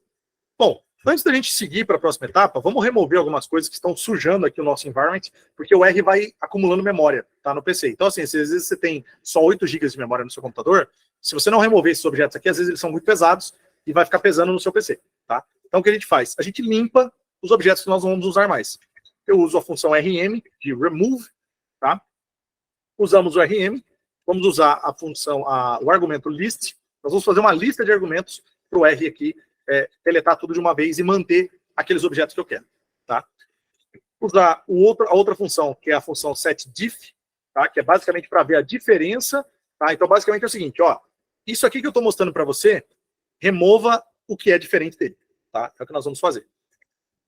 Bom, antes da gente seguir para a próxima etapa, vamos remover algumas coisas que estão sujando aqui o nosso environment, porque o R vai acumulando memória, tá, no PC. Então, assim, às vezes você tem só 8 GB de memória no seu computador, se você não remover esses objetos aqui, às vezes eles são muito pesados e vai ficar pesando no seu PC, tá? Então, o que a gente faz? A gente limpa os objetos que nós não vamos usar mais. Eu uso a função RM de remove, tá? Usamos o RM, vamos usar a função, o argumento list. Nós vamos fazer uma lista de argumentos para o R aqui, deletar tudo de uma vez e manter aqueles objetos que eu quero, tá? Usar a outra função, que é a função setDiff, tá? Que é basicamente para ver a diferença, tá? Então, basicamente é o seguinte, ó, isso aqui que eu estou mostrando para você, remova o que é diferente dele, tá? É o que nós vamos fazer.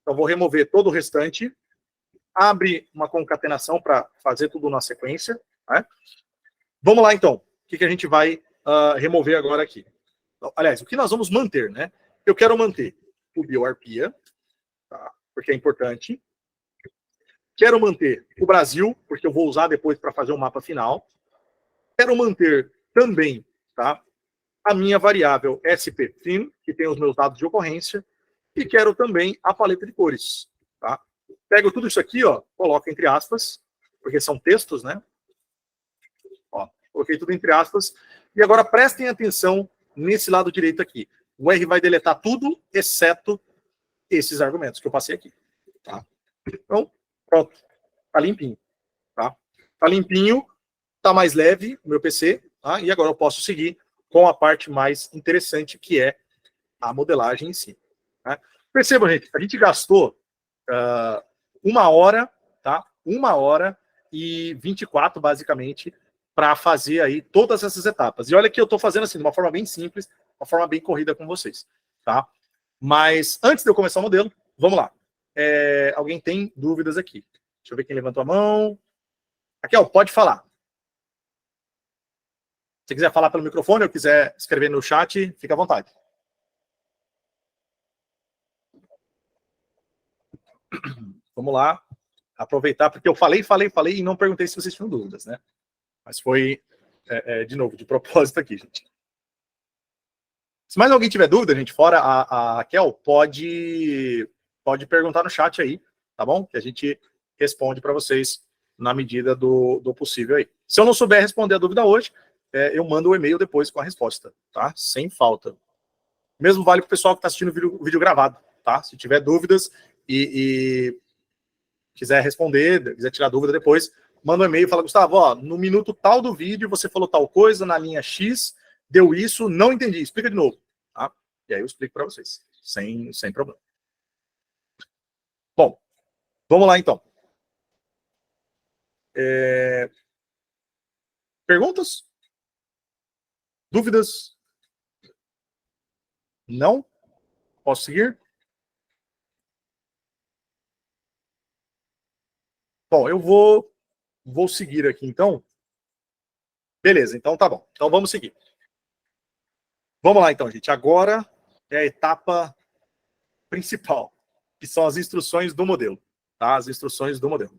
Então, vou remover todo o restante, abre uma concatenação para fazer tudo na sequência, né? Vamos lá, então. O que a gente vai remover agora aqui? aliás, o que nós vamos manter, né? Eu quero manter o Bioarpia, tá? Porque é importante. Quero manter o Brasil, porque eu vou usar depois para fazer o mapa final. Quero manter também, tá, a minha variável SPFIN, que tem os meus dados de ocorrência, e quero também a paleta de cores. Tá? Pego tudo isso aqui, ó, coloco entre aspas, porque são textos, né? Ó, coloquei tudo entre aspas. E agora prestem atenção nesse lado direito aqui. O R vai deletar tudo, exceto esses argumentos que eu passei aqui. Tá? Então, pronto. Tá limpinho. Tá? Tá limpinho, tá mais leve o meu PC. Tá? E agora eu posso seguir com a parte mais interessante, que é a modelagem em si. Tá? Percebam, gente, a gente gastou 1 hora, tá? 1 hora e 24, basicamente, para fazer aí todas essas etapas. E olha que eu estou fazendo assim, de uma forma bem simples, uma forma bem corrida com vocês. Tá? Mas antes de eu começar o modelo, vamos lá. Alguém tem dúvidas aqui? Deixa eu ver quem levantou a mão. Raquel, pode falar. Se quiser falar pelo microfone ou quiser escrever no chat, fica à vontade. Vamos lá. Aproveitar, porque eu falei e não perguntei se vocês tinham dúvidas, né? Mas foi, de novo, de propósito aqui, gente. Se mais alguém tiver dúvida, gente, fora a Raquel, pode perguntar no chat aí, tá bom? Que a gente responde para vocês na medida do possível aí. Se eu não souber responder a dúvida hoje, eu mando o e-mail depois com a resposta, tá? Sem falta. Mesmo vale para o pessoal que está assistindo o vídeo gravado, tá? Se tiver dúvidas e quiser responder, quiser tirar dúvida depois, manda um e-mail e fala, Gustavo, ó, no minuto tal do vídeo você falou tal coisa, na linha X, deu isso, não entendi, explica de novo. Tá? E aí eu explico para vocês, sem problema. Bom, vamos lá então. Perguntas? Dúvidas? Não? Posso seguir? Bom, eu vou seguir aqui então. Beleza, então tá bom. Então vamos seguir. Vamos lá então, gente. Agora é a etapa principal, que são as instruções do modelo. Tá? As instruções do modelo.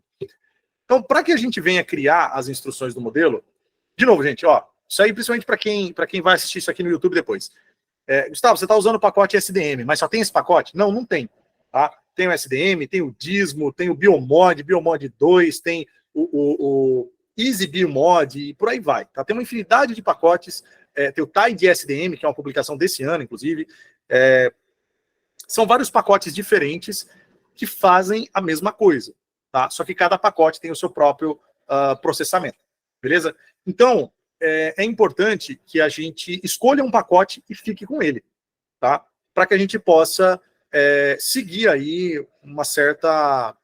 Então, para que a gente venha criar as instruções do modelo, de novo, gente, ó, isso aí principalmente para quem vai assistir isso aqui no YouTube depois. Gustavo, você está usando o pacote SDM, mas só tem esse pacote? Não, não tem. Tá? Tem o SDM, tem o Dismo, tem o Biomod, Biomod 2, tem o Easy Biomod e por aí vai. Tá? Tem uma infinidade de pacotes. Tem o Tide SDM, que é uma publicação desse ano, inclusive. São vários pacotes diferentes que fazem a mesma coisa. Tá? Só que cada pacote tem o seu próprio processamento. Beleza? Então, é importante que a gente escolha um pacote e fique com ele, tá? Para que a gente possa seguir aí uma certa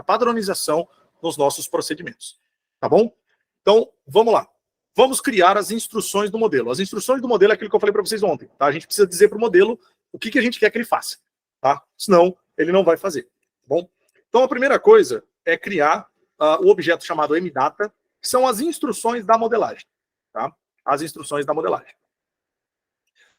padronização nos nossos procedimentos, tá bom? Então, vamos lá. Vamos criar as instruções do modelo. As instruções do modelo é aquilo que eu falei para vocês ontem, tá? A gente precisa dizer para o modelo o que a gente quer que ele faça, tá? Senão, ele não vai fazer, tá bom? Então, a primeira coisa é criar o objeto chamado mdata, que são as instruções da modelagem. Tá? As instruções da modelagem.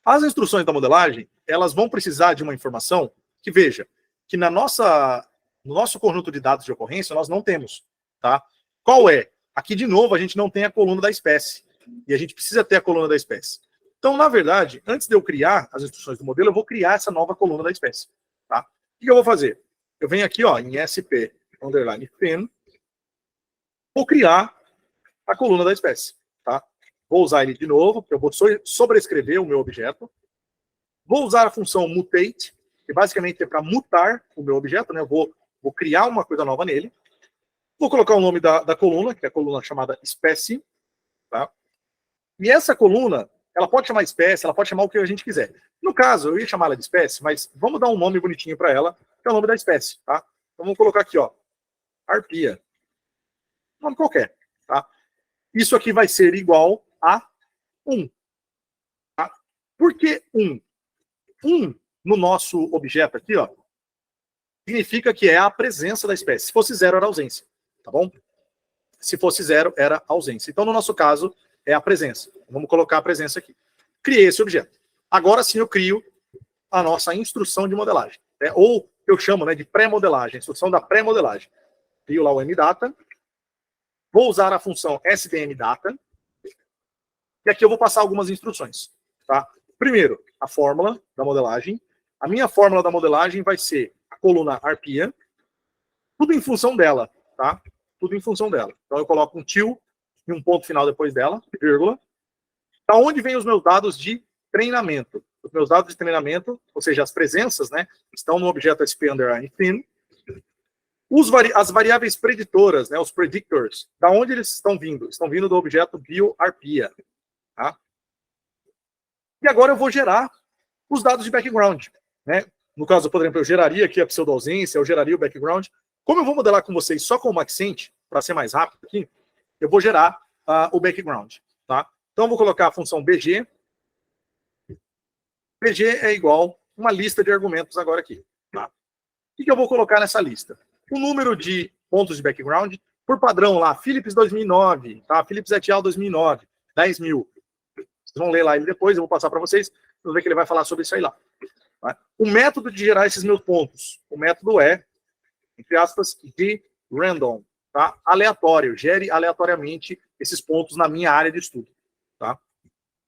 As instruções da modelagem, elas vão precisar de uma informação que, veja, que no nosso conjunto de dados de ocorrência, nós não temos. Tá? Qual é? Aqui, de novo, a gente não tem a coluna da espécie. E a gente precisa ter a coluna da espécie. Então, na verdade, antes de eu criar as instruções do modelo, eu vou criar essa nova coluna da espécie. Tá? O que eu vou fazer? Eu venho aqui, ó, em SP_FIN, vou criar a coluna da espécie. Tá? Vou usar ele de novo, porque eu vou sobrescrever o meu objeto. Vou usar a função mutate, que basicamente é para mutar o meu objeto, né? Eu vou criar uma coisa nova nele. Vou colocar o nome da coluna, que é a coluna chamada espécie. Tá? E essa coluna, ela pode chamar espécie, ela pode chamar o que a gente quiser. No caso, eu ia chamar ela de espécie, mas vamos dar um nome bonitinho para ela, que é o nome da espécie. Tá? Então vamos colocar aqui, ó, arpia. Um nome qualquer. Tá? Isso aqui vai ser igual a 1. Tá? Por que 1? 1 no nosso objeto aqui, ó, significa que é a presença da espécie. Se fosse 0, era ausência. Tá bom? Se fosse 0, era ausência. Então, no nosso caso, é a presença. Vamos colocar a presença aqui. Criei esse objeto. Agora sim eu crio a nossa instrução de modelagem, né? Ou eu chamo, né, de pré-modelagem, instrução da pré-modelagem. Crio lá o mdata, vou usar a função sdmdata, e aqui eu vou passar algumas instruções. Tá? Primeiro, a fórmula da modelagem. A minha fórmula da modelagem vai ser a coluna arpia, tudo em função dela, tá? Tudo em função dela. Então eu coloco um til e um ponto final depois dela, vírgula. Da onde vem os meus dados de treinamento? Os meus dados de treinamento, ou seja, as presenças, né, estão no objeto sp_thin. As variáveis preditoras, né, os predictors, da onde eles estão vindo? Estão vindo do objeto bioarpia. Tá? E agora eu vou gerar os dados de background. Né? No caso, por exemplo, eu geraria aqui a pseudo-ausência, eu geraria o background. Como eu vou modelar com vocês só com o Maxent, para ser mais rápido aqui, eu vou gerar o background. Tá? Então, eu vou colocar a função bg. bg é igual uma lista de argumentos agora aqui. Tá? O que eu vou colocar nessa lista? O número de pontos de background, por padrão lá, Philips 2009, tá? Philips et al. 2009, 10.000. Vocês vão ler lá ele depois, eu vou passar para vocês, vamos ver que ele vai falar sobre isso aí lá. Tá? O método de gerar esses meus pontos, o método é, entre aspas, de random, tá? Aleatório, gere aleatoriamente esses pontos na minha área de estudo. Tá?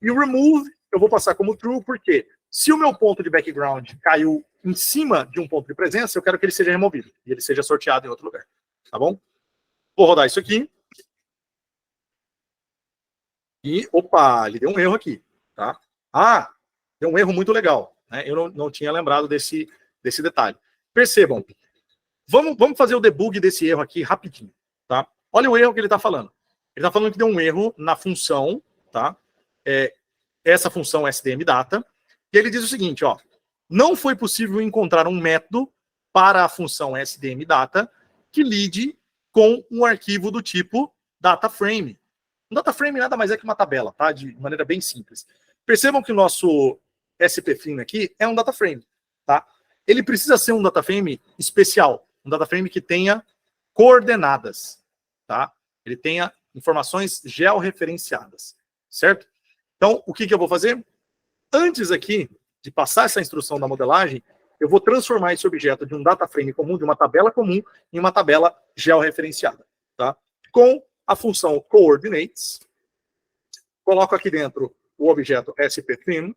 E o remove, eu vou passar como true, porque se o meu ponto de background caiu em cima de um ponto de presença, eu quero que ele seja removido, e ele seja sorteado em outro lugar. Tá bom? Vou rodar isso aqui. E, opa, ele deu um erro aqui, tá? Ah, deu um erro muito legal, né? Eu não tinha lembrado desse detalhe. Percebam, vamos fazer o debug desse erro aqui rapidinho, tá? Olha o erro que ele está falando. Ele está falando que deu um erro na função, tá? Essa função sdmdata, e ele diz o seguinte, ó, não foi possível encontrar um método para a função sdmdata que lide com um arquivo do tipo dataframe. Um dataframe nada mais é que uma tabela, tá? De maneira bem simples. Percebam que o nosso SPFIN aqui é um dataframe, tá? Ele precisa ser um dataframe especial, um dataframe que tenha coordenadas, tá? Ele tenha informações georreferenciadas, certo? Então, o que eu vou fazer? Antes aqui de passar essa instrução da modelagem, eu vou transformar esse objeto de um dataframe comum, de uma tabela comum, em uma tabela georreferenciada, tá? Com a função coordinates, coloco aqui dentro o objeto spFin,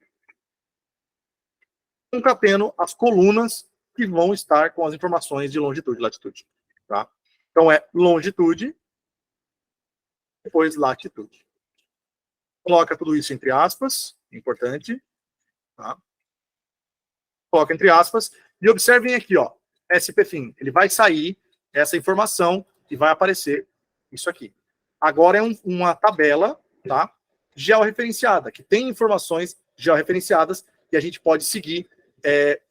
concateno as colunas que vão estar com as informações de longitude e latitude. Tá? Então é longitude, depois latitude. Coloca tudo isso entre aspas, importante. Tá? Coloca entre aspas, e observem aqui, ó, spFin, ele vai sair essa informação e vai aparecer isso aqui. Agora é uma tabela, tá, georreferenciada, que tem informações georreferenciadas e a gente pode seguir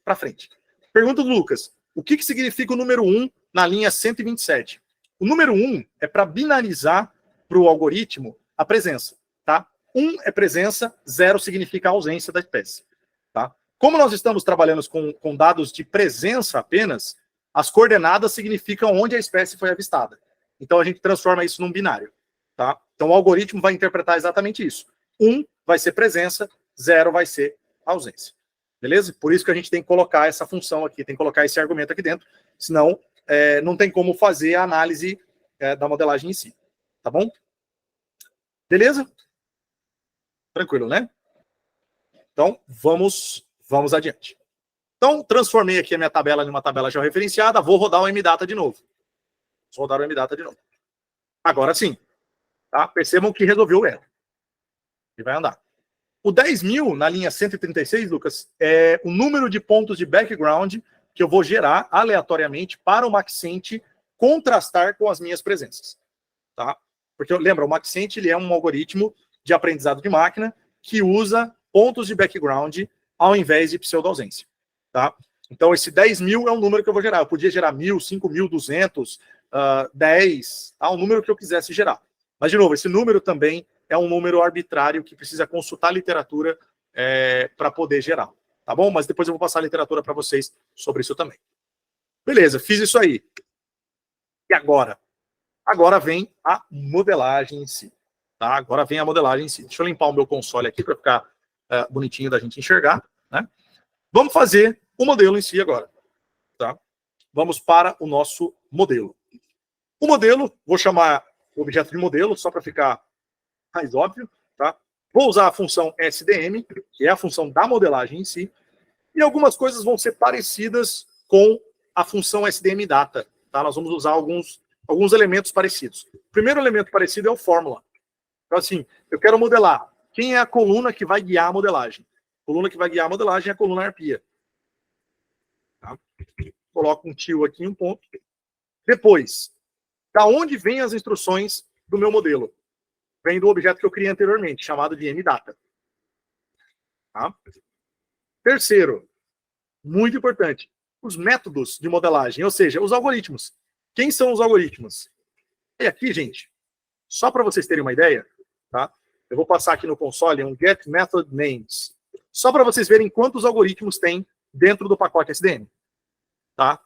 para frente. Pergunta do Lucas, o que significa o número 1 na linha 127? O número 1 é para binarizar para o algoritmo a presença. Tá? 1 é presença, 0 significa a ausência da espécie. Tá? Como nós estamos trabalhando com dados de presença apenas, as coordenadas significam onde a espécie foi avistada. Então a gente transforma isso num binário. Tá? Então o algoritmo vai interpretar exatamente isso. 1 vai ser presença, 0 vai ser ausência. Beleza? Por isso que a gente tem que colocar essa função aqui, tem que colocar esse argumento aqui dentro, senão não tem como fazer a análise da modelagem em si. Tá bom? Beleza? Tranquilo, né? Então, vamos adiante. Então, transformei aqui a minha tabela em uma tabela georreferenciada, vou rodar o mdata de novo. Vou rodar o mdata de novo. Agora sim. Tá? Percebam que resolveu o erro. Ele vai andar. O 10.000 na linha 136, Lucas, é o número de pontos de background que eu vou gerar aleatoriamente para o Maxent contrastar com as minhas presenças. Tá? Porque, lembra, o Maxent ele é um algoritmo de aprendizado de máquina que usa pontos de background ao invés de pseudo-ausência. Tá? Então, esse 10.000 é um número que eu vou gerar. Eu podia gerar 1.000, 5.200, 10, tá? O número que eu quisesse gerar. Mas, de novo, esse número também é um número arbitrário que precisa consultar a literatura para poder gerar. Tá bom? Mas depois eu vou passar a literatura para vocês sobre isso também. Beleza, fiz isso aí. E agora? Agora vem a modelagem em si. Tá? Agora vem a modelagem em si. Deixa eu limpar o meu console aqui para ficar bonitinho da gente enxergar, né? Vamos fazer o modelo em si agora, tá? Vamos para o nosso modelo. O modelo, vou chamar o objeto de modelo, só para ficar mais óbvio, tá? Vou usar a função SDM, que é a função da modelagem em si, e algumas coisas vão ser parecidas com a função SDM data, tá? Nós vamos usar alguns elementos parecidos. O primeiro elemento parecido é o fórmula. Então, assim, eu quero modelar quem é a coluna que vai guiar a modelagem. A coluna que vai guiar a modelagem é a coluna arpia. Tá? Coloco um tio aqui, um ponto. Depois, da onde vêm as instruções do meu modelo? Vem do objeto que eu criei anteriormente, chamado de mdata. Tá? Terceiro, muito importante, os métodos de modelagem, ou seja, os algoritmos. Quem são os algoritmos? E aqui, gente, só para vocês terem uma ideia, tá? Eu vou passar aqui no console um get method names, só para vocês verem quantos algoritmos tem dentro do pacote SDM. Tá?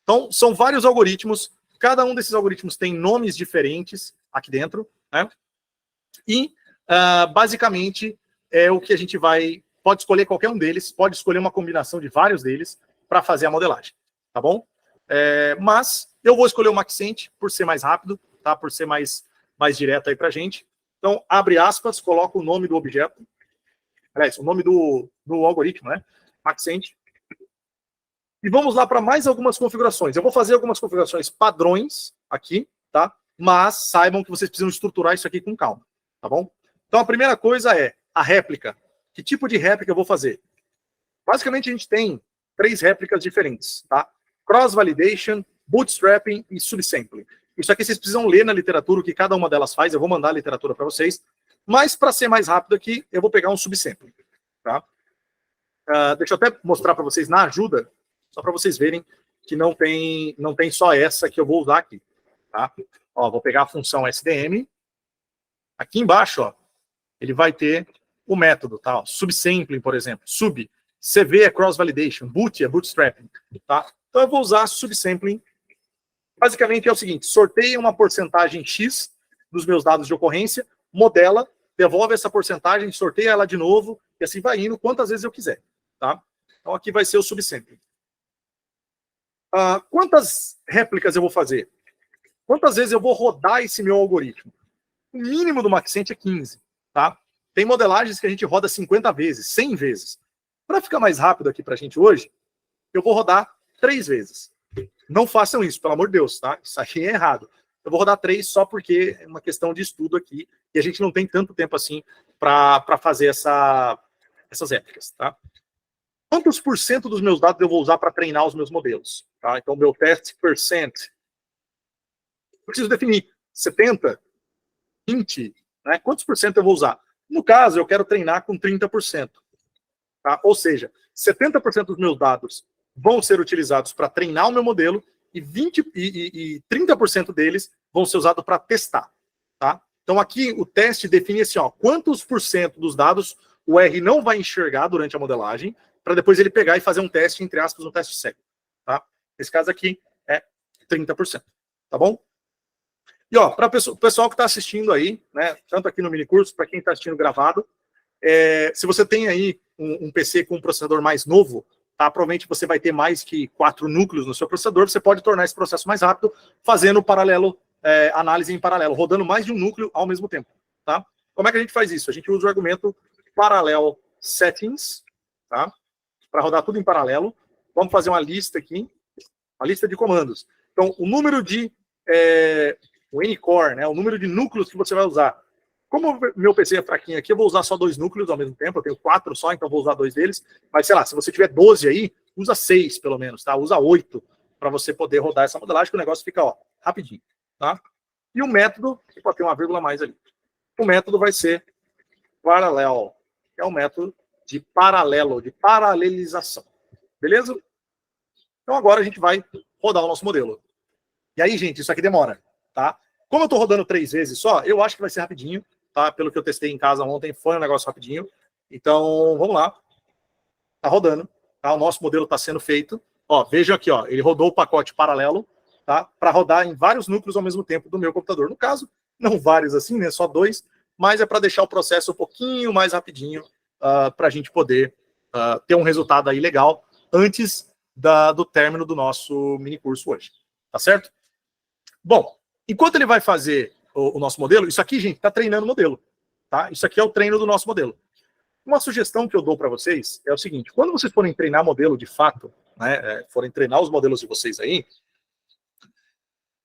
Então, são vários algoritmos, cada um desses algoritmos tem nomes diferentes aqui dentro, né? E, basicamente, é o que a gente pode escolher qualquer um deles, pode escolher uma combinação de vários deles para fazer a modelagem, tá bom? Mas eu vou escolher o Maxent por ser mais rápido, tá? Por ser mais direto aí para a gente. Então, abre aspas, coloca o nome do objeto, aliás, o nome do algoritmo, né? Maxent. E vamos lá para mais algumas configurações. Eu vou fazer algumas configurações padrões aqui, tá? Mas saibam que vocês precisam estruturar isso aqui com calma, tá bom? Então, a primeira coisa é a réplica. Que tipo de réplica eu vou fazer? Basicamente, a gente tem 3 réplicas diferentes, tá? Cross-validation, bootstrapping e subsampling. Isso aqui vocês precisam ler na literatura o que cada uma delas faz. Eu vou mandar a literatura para vocês. Mas, para ser mais rápido aqui, eu vou pegar um subsampling, tá? Deixa eu até mostrar para vocês na ajuda, só para vocês verem que não tem só essa que eu vou usar aqui, tá? Ó, vou pegar a função SDM. Aqui embaixo, ó, ele vai ter o método, tá? Ó, subsampling, por exemplo. Sub, CV é cross-validation, boot é bootstrapping, tá? Então eu vou usar subsampling. Basicamente é o seguinte, sorteia uma porcentagem X dos meus dados de ocorrência, modela, devolve essa porcentagem, sorteia ela de novo, e assim vai indo quantas vezes eu quiser, tá? Então aqui vai ser o subsampling. Quantas réplicas eu vou fazer? Quantas vezes eu vou rodar esse meu algoritmo? O mínimo do Maxent é 15, tá? Tem modelagens que a gente roda 50 vezes, 100 vezes. Para ficar mais rápido aqui para a gente hoje, eu vou rodar 3 vezes. Não façam isso, pelo amor de Deus, tá? Isso aqui é errado. Eu vou rodar 3 só porque é uma questão de estudo aqui e a gente não tem tanto tempo assim para fazer essas réplicas, tá? Quantos por cento dos meus dados eu vou usar para treinar os meus modelos? Tá? Então, meu test percent. Eu preciso definir 70, 20, né? Quantos por cento eu vou usar? No caso, eu quero treinar com 30%. Tá? Ou seja, 70% dos meus dados vão ser utilizados para treinar o meu modelo e 30% deles vão ser usados para testar. Tá? Então, aqui o teste define assim, ó, quantos por cento dos dados o R não vai enxergar durante a modelagem, para depois ele pegar e fazer um teste, entre aspas, um teste cego. Tá? Nesse caso aqui é 30%. Tá bom? E ó, para o pessoal que está assistindo aí, né, tanto aqui no minicurso, para quem está assistindo gravado, se você tem aí um PC com um processador mais novo, tá, provavelmente você vai ter mais que 4 núcleos no seu processador, você pode tornar esse processo mais rápido, fazendo paralelo, análise em paralelo, rodando mais de um núcleo ao mesmo tempo. Tá? Como é que a gente faz isso? A gente usa o argumento parallel settings, tá? Para rodar tudo em paralelo. Vamos fazer uma lista aqui, uma lista de comandos. Então, o número de o N-core, né, o número de núcleos que você vai usar. Como o meu PC é fraquinho aqui, eu vou usar só 2 núcleos ao mesmo tempo, eu tenho 4 só, então vou usar 2 deles. Mas, sei lá, se você tiver 12 aí, usa 6 pelo menos, tá? Usa 8 para você poder rodar essa modelagem, que o negócio fica, ó, rapidinho, tá? E o método, que pode ter uma vírgula a mais ali. O método vai ser parallel, que é o método de paralelo, de paralelização. Beleza? Então agora a gente vai rodar o nosso modelo. E aí, gente, isso aqui demora, tá? Como eu estou rodando 3 vezes só, eu acho que vai ser rapidinho, tá? Pelo que eu testei em casa ontem, foi um negócio rapidinho. Então, vamos lá. Tá rodando, tá? O nosso modelo está sendo feito. Ó, vejam aqui, ó, ele rodou o pacote paralelo, tá? Para rodar em vários núcleos ao mesmo tempo do meu computador. No caso, não vários assim, né? Só 2, mas é para deixar o processo um pouquinho mais rapidinho para a gente poder ter um resultado aí legal antes do término do nosso mini curso hoje. Tá certo? Bom, enquanto ele vai fazer o nosso modelo, isso aqui, gente, está treinando o modelo. Tá? Isso aqui é o treino do nosso modelo. Uma sugestão que eu dou para vocês é o seguinte: quando vocês forem treinar modelo de fato, né, forem treinar os modelos de vocês aí,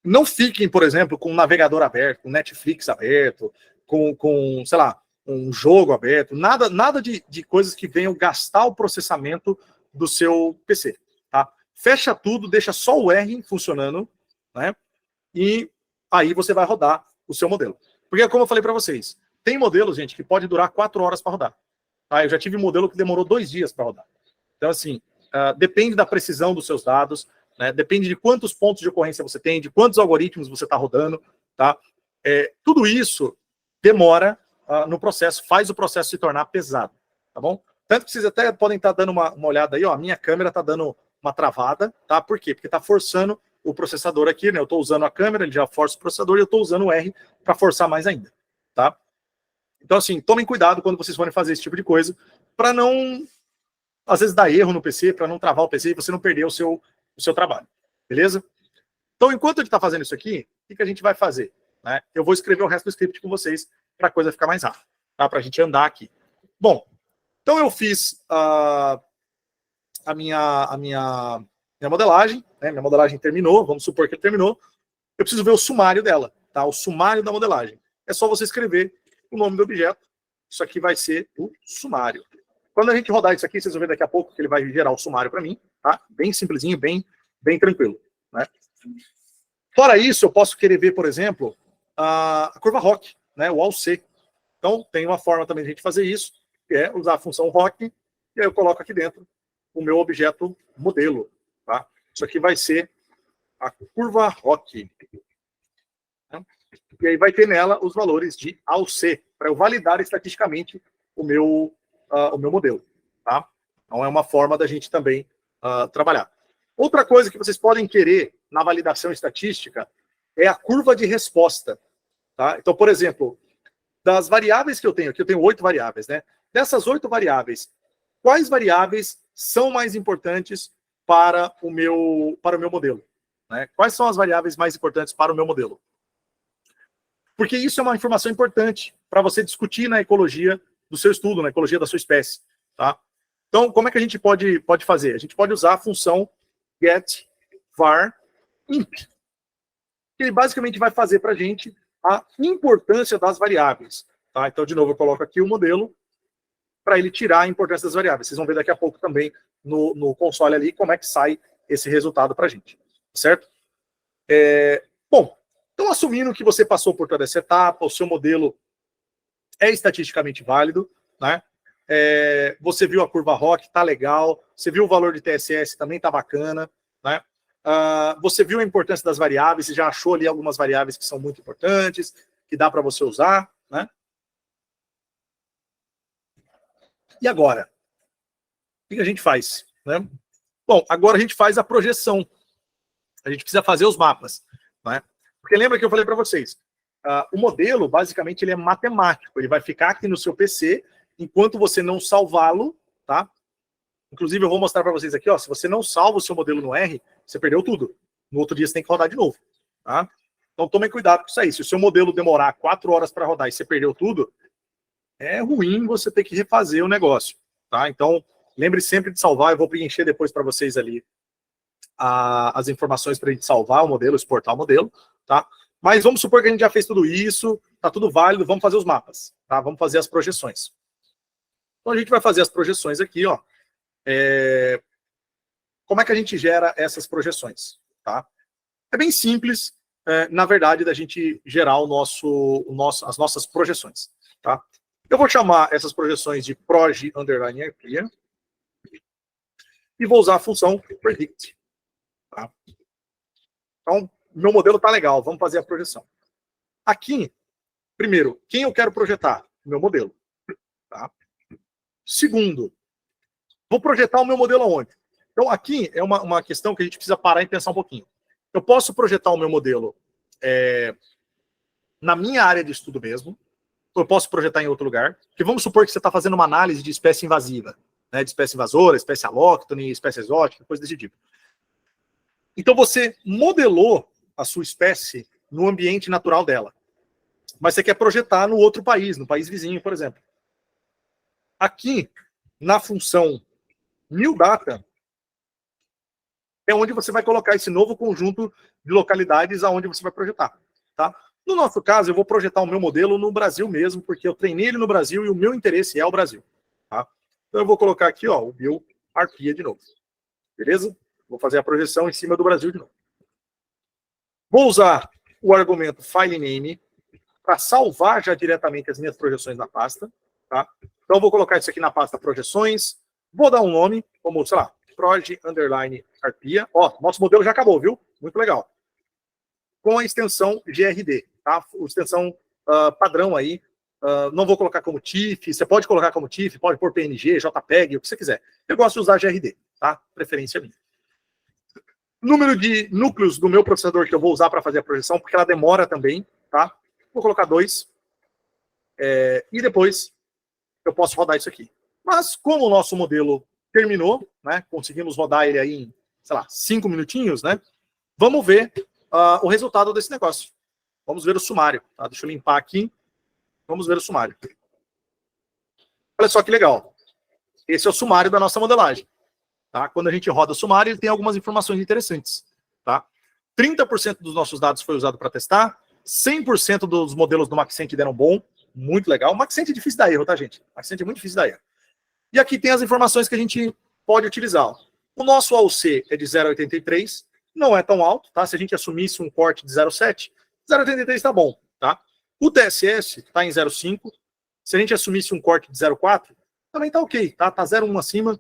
não fiquem, por exemplo, com um navegador aberto, com Netflix aberto, com sei lá, um jogo aberto, nada de coisas que venham gastar o processamento do seu PC. Tá? Fecha tudo, deixa só o R funcionando, né? E aí você vai rodar o seu modelo. Porque, como eu falei para vocês, tem modelos, gente, que pode durar 4 horas para rodar. Tá? Eu já tive um modelo que demorou 2 dias para rodar. Então, assim, depende da precisão dos seus dados, né? Depende de quantos pontos de ocorrência você tem, de quantos algoritmos você está rodando. Tá? Tudo isso demora no processo, faz o processo se tornar pesado. Tá bom? Tanto que vocês até podem estar dando uma olhada aí, ó, a minha câmera está dando uma travada, tá? Por quê? Porque está forçando o processador aqui, né? Eu estou usando a câmera, ele já força o processador, e eu estou usando o R para forçar mais ainda, tá? Então, assim, tomem cuidado quando vocês forem fazer esse tipo de coisa, para não, às vezes, dar erro no PC, para não travar o PC e você não perder o seu trabalho, beleza? Então, enquanto ele está fazendo isso aqui, o que a gente vai fazer? Né? Eu vou escrever o resto do script com vocês para a coisa ficar mais rápida, tá? Para a gente andar aqui. Bom, então eu fiz a minha modelagem, né? Minha modelagem terminou, vamos supor que ele terminou. Eu preciso ver o sumário dela, tá? O sumário da modelagem. É só você escrever o nome do objeto. Isso aqui vai ser o sumário. Quando a gente rodar isso aqui, vocês vão ver daqui a pouco que ele vai gerar o sumário para mim, tá? Bem simplesinho, bem tranquilo, né? Fora isso, eu posso querer ver, por exemplo, a curva ROC, né? O AUC. Então, tem uma forma também de a gente fazer isso, que é usar a função ROC, e aí eu coloco aqui dentro o meu objeto modelo, tá? Isso aqui vai ser a curva ROC. E aí vai ter nela os valores de AUC, para eu validar estatisticamente o meu modelo, tá? Então é uma forma da gente também trabalhar. Outra coisa que vocês podem querer na validação estatística é a curva de resposta, tá? Então, por exemplo, das variáveis que eu tenho, aqui eu tenho 8 variáveis, né? Dessas 8 variáveis, quais variáveis são mais importantes para o meu modelo? Né? Quais são as variáveis mais importantes para o meu modelo? Porque isso é uma informação importante para você discutir na ecologia do seu estudo, na ecologia da sua espécie. Tá? Então, como é que a gente pode fazer? A gente pode usar a função getVar_imp, que ele basicamente vai fazer para a gente a importância das variáveis. Tá? Então, de novo, eu coloco aqui o modelo para ele tirar a importância das variáveis. Vocês vão ver daqui a pouco também no console ali como é que sai esse resultado para a gente. Certo? Bom, então assumindo que você passou por toda essa etapa, o seu modelo é estatisticamente válido, né? Você viu a curva ROC, tá legal. Você viu o valor de TSS, também tá bacana, né? Você viu a importância das variáveis, você já achou ali algumas variáveis que são muito importantes, que dá para você usar, né? E agora? O que a gente faz? Né? Bom, agora a gente faz a projeção. A gente precisa fazer os mapas. Né? Porque lembra que eu falei para vocês, o modelo, basicamente, ele é matemático. Ele vai ficar aqui no seu PC, enquanto você não salvá-lo, tá? Inclusive, eu vou mostrar para vocês aqui, ó, se você não salva o seu modelo no R, você perdeu tudo. No outro dia você tem que rodar de novo. Tá? Então, tomem cuidado com isso aí. Se o seu modelo demorar 4 horas para rodar e você perdeu tudo, é ruim você ter que refazer o negócio. Tá? Então, lembre sempre de salvar. Eu vou preencher depois para vocês ali as informações para a gente salvar o modelo, exportar o modelo. Tá? Mas vamos supor que a gente já fez tudo isso, tá tudo válido, vamos fazer os mapas. Tá? Vamos fazer as projeções. Então, a gente vai fazer as projeções aqui, ó. Como é que a gente gera essas projeções? Tá? É bem simples, na verdade, da gente gerar as nossas projeções. Tá? Eu vou chamar essas projeções de proj_clear e vou usar a função predict. Tá? Então, meu modelo está legal, vamos fazer a projeção. Aqui, primeiro, quem eu quero projetar? Meu modelo. Tá? Segundo, vou projetar o meu modelo aonde? Então, aqui é uma questão que a gente precisa parar e pensar um pouquinho. Eu posso projetar o meu modelo na minha área de estudo mesmo, eu posso projetar em outro lugar. Porque vamos supor que você está fazendo uma análise de espécie invasiva, né, de espécie invasora, espécie alóctone, espécie exótica, coisa desse tipo. Então você modelou a sua espécie no ambiente natural dela. Mas você quer projetar no outro país, no país vizinho, por exemplo. Aqui, na função new data, é onde você vai colocar esse novo conjunto de localidades aonde você vai projetar, tá? No nosso caso, eu vou projetar o meu modelo no Brasil mesmo, porque eu treinei ele no Brasil e o meu interesse é o Brasil, tá? Então eu vou colocar aqui, ó, o meu Arpia de novo, beleza? Vou fazer a projeção em cima do Brasil de novo. Vou usar o argumento FileName para salvar já diretamente as minhas projeções na pasta, tá? Então eu vou colocar isso aqui na pasta projeções, vou dar um nome, como, sei lá, proj_arpia. Ó, nosso modelo já acabou, viu? Muito legal. Com a extensão GRD, tá? A extensão padrão aí. Não vou colocar como TIFF, você pode colocar como TIFF, pode pôr PNG, JPEG, o que você quiser. Eu gosto de usar GRD, tá? Preferência minha. Número de núcleos do meu processador que eu vou usar para fazer a projeção, porque ela demora também, tá? Vou colocar 2. E depois eu posso rodar isso aqui. Mas como o nosso modelo terminou, né? Conseguimos rodar ele aí em, sei lá, 5 minutinhos, né? Vamos ver o resultado desse negócio. Vamos ver o sumário, tá? Deixa eu limpar aqui. Vamos ver o sumário. Olha só que legal. Esse é o sumário da nossa modelagem. Tá? Quando a gente roda o sumário, ele tem algumas informações interessantes. Tá? 30% dos nossos dados foi usado para testar, 100% dos modelos do Maxent deram bom, muito legal. O Maxent é difícil dar erro, tá, gente? O Maxent é muito difícil dar erro. E aqui tem as informações que a gente pode utilizar. O nosso AUC é de 0,83, não é tão alto, tá? Se a gente assumisse um corte de 0,7, 0,83 está bom, tá? O TSS está em 0,5. Se a gente assumisse um corte de 0,4, também tá ok, tá? Tá 0,1 acima,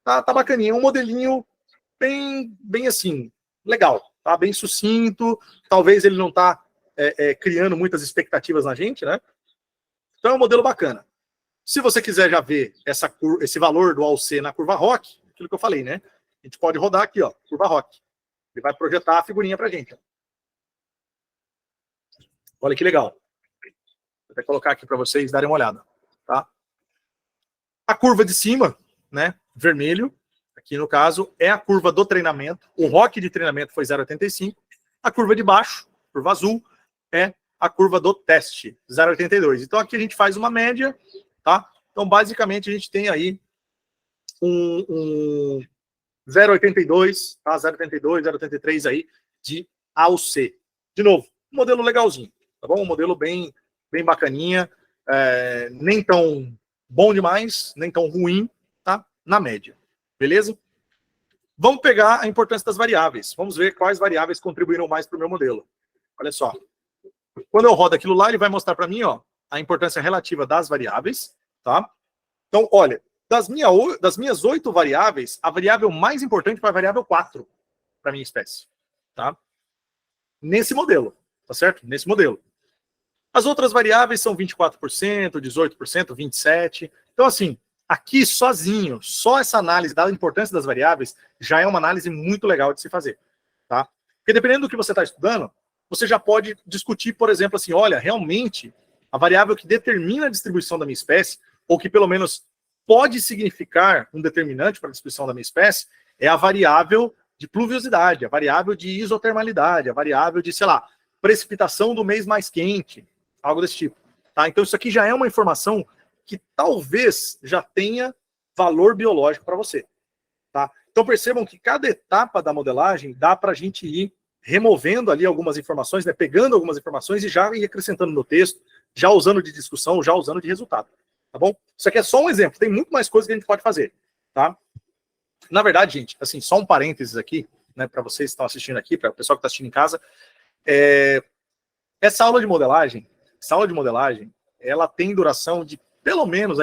tá bacaninha. É um modelinho bem assim, legal, tá? Bem sucinto. Talvez ele não tá criando muitas expectativas na gente, né? Então é um modelo bacana. Se você quiser já ver esse valor do AUC na curva ROC, aquilo que eu falei, né? A gente pode rodar aqui, ó, curva ROC. Ele vai projetar a figurinha pra gente. Ó. Olha que legal. Vou até colocar aqui para vocês darem uma olhada, tá? A curva de cima, né, vermelho, aqui no caso, é a curva do treinamento. O ROC de treinamento foi 0,85. A curva de baixo, curva azul, é a curva do teste, 0,82. Então aqui a gente faz uma média, tá? Então basicamente a gente tem aí um 0,82, tá? 0,82, 0,83 aí de AUC. De novo, um modelo legalzinho, tá bom? Um modelo bem bacaninha, nem tão bom demais, nem tão ruim, tá? Na média, beleza? Vamos pegar a importância das variáveis. Vamos ver quais variáveis contribuíram mais para o meu modelo. Olha só. Quando eu rodo aquilo lá, ele vai mostrar para mim, ó, a importância relativa das variáveis, tá? Então, olha, das minhas 8 variáveis, a variável mais importante foi a variável 4 para minha espécie, tá? Nesse modelo, tá certo? Nesse modelo. As outras variáveis são 24%, 18%, 27%. Então, assim, aqui sozinho, só essa análise da importância das variáveis já é uma análise muito legal de se fazer, tá? Porque dependendo do que você está estudando, você já pode discutir, por exemplo, assim, olha, realmente, a variável que determina a distribuição da minha espécie, ou que pelo menos pode significar um determinante para a distribuição da minha espécie, é a variável de pluviosidade, a variável de isotermalidade, a variável de, sei lá, precipitação do mês mais quente, algo desse tipo. Tá? Então isso aqui já é uma informação que talvez já tenha valor biológico para você. Tá? Então percebam que cada etapa da modelagem dá para a gente ir removendo ali algumas informações, né, pegando algumas informações e já ir acrescentando no texto, já usando de discussão, já usando de resultado. Tá bom? Isso aqui é só um exemplo, tem muito mais coisas que a gente pode fazer. Tá? Na verdade, gente, assim, só um parênteses aqui, né, para vocês que estão assistindo aqui, para o pessoal que está assistindo em casa, essa aula de modelagem, ela tem duração de pelo menos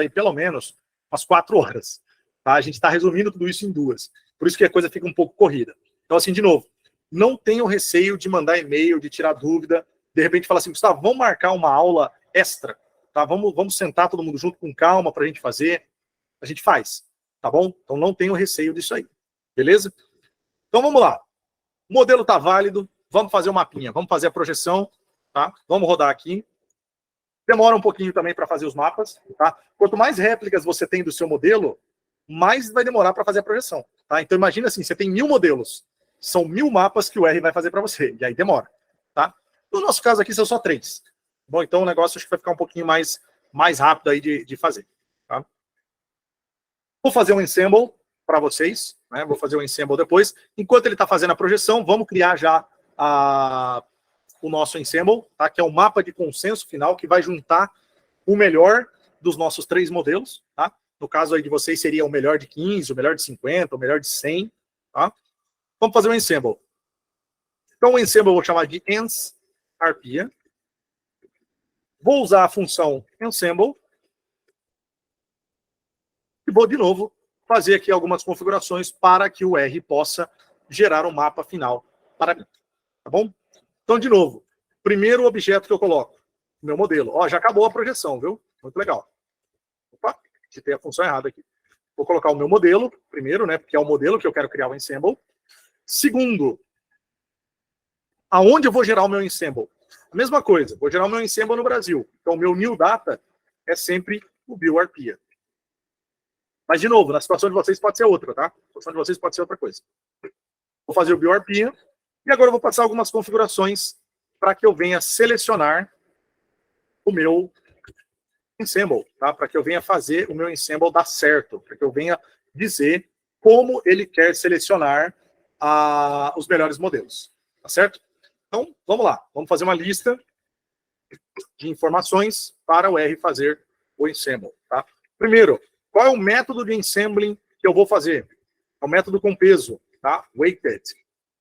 umas 4 horas. Tá? A gente está resumindo tudo isso em 2. Por isso que a coisa fica um pouco corrida. Então, assim, de novo, não tenham receio de mandar e-mail, de tirar dúvida, de repente falar assim, Gustavo, vamos marcar uma aula extra, tá? Vamos sentar todo mundo junto com calma para a gente fazer. A gente faz, tá bom? Então não tenham receio disso aí, beleza? Então vamos lá. O modelo está válido, vamos fazer o mapinha, vamos fazer a projeção, tá? Vamos rodar aqui. Demora um pouquinho também para fazer os mapas, tá? Quanto mais réplicas você tem do seu modelo, mais vai demorar para fazer a projeção, tá? Então imagina assim, você tem 1000 modelos, são 1000 mapas que o R vai fazer para você, e aí demora, tá? No nosso caso aqui são só 3. Bom, então o negócio acho que vai ficar um pouquinho mais rápido aí de fazer, tá? Vou fazer um ensemble para vocês, né? Vou fazer um ensemble depois. Enquanto ele está fazendo a projeção, vamos criar já o nosso ensemble, tá? Que é o mapa de consenso final que vai juntar o melhor dos nossos 3 modelos, tá? No caso aí de vocês seria o melhor de 15, o melhor de 50, o melhor de 100, tá? Vamos fazer um ensemble. Então o ensemble eu vou chamar de ens arpia. Vou usar a função ensemble e vou de novo fazer aqui algumas configurações para que o R possa gerar um mapa final para mim, tá bom? Então, de novo, primeiro objeto que eu coloco, meu modelo. Ó, já acabou a projeção, viu? Muito legal. Opa, citei a função errada aqui. Vou colocar o meu modelo, primeiro, né? Porque é o modelo que eu quero criar o ensemble. Segundo, aonde eu vou gerar o meu ensemble? A mesma coisa, vou gerar o meu ensemble no Brasil. Então, o meu new data é sempre o BioArpia. Mas, de novo, na situação de vocês pode ser outra, tá? Na situação de vocês pode ser outra coisa. Vou fazer o BioArpia. E agora eu vou passar algumas configurações para que eu venha selecionar o meu ensemble, tá? Para que eu venha fazer o meu ensemble dar certo, para que eu venha dizer como ele quer selecionar os melhores modelos, tá certo? Então, vamos lá. Vamos fazer uma lista de informações para o R fazer o ensemble, tá? Primeiro, qual é o método de ensembling que eu vou fazer? É o método com peso, tá? Weighted.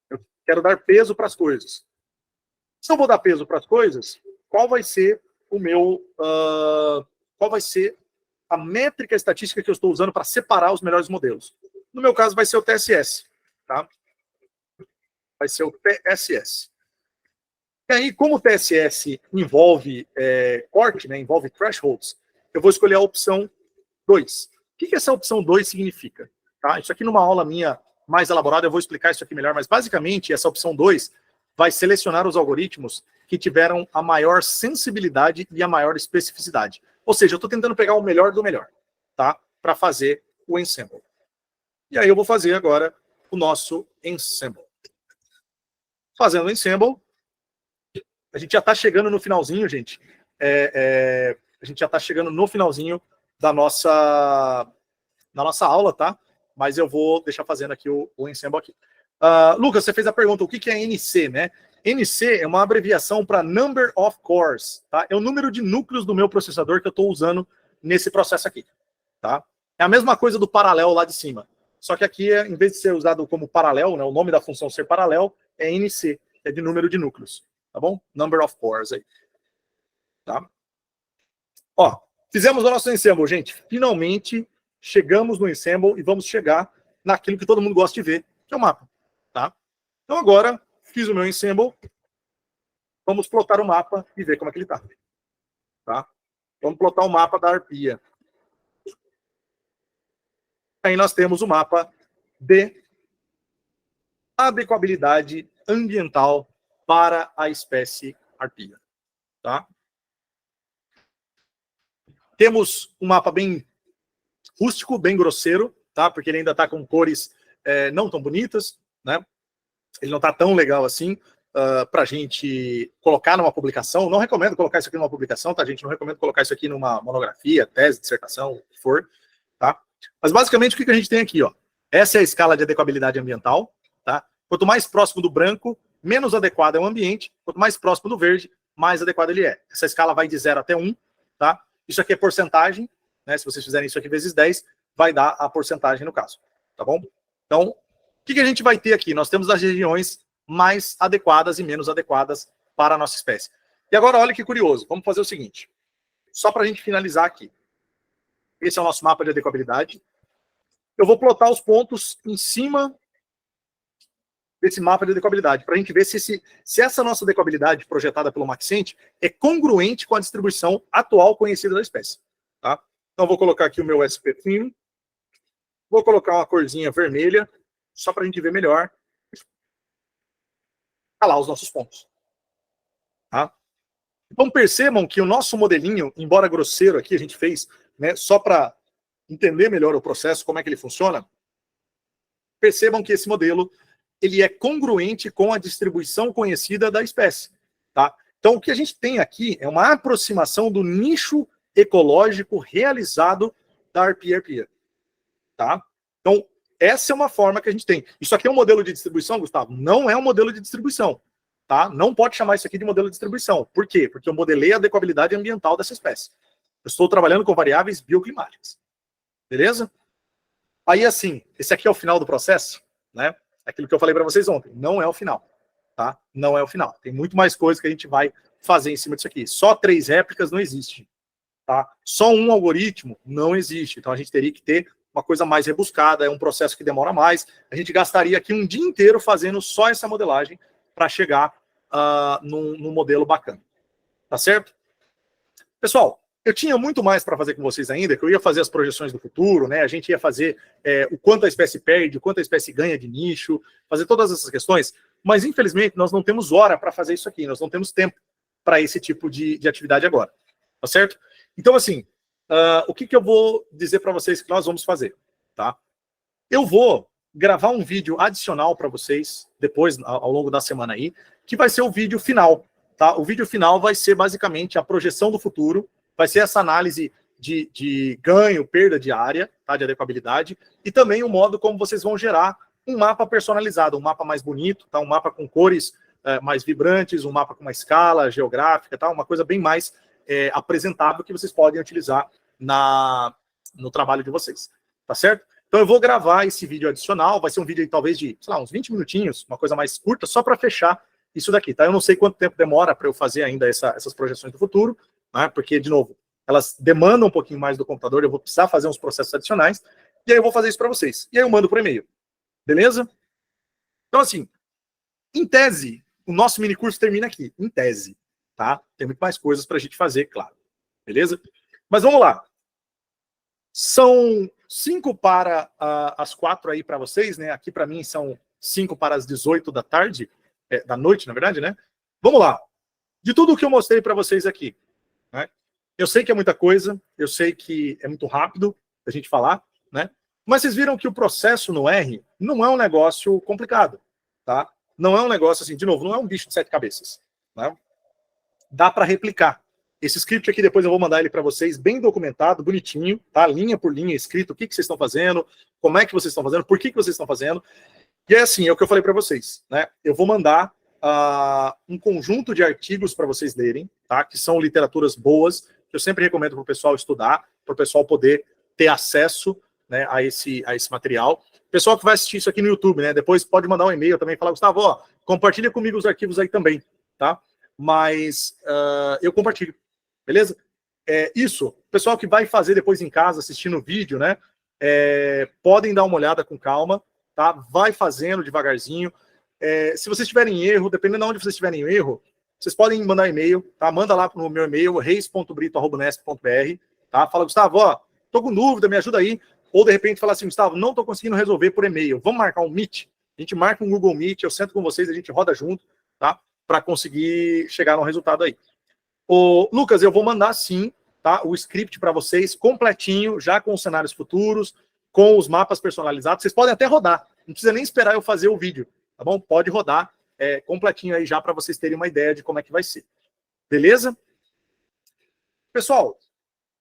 Eu quero dar peso para as coisas. Se eu vou dar peso para as coisas, qual vai ser o meu... qual vai ser a métrica estatística que eu estou usando para separar os melhores modelos? No meu caso, vai ser o TSS, tá? Vai ser o TSS. E aí, como o TSS envolve corte, né, envolve thresholds, eu vou escolher a opção 2. O que essa opção 2 significa? Tá? Isso aqui numa aula minha mais elaborada, eu vou explicar isso aqui melhor, mas basicamente essa opção 2 vai selecionar os algoritmos que tiveram a maior sensibilidade e a maior especificidade. Ou seja, eu estou tentando pegar o melhor do melhor, tá? Para fazer o ensemble. E aí eu vou fazer agora o nosso ensemble. Fazendo o ensemble, a gente já está chegando no finalzinho, gente. A gente já está chegando no finalzinho da nossa aula, tá? Mas eu vou deixar fazendo aqui o ensemble aqui. Lucas, você fez a pergunta, o que é NC, né? NC é uma abreviação para Number of Cores, tá? É o número de núcleos do meu processador que eu estou usando nesse processo aqui, tá? É a mesma coisa do paralelo lá de cima. Só que aqui, em vez de ser usado como paralelo, né, o nome da função ser paralelo, é NC, é de número de núcleos, tá bom? Number of Cores aí, tá? Ó, fizemos o nosso ensemble, gente. Finalmente chegamos no ensemble e vamos chegar naquilo que todo mundo gosta de ver, que é o mapa, tá? Então agora, fiz o meu ensemble, vamos plotar o mapa e ver como é que ele tá. Tá? Vamos plotar o mapa da arpia. Aí nós temos o mapa de adequabilidade ambiental para a espécie arpia. Tá? Temos um mapa bem rústico, bem grosseiro, tá? Porque ele ainda está com cores não tão bonitas, né? Ele não está tão legal assim para a gente colocar numa publicação. Não recomendo colocar isso aqui numa publicação, tá, gente? Não recomendo colocar isso aqui numa monografia, tese, dissertação, o que for, tá? Mas basicamente o que a gente tem aqui, ó? Essa é a escala de adequabilidade ambiental, tá? Quanto mais próximo do branco, menos adequado é o ambiente. Quanto mais próximo do verde, mais adequado ele é. Essa escala vai de 0 até 1, tá? Isso aqui é porcentagem, né? Se vocês fizerem isso aqui vezes 10, vai dar a porcentagem no caso, tá bom? Então, o que a gente vai ter aqui? Nós temos as regiões mais adequadas e menos adequadas para a nossa espécie. E agora, olha que curioso. Vamos fazer o seguinte. Só para a gente finalizar aqui. Esse é o nosso mapa de adequabilidade. Eu vou plotar os pontos em cima desse mapa de adequabilidade, para a gente ver se essa nossa adequabilidade projetada pelo Maxent é congruente com a distribuição atual conhecida da espécie. Tá? Então, vou colocar aqui o meu SP-Thin. Vou colocar uma corzinha vermelha, só para a gente ver melhor. Tá lá os nossos pontos. Tá? Então percebam que o nosso modelinho, embora grosseiro aqui, a gente fez, né, só para entender melhor o processo, como é que ele funciona. Percebam que esse modelo ele é congruente com a distribuição conhecida da espécie. Tá? Então o que a gente tem aqui é uma aproximação do nicho ecológico realizado da arpia. Tá? Então essa é uma forma que a gente tem. Isso aqui é um modelo de distribuição, Gustavo? Não é um modelo de distribuição. Tá? Não pode chamar isso aqui de modelo de distribuição. Por quê? Porque eu modelei a adequabilidade ambiental dessa espécie. Eu estou trabalhando com variáveis bioclimáticas. Beleza? Aí, assim, esse aqui é o final do processo, né? Aquilo que eu falei para vocês ontem. Não é o final, tá? Não é o final. Tem muito mais coisa que a gente vai fazer em cima disso aqui. Só 3 réplicas não existe, tá? Só um algoritmo não existe. Então, a gente teria que ter uma coisa mais rebuscada, é um processo que demora mais. A gente gastaria aqui um dia inteiro fazendo só essa modelagem para chegar num modelo bacana. Tá certo? Pessoal, eu tinha muito mais para fazer com vocês ainda, que eu ia fazer as projeções do futuro, né? A gente ia fazer o quanto a espécie perde, o quanto a espécie ganha de nicho, fazer todas essas questões, mas infelizmente nós não temos hora para fazer isso aqui, nós não temos tempo para esse tipo de atividade agora, tá certo? Então, assim, o que eu vou dizer para vocês que nós vamos fazer, tá? Eu vou gravar um vídeo adicional para vocês, depois, ao longo da semana aí, que vai ser o vídeo final, tá? O vídeo final vai ser basicamente a projeção do futuro, vai ser essa análise de ganho, perda de área, tá? De adequabilidade, e também o modo como vocês vão gerar um mapa personalizado, um mapa mais bonito, tá? Um mapa com cores mais vibrantes, um mapa com uma escala geográfica, tá? Uma coisa bem mais apresentável que vocês podem utilizar no trabalho de vocês, tá certo? Então eu vou gravar esse vídeo adicional, vai ser um vídeo talvez de, sei lá, uns 20 minutinhos, uma coisa mais curta, só para fechar isso daqui, tá? Eu não sei quanto tempo demora para eu fazer ainda essas projeções do futuro, né? Porque, de novo, elas demandam um pouquinho mais do computador, eu vou precisar fazer uns processos adicionais, e aí eu vou fazer isso para vocês. E aí eu mando por e-mail, beleza? Então, assim, em tese, o nosso mini curso termina aqui, em tese, tá? Tem muito mais coisas para a gente fazer, claro, beleza? Mas vamos lá. São 5 para as 4 aí para vocês, né? Aqui para mim são 5 para as 18 da tarde, da noite, na verdade, né? Vamos lá. De tudo o que eu mostrei para vocês aqui, né? Eu sei que é muita coisa, eu sei que é muito rápido a gente falar, né? Mas vocês viram que o processo no R não é um negócio complicado, tá? Não é um negócio assim, de novo, não é um bicho de 7 cabeças, né? Dá para replicar. Esse script aqui, depois eu vou mandar ele para vocês, bem documentado, bonitinho, tá? Linha por linha, escrito o que vocês estão fazendo, como é que vocês estão fazendo, por que vocês estão fazendo. E é assim, é o que eu falei para vocês, né? Eu vou mandar um conjunto de artigos para vocês lerem, tá? Que são literaturas boas, que eu sempre recomendo para o pessoal estudar, para o pessoal poder ter acesso, né, a esse material. Pessoal que vai assistir isso aqui no YouTube, né? Depois pode mandar um e-mail também, falar, Gustavo, ó, compartilha comigo os arquivos aí também, tá? Mas eu compartilho, beleza? Isso, pessoal que vai fazer depois em casa, assistindo o vídeo, né? Podem dar uma olhada com calma, tá? Vai fazendo devagarzinho. Se vocês tiverem erro, dependendo de onde vocês tiverem erro, vocês podem mandar e-mail, tá? Manda lá no meu e-mail, reis.brito@unesp.br, tá? Fala, Gustavo, ó, tô com dúvida, me ajuda aí. Ou de repente fala assim, Gustavo, não tô conseguindo resolver por e-mail. Vamos marcar um Meet? A gente marca um Google Meet, eu sento com vocês, a gente roda junto, tá? Para conseguir chegar no resultado aí. Ô, Lucas, eu vou mandar sim, tá? O script para vocês completinho, já com os cenários futuros, com os mapas personalizados. Vocês podem até rodar, não precisa nem esperar eu fazer o vídeo, tá bom? Pode rodar completinho aí já para vocês terem uma ideia de como é que vai ser. Beleza? Pessoal,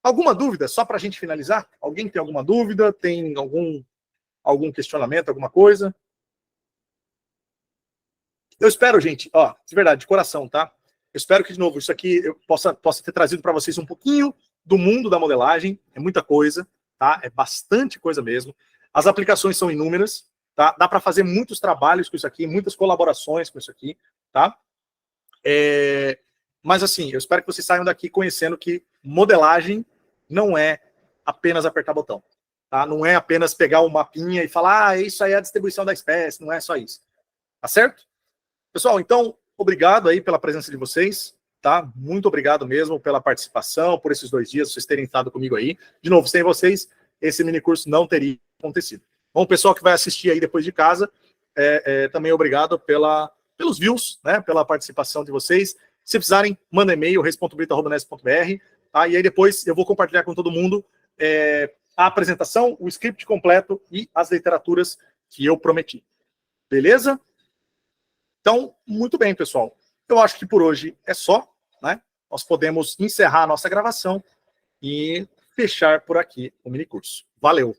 alguma dúvida só para a gente finalizar? Alguém tem alguma dúvida? Tem algum questionamento, alguma coisa? Eu espero, gente, ó, de verdade, de coração, tá? Eu espero que, de novo, isso aqui eu possa ter trazido para vocês um pouquinho do mundo da modelagem. É muita coisa, tá? É bastante coisa mesmo. As aplicações são inúmeras, tá? Dá para fazer muitos trabalhos com isso aqui, muitas colaborações com isso aqui, tá? Mas, assim, eu espero que vocês saiam daqui conhecendo que modelagem não é apenas apertar botão, tá? Não é apenas pegar o mapinha e falar, isso aí é a distribuição da espécie, não é só isso. Tá certo? Pessoal, então, obrigado aí pela presença de vocês, tá? Muito obrigado mesmo pela participação, por esses 2 dias, vocês terem estado comigo aí. De novo, sem vocês, esse mini curso não teria acontecido. Bom, o pessoal que vai assistir aí depois de casa, também obrigado pelos views, né? Pela participação de vocês. Se precisarem, manda e-mail, reis.brito@nes.br, tá? E aí depois eu vou compartilhar com todo mundo a apresentação, o script completo e as literaturas que eu prometi. Beleza? Então, muito bem, pessoal. Eu acho que por hoje é só, né? Nós podemos encerrar a nossa gravação e fechar por aqui o minicurso. Valeu!